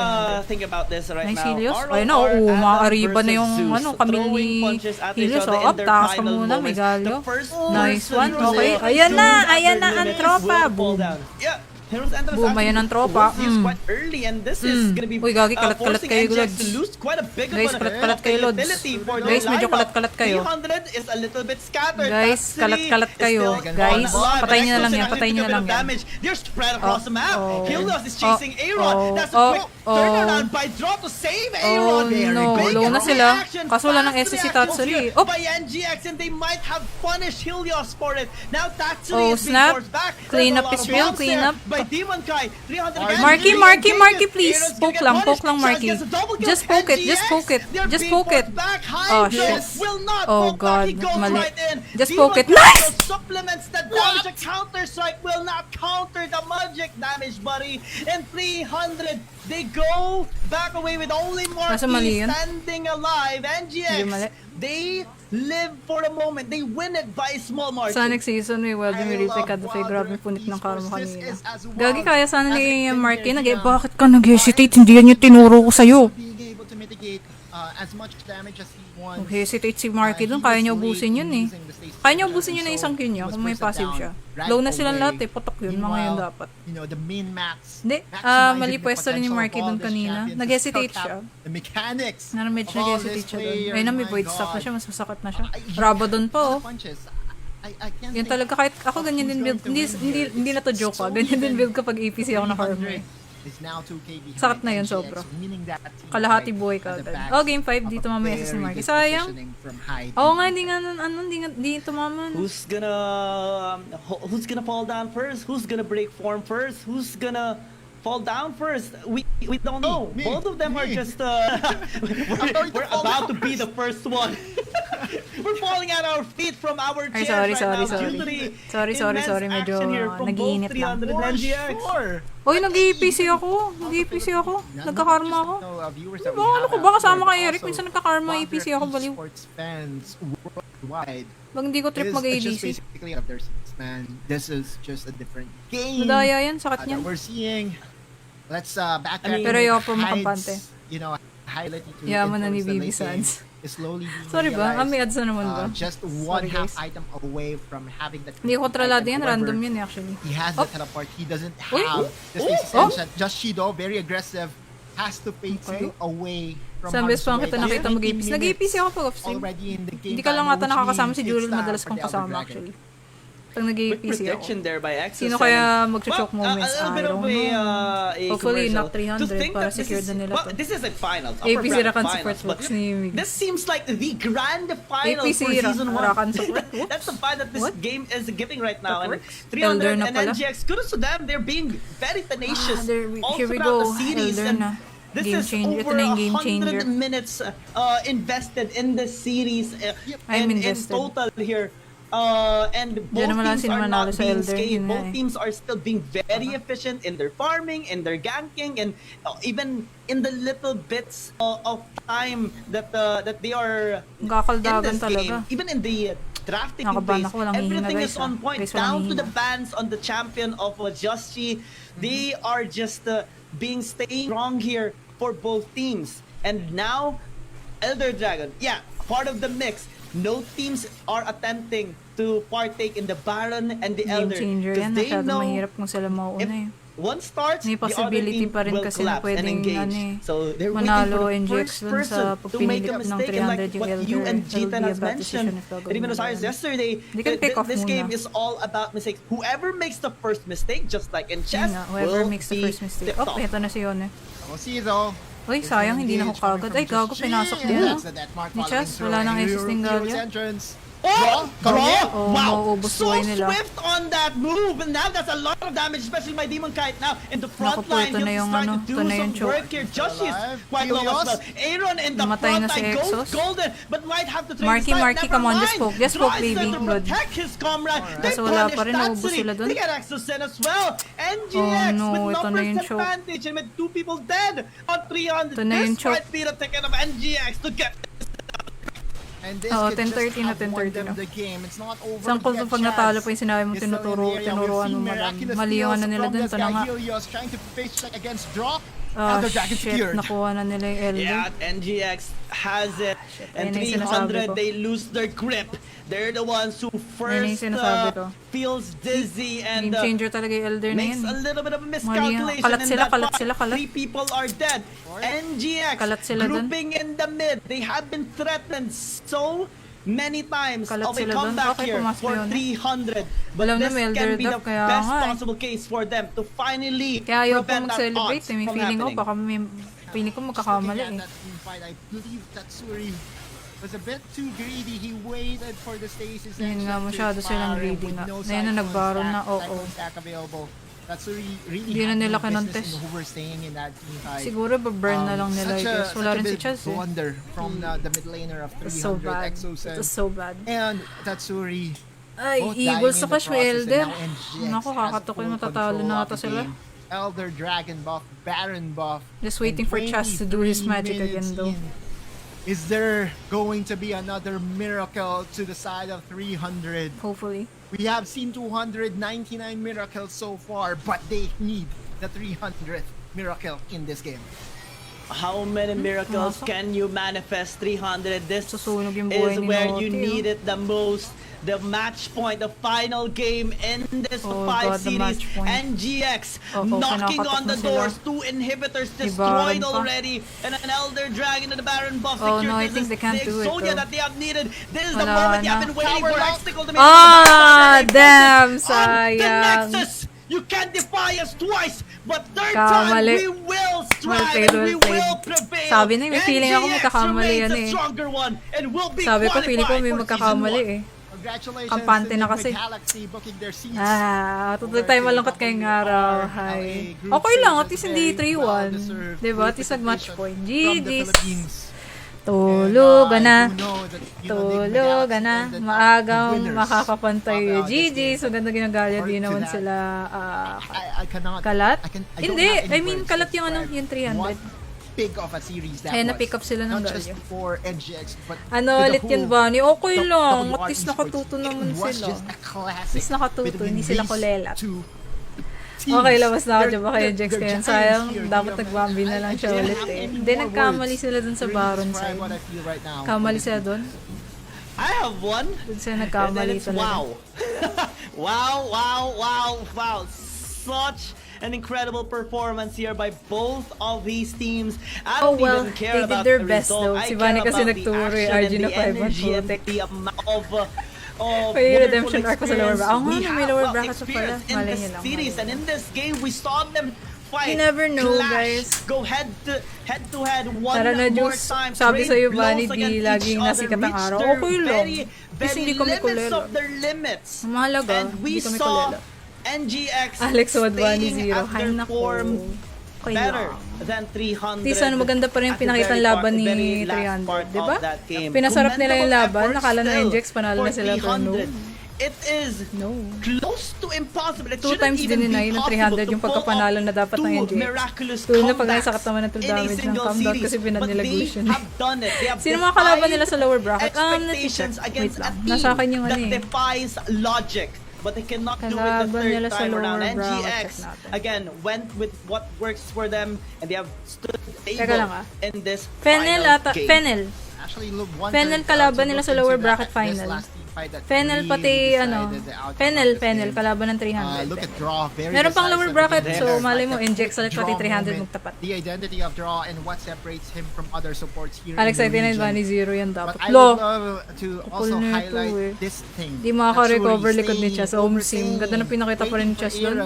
thinking about this right Nice now? Helios. ROR Ayun na, mga Ariba na yung versus Zeus, ano, kami ni throwing punches at each Helios. other in Up, their taas ka final muna, may moments. galyo. The first Nice person one. to Okay. do Ayan na, that ayan na will ang limit tropa. will fall Boom. down. Yeah. Heroes Entrance Boom, actually ayan ang tropa. was used quite early, and this is gonna be Uy, gagi, kalat-kalat forcing kayo, NGX Lods. to lose quite a big Guys, kalat-kalat kayo, Lods. utility for their Guys, medyo lineup. kalat-kalat kayo. 300 is a little bit scattered. Guys, Tatsuri kalat-kalat is kayo. still Guys, alive, patayin and nyo na lang Exosen yan, actually patayin nyo took a na bit lang of yan. damage. They're spread across the map. Helios is chasing Aaron. That's a quick turnaround by Draw to save Aaron. no. Big Low na sila. reaction, Kaso wala ng fast SS si reaction Tatsuri. here Oh. by NGX, and they might have punished Helios for it. Now Oh, Tatsuri is being snap. forced back. Clean There's a up lot is of real, bombs clean there up. by Demon Kai. 300 again. Marky, Really Marky, engages. please. Aaron's Poke gonna lang, get poke lang, punished. Marky. Chaz gets a double kill. Just poke it, just NGX, poke it, they're just being poke it. forced back. Oh, Hydro shit. will not Oh, poke back. He God, goes mali. right in. Just Demon poke it. Kai Nice! supplements the damage. A counter strike will not counter the magic damage, buddy. And 300, they go back away with only Nasa mali Marky yun? standing alive. Hindi mali. NGX, they live for a moment. They win it by a small margin. Sa next season, may Wild I Mirita love Kadafay. Grabe Wilder punit ng karma Esports. This kanina. is as well Gagi, kaya sana as ni it Marky can nag be, bakit ka nag-hesitate? Hindi yan yung tinuro ko sa'yo. being able to mitigate as much damage as he wants. Hesitate si Marky dun. Kaya niya ubusin yun eh. Kaya niya ubusin yun na isang kill niya kung may passive siya. Low na silang lahat eh. Patok yun. Mga yun dapat. You know, the min-max. Hindi. Mali pwesto rin yung Marky dun kanina. Nag-hesitate siya. The mechanics. Medyo nag-hesitate siya dun. Ayun na, may void stop na siya. Mas masakit na siya. Rabadon pa oh. Yan talaga. Kahit ako ganyan din build. Hindi na to joke ah. Ganyan din build kapag APC ako na farmer eh. Sakit na yun sobra. Kalahati buhay ka agad. Oh, game 5 dito mamaya si Marky. Sayang. Oo nga, hindi tumaman. Who's gonna fall down first? Who's gonna break form first? Who's gonna fall down first? We don't know. Both of them are just we're about to be the first one. We're falling at our feet from our chairs sorry. Sorry. Medyo nag-iinit lang. Sure. Oy, nag-EPC ako. Nagka-karma ako. Ano ko ba kasama kay Eric? Minsan nagka-karma EPC ako, baliw. Sports fans worldwide. Bang hindi ko trip mag-ADC. Basically of their seats, man. This is just a different game. Nadaya yan, sakit niyan. We're seeing. Let's backtrack. Pero ayaw po makampante. You know, highlight to yaman na ni Bibi Sans. Slowly sorry ba? May ads na naman ba? Just one half item away from having that. Hindi ko kontrolado yan. Random yun actually. He has the teleport. He doesn't have the stasis engine. Just Shido, very aggressive, has to fade you away from Saan best pa kita nakita mag-APC? Nag-APC ako pag off-stream. Hindi ka lang ata nakakasama si Jurel. Madalas kong kasama actually. Pag nag-APC ako. Sino kaya mag-choke moments? I don't know. Hopefully not 300 para secure na nila to. This is like finals. APC Rakan support box ni Miguel. This seems like the grand final for season 1. Rakan support. That's the vibe that this game is giving right now. And 300 and NGX, kudos to them. They're being very tenacious all throughout the series. And this is over 100 minutes invested in the series in total here. And both teams are not being scathed. Both teams are still being very efficient in their farming, in their ganking, and even in the little bits of time that they are in this game. Even in the drafting phase, everything is on point. Down to the bans on the champion of Justy. They are just staying strong here for both teams. And now, Elder Dragon, part of the mix. No teams are attempting to partake in the Baron and the Elder. Game changer yan. Masyado mahirap kung sila mauuna eh. One starts, may possibility pa rin kasi na pwedeng so manalo NGX dun sa pagpinilip ng 300 yung Elder. You and Jitan has mentioned, and even Osiris yesterday, this game is all about mistakes. Whoever makes the first mistake, just like in chess, whoever makes the first mistake. Oh, ito na si Yone. We'll see though. Uy, sayang, hindi na ako kagad. Ay, gago, pinasok din. Ni Chess, wala nang existing Galio. Wow! So swift on that move, and now that's a lot of damage, especially my Demon Kite now in the front line. He's trying to do some work here. Josh is quite low as well. Aaron in the front line goes golden, but might have to trade his Marky, come on, just poke baby. Good. Protect his comrade. Kaso wala pa rin, naubos sila dun. They get access in as well. NGX with numbers advantage and with 2 people dead on 300. This might be the ticket of NGX to get. And this 10-30 na 10-30 na. Sangkol to pag natalo pa yung sinabi mo tinuruan mo madam. Mali yung ano nila dun. Ito na nga. Shit, nakuha na nila yung Elder. Yeah, NGX has it. And 300, they lose their grip. They're the ones who first feels dizzy and game changer talaga yung Elder na makes yun. a little bit of a miscalculation. Kalat sila. 3 people are dead. NGX grouping in the mid. They have been threatened so many times of a comeback here for 300. But this can be the best possible case for them to finally prevent that odds from happening. Baka feeling ko magkakamali eh. I believe Tatsuri was a bit too greedy. He waited for the stasis. Yun nga, masyado silang greedy nga. Ngayon na nagbaron na, Hindi na nila kinontes. Siguro ba-burn na lang nila. Wala rin si Chaz eh. Blunder from the mid laner of 300 Exosen. It was so bad. And Tatsuri. Ay, Eagles sa Clash Elder. Naku, kakatukoy, matatalo na ata sila. Elder Dragon buff, Baron buff. Just waiting for Chaz to do his magic again though. Is there going to be another miracle to the side of 300? Hopefully. We have seen 299 miracles so far, but they need the 300th miracle in this game. How many miracles can you manifest? 300. This Susunog yung is buhay ni where Naughty, you need it the most. The match point, the final game in this 5 series. NGX knocking on the doors. 2 inhibitors destroyed already. And an Elder Dragon and the Baron buff secured. No, I think they can't do it, Exodia that they have needed. This is the moment you have been waiting for. Exticle to make damn, the sayang. Nexus. You can't defy us twice, but third time we will strive and we will prevail. Sabi na, may feeling ako magkakamali yan eh. Sabi ko, feeling ko may magkakamali eh. Kampante na kasi. Tutuloy tayo malungkot kayong araw. Hi. Okay lang, at least hindi 3-1. Diba? At least nag-match point. GG's. Tulugan na. Tulugan na. Maagang makakapantay. GG's. Maganda ginagalya. Di naman sila kalat. Hindi. I mean, kalat yung ano, yung 300. Big of a series that was. Na-pick up sila ng not just for NGX, but ano ulit yun, Vanny? Okay lang. At least nakatuto naman sila. At least nakatuto. Hindi sila kulelat. Okay, labas na ako dyan. Baka yung Jex kaya. Sayang, dapat nagbambi na lang siya ulit eh. Hindi, nagkamali sila dun sa Baron side. Kamali sila dun. I have one. Dun sila nagkamali talaga. Wow. Such an incredible performance here by both of these teams. I don't even care about their the best result. though. I Si care Vanny kasi about the nagturo eh. action RG and na the 5 energy and Protect. the amount of May redemption arc pa sa lower bracket. we May lower have bracket pa pala. experience in Malay this niyo lang. series, and in this game we saw them fight. You never know, clash, guys. Go head to head one Tara na, more Juice. time. Sabi Trade sa'yo, blows Vanny, di against laging each nasikat ang other, araw. reach their Okay lang. Kasi hindi kami limits kulelo. of their limits. Mahalaga, And we hindi kami saw kulelo. NGX Alex Wad, Vanny staying 0. at Hay their nako. form Okay better lang. than 300. Di sana maganda pa rin yung at the pinakitang very laban very ni last part 300, di ba? of that game. Pinasarap nila yung laban, Commendable nakala ng effort NGX panalo still na sila, for pero no. 300. It is close to impossible. It 2 times shouldn't even din be ng possible 300 to yung pull pagkapanalo off na dapat ng 2 NGX. miraculous Tuloy na pag comebacks sakit naman ng 2 in a damage ng single comeback series, kasi pinad but nila they Gusion. have done it. They have Sino mga kalaban nila sa lower defied bracket? expectations Wait against a lang. team Nasa akin yung that ano eh. defies logic. But they cannot do it the Kalaban third nila sa time lower around. bracket. NGX, Check natin. again, went with what works for them, and they have stood Teka able lang in this Fennel final ata, game. Fennel. Actually, Fennel kalaban nila sa lower bracket final. Fennel pati ano, Fennel kalaban ng 300. Look at Draw, very Meron pang lower bracket, There. so malay mo, NGX ulit pati 300 magtapat. The identity of Draw and what separates him from other supports here Alex in the ID9 region. Vanny 0 yan dapat. But I would Lo! love to also Kapal na ito highlight eh. this thing. Di makaka-recover likod ni Chess. Home sim. Ganda na pinakita pa rin ni Chess doon.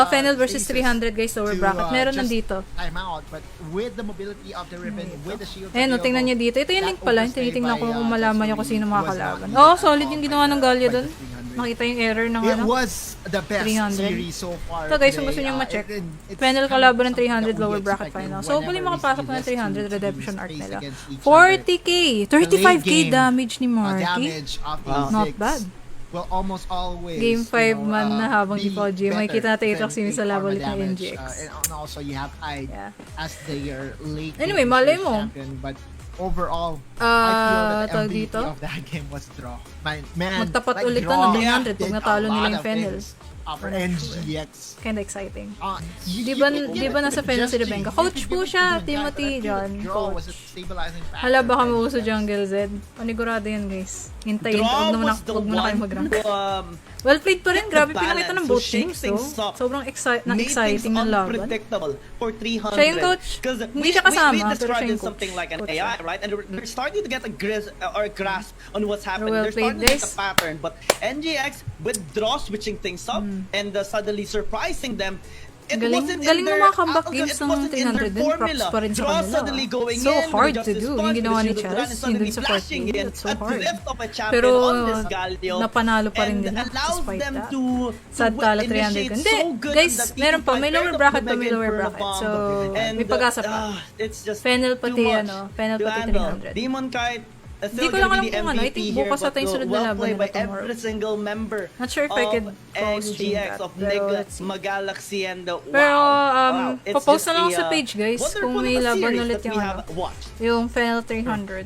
Fennel versus 300 guys, lower bracket. Meron nandito. Time out, but with the mobility of the ribbon, with the shield Ayan, tingnan nyo dito. Ito yung link pala. Tinitingnan ko kung malaman nyo kung sino makakalaban. Oh, solid yung ginawa ng Gallia doon. Nakita yung error ng It ano. was the best 300. series so far. Ito guys, kung today. gusto nyo ma-check. It's Fennel kind kalaban of ng 300 something that lower we bracket expected final. So, whenever hopefully we makapasok see na ng these 300 two redemption teams arc face nila. against each 40k! other. 35k The late damage ni game, Marky. damage of Not A6 bad. will almost always, Game 5 man na habang be di pa OG. Makikita natin better ito kasi than sa labo Karma ulit ng damage. NGX. And also you have Ide Yeah. as their late Anyway, game malay series mo. champion, but overall I feel that the tawag MVP dito? of that game was Draw. Man, Magtapat like ulit Draw na ng 300 pag did natalo a nila lot yung of Fennel. things for NGX. Kinda exciting. Di Di ba nasa Fennel si Rebecca? Coach po siya, Timothy John. Coach. Hala, baka mauso jungle Z. Panigurado yan guys. Hintayin. Draw Huwag was the mo na kayo one mag-rank. who, Well played pa rin. Grabe balance. pinakita ng So both shake teams. things up. Sobrang made exciting things ng laban. unpredictable for 300. Siya yung coach. 'Cause Hindi siya kasama, we pero described siya yung it something coach. like an Coach AI, siya. right? And we're starting to get a grasp on what's happening. well They're starting played, to get guys. a pattern. But NGX with Draw switching things up and suddenly surprising them. It wasn't in Galing ng their mga comeback outlook, games it ng wasn't in their 300 din. Props formula. pa rin sa Draw kanila. suddenly going So in, hard with to Justice do. Punch, Yung ginawa with ni the Shield of Chess, Dragon yung suddenly dun sa fourth flashing game. in, That's so a hard. drift of a champion Pero on this Galio. napanalo pa rin and nila allows despite them that. to Sad tala 300 initiate ka. Hindi, so good guys, in the meron pa. May team lower fight. bracket pa, They're may up lower for a bracket. bomb. So, And, may pag-asa pa. it's just Fennel too pati, much ano, Fennel to pati handle. 300. Demon Kite, Di ko lang alam kung ano. I think bukas ata yung sunod na laban well played by nila tomorrow. every single member Not sure if I could stream NGX, that, of pero Nig, let's see. Magalaxy, and the Pero, wow. It's papost just na lang a, sa page, guys, wonderful kung may little laban series ulit that yung we ano. have watched. Yung Fennel 300.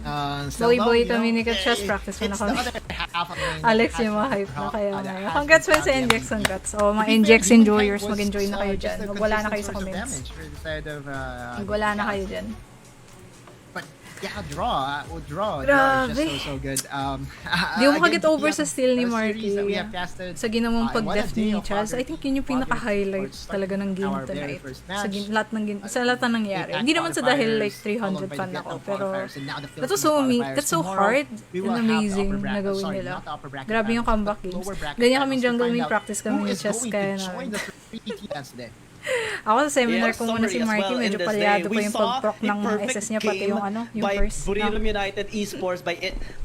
Still Boy-boy though, kami you ni know, Chess practice it's na the kami. other half of the Alex yung mga hype na kaya ngayon. Congrats pa sa NGX ang guts. O, mga NGX enjoyers, mag-enjoy na kayo dyan. Magwala na kayo sa comments. Magwala na kayo dyan. Yeah, draw. Draw is Grabe. just so good. Di mo Again, makaget over the sa steal ni series Marky. that we have casted, Sa ginawang what a pag-def day ni of Charles. I think yun yung pinaka-highlight talaga ng game our very tonight. first Sa, match. sa lahat ng nangyari. Hindi naman sa dahil like 300 fan ako, pero that's so hard and amazing na gawin nila. Grabe yung comeback games. Ganyan kami jungle main practice kami ni Chess kaya namin. Ako sa seminar ko muna si Marky, medyo palyado pa yung pag-proc ng SS niya, pati yung yung first. Buriram United Esports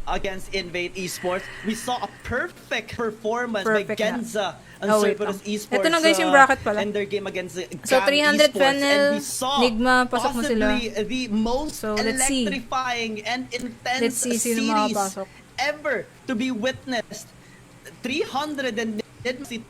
against Invade Esports. We saw a perfect performance by Genza and Cerberus Esports. Ito na guys yung bracket pala. And their game against So 300 Esports. Fennel, And we saw Nigma, pasok mo sila. the most So, let's see. electrifying and intense Sino series makapasok. ever to be witnessed. 300 and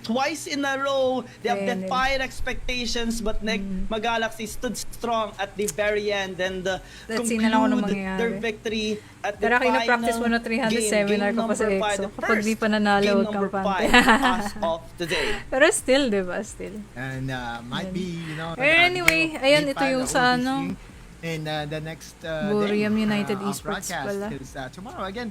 twice in a row. They have defied expectations, but Mag-Galaxy stood strong at the very end and conclude their victory at the Pero final practice mo na 300 seminar ko pa sa EXO. Kapag di pa nanalo, huwag kang pante. as of today. Pero still, di ba? Still. And might be, Anyway, ayan, ito yung sa ano. In the next Buriram day, United of Esports broadcast, pala. because tomorrow again,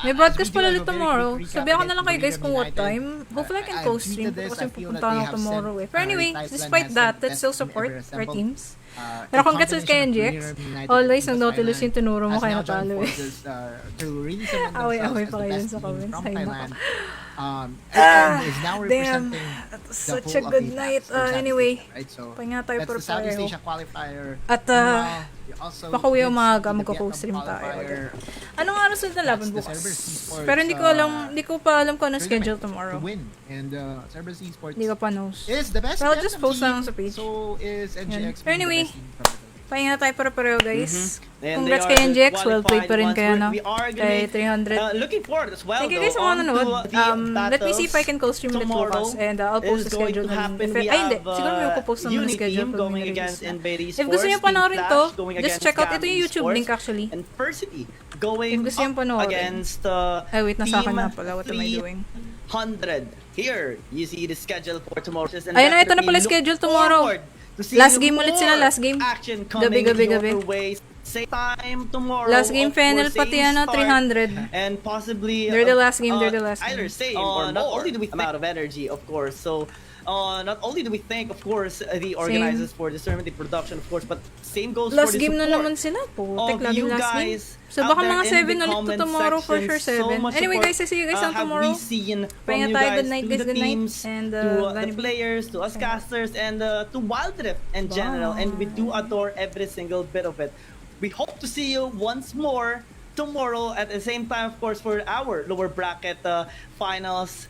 May broadcast pala ulit tomorrow. Sabihan ko na lang kayo guys kung what time. Hopefully I can co-stream kasi pupunta ako tomorrow eh. Pero anyway, despite that, let's still support our teams. Pero congrats with kay NGX. Always, nung Nautilus yung tinuro mo kayo natalo eh. Away-away pa kayo sa comments. Ay, nako. Is now Damn, representing such a good night. Anyway, pahinga tayo that's pero the Southeast pareho. Asia qualifier. At baka uwi ang maaga, magko-co-stream tayo. Anong araw sila na laban bukas? Pero hindi ko pa alam kung ano schedule tomorrow. And Cerberus Esports Hindi ko pa knows. is the best. Pero I'll just post lang sa page. So is NGX. Pero anyway, pahinga tayo pero pareho guys. And Congrats they kay are NGX, well played qualified pa rin once. kayo na. We are Kay gonna be, 300. looking forward as well. Thank you guys sa mga nanood. Let me see if I can co-stream ulit bukas. And I'll post the schedule nun. Ay hindi, siguro may ko-post naman yung schedule pag may release na. If gusto nyo panoorin to, just check out. Ito yung YouTube link actually. And Versity going If gusto nyo panoorin. against Ay wait, nasa akin Team na pala. What am I doing? 100. Here, you see the schedule for tomorrow. Ayun na, ito na pala schedule tomorrow. Last game ulit sila, last game. Gabi. Same time tomorrow. Last game final pati ano, 300. And possibly They're the last game, either same or more. Not only do we amount of energy, of course. So not only do we thank, of course, the organizers for this tournament, the production, of course, but same goes last for the game na support naman sila po. of Lagi you last game. guys. So baka mga 7 ulit to tomorrow for sure, 7. Anyway guys, I see you guys on tomorrow. Pahinga tayo, good night guys, good night. And to the players, to us casters, and to Wild Rift in general. And we do adore every single bit of it. We hope to see you once more tomorrow at the same time, of course, for our lower bracket finals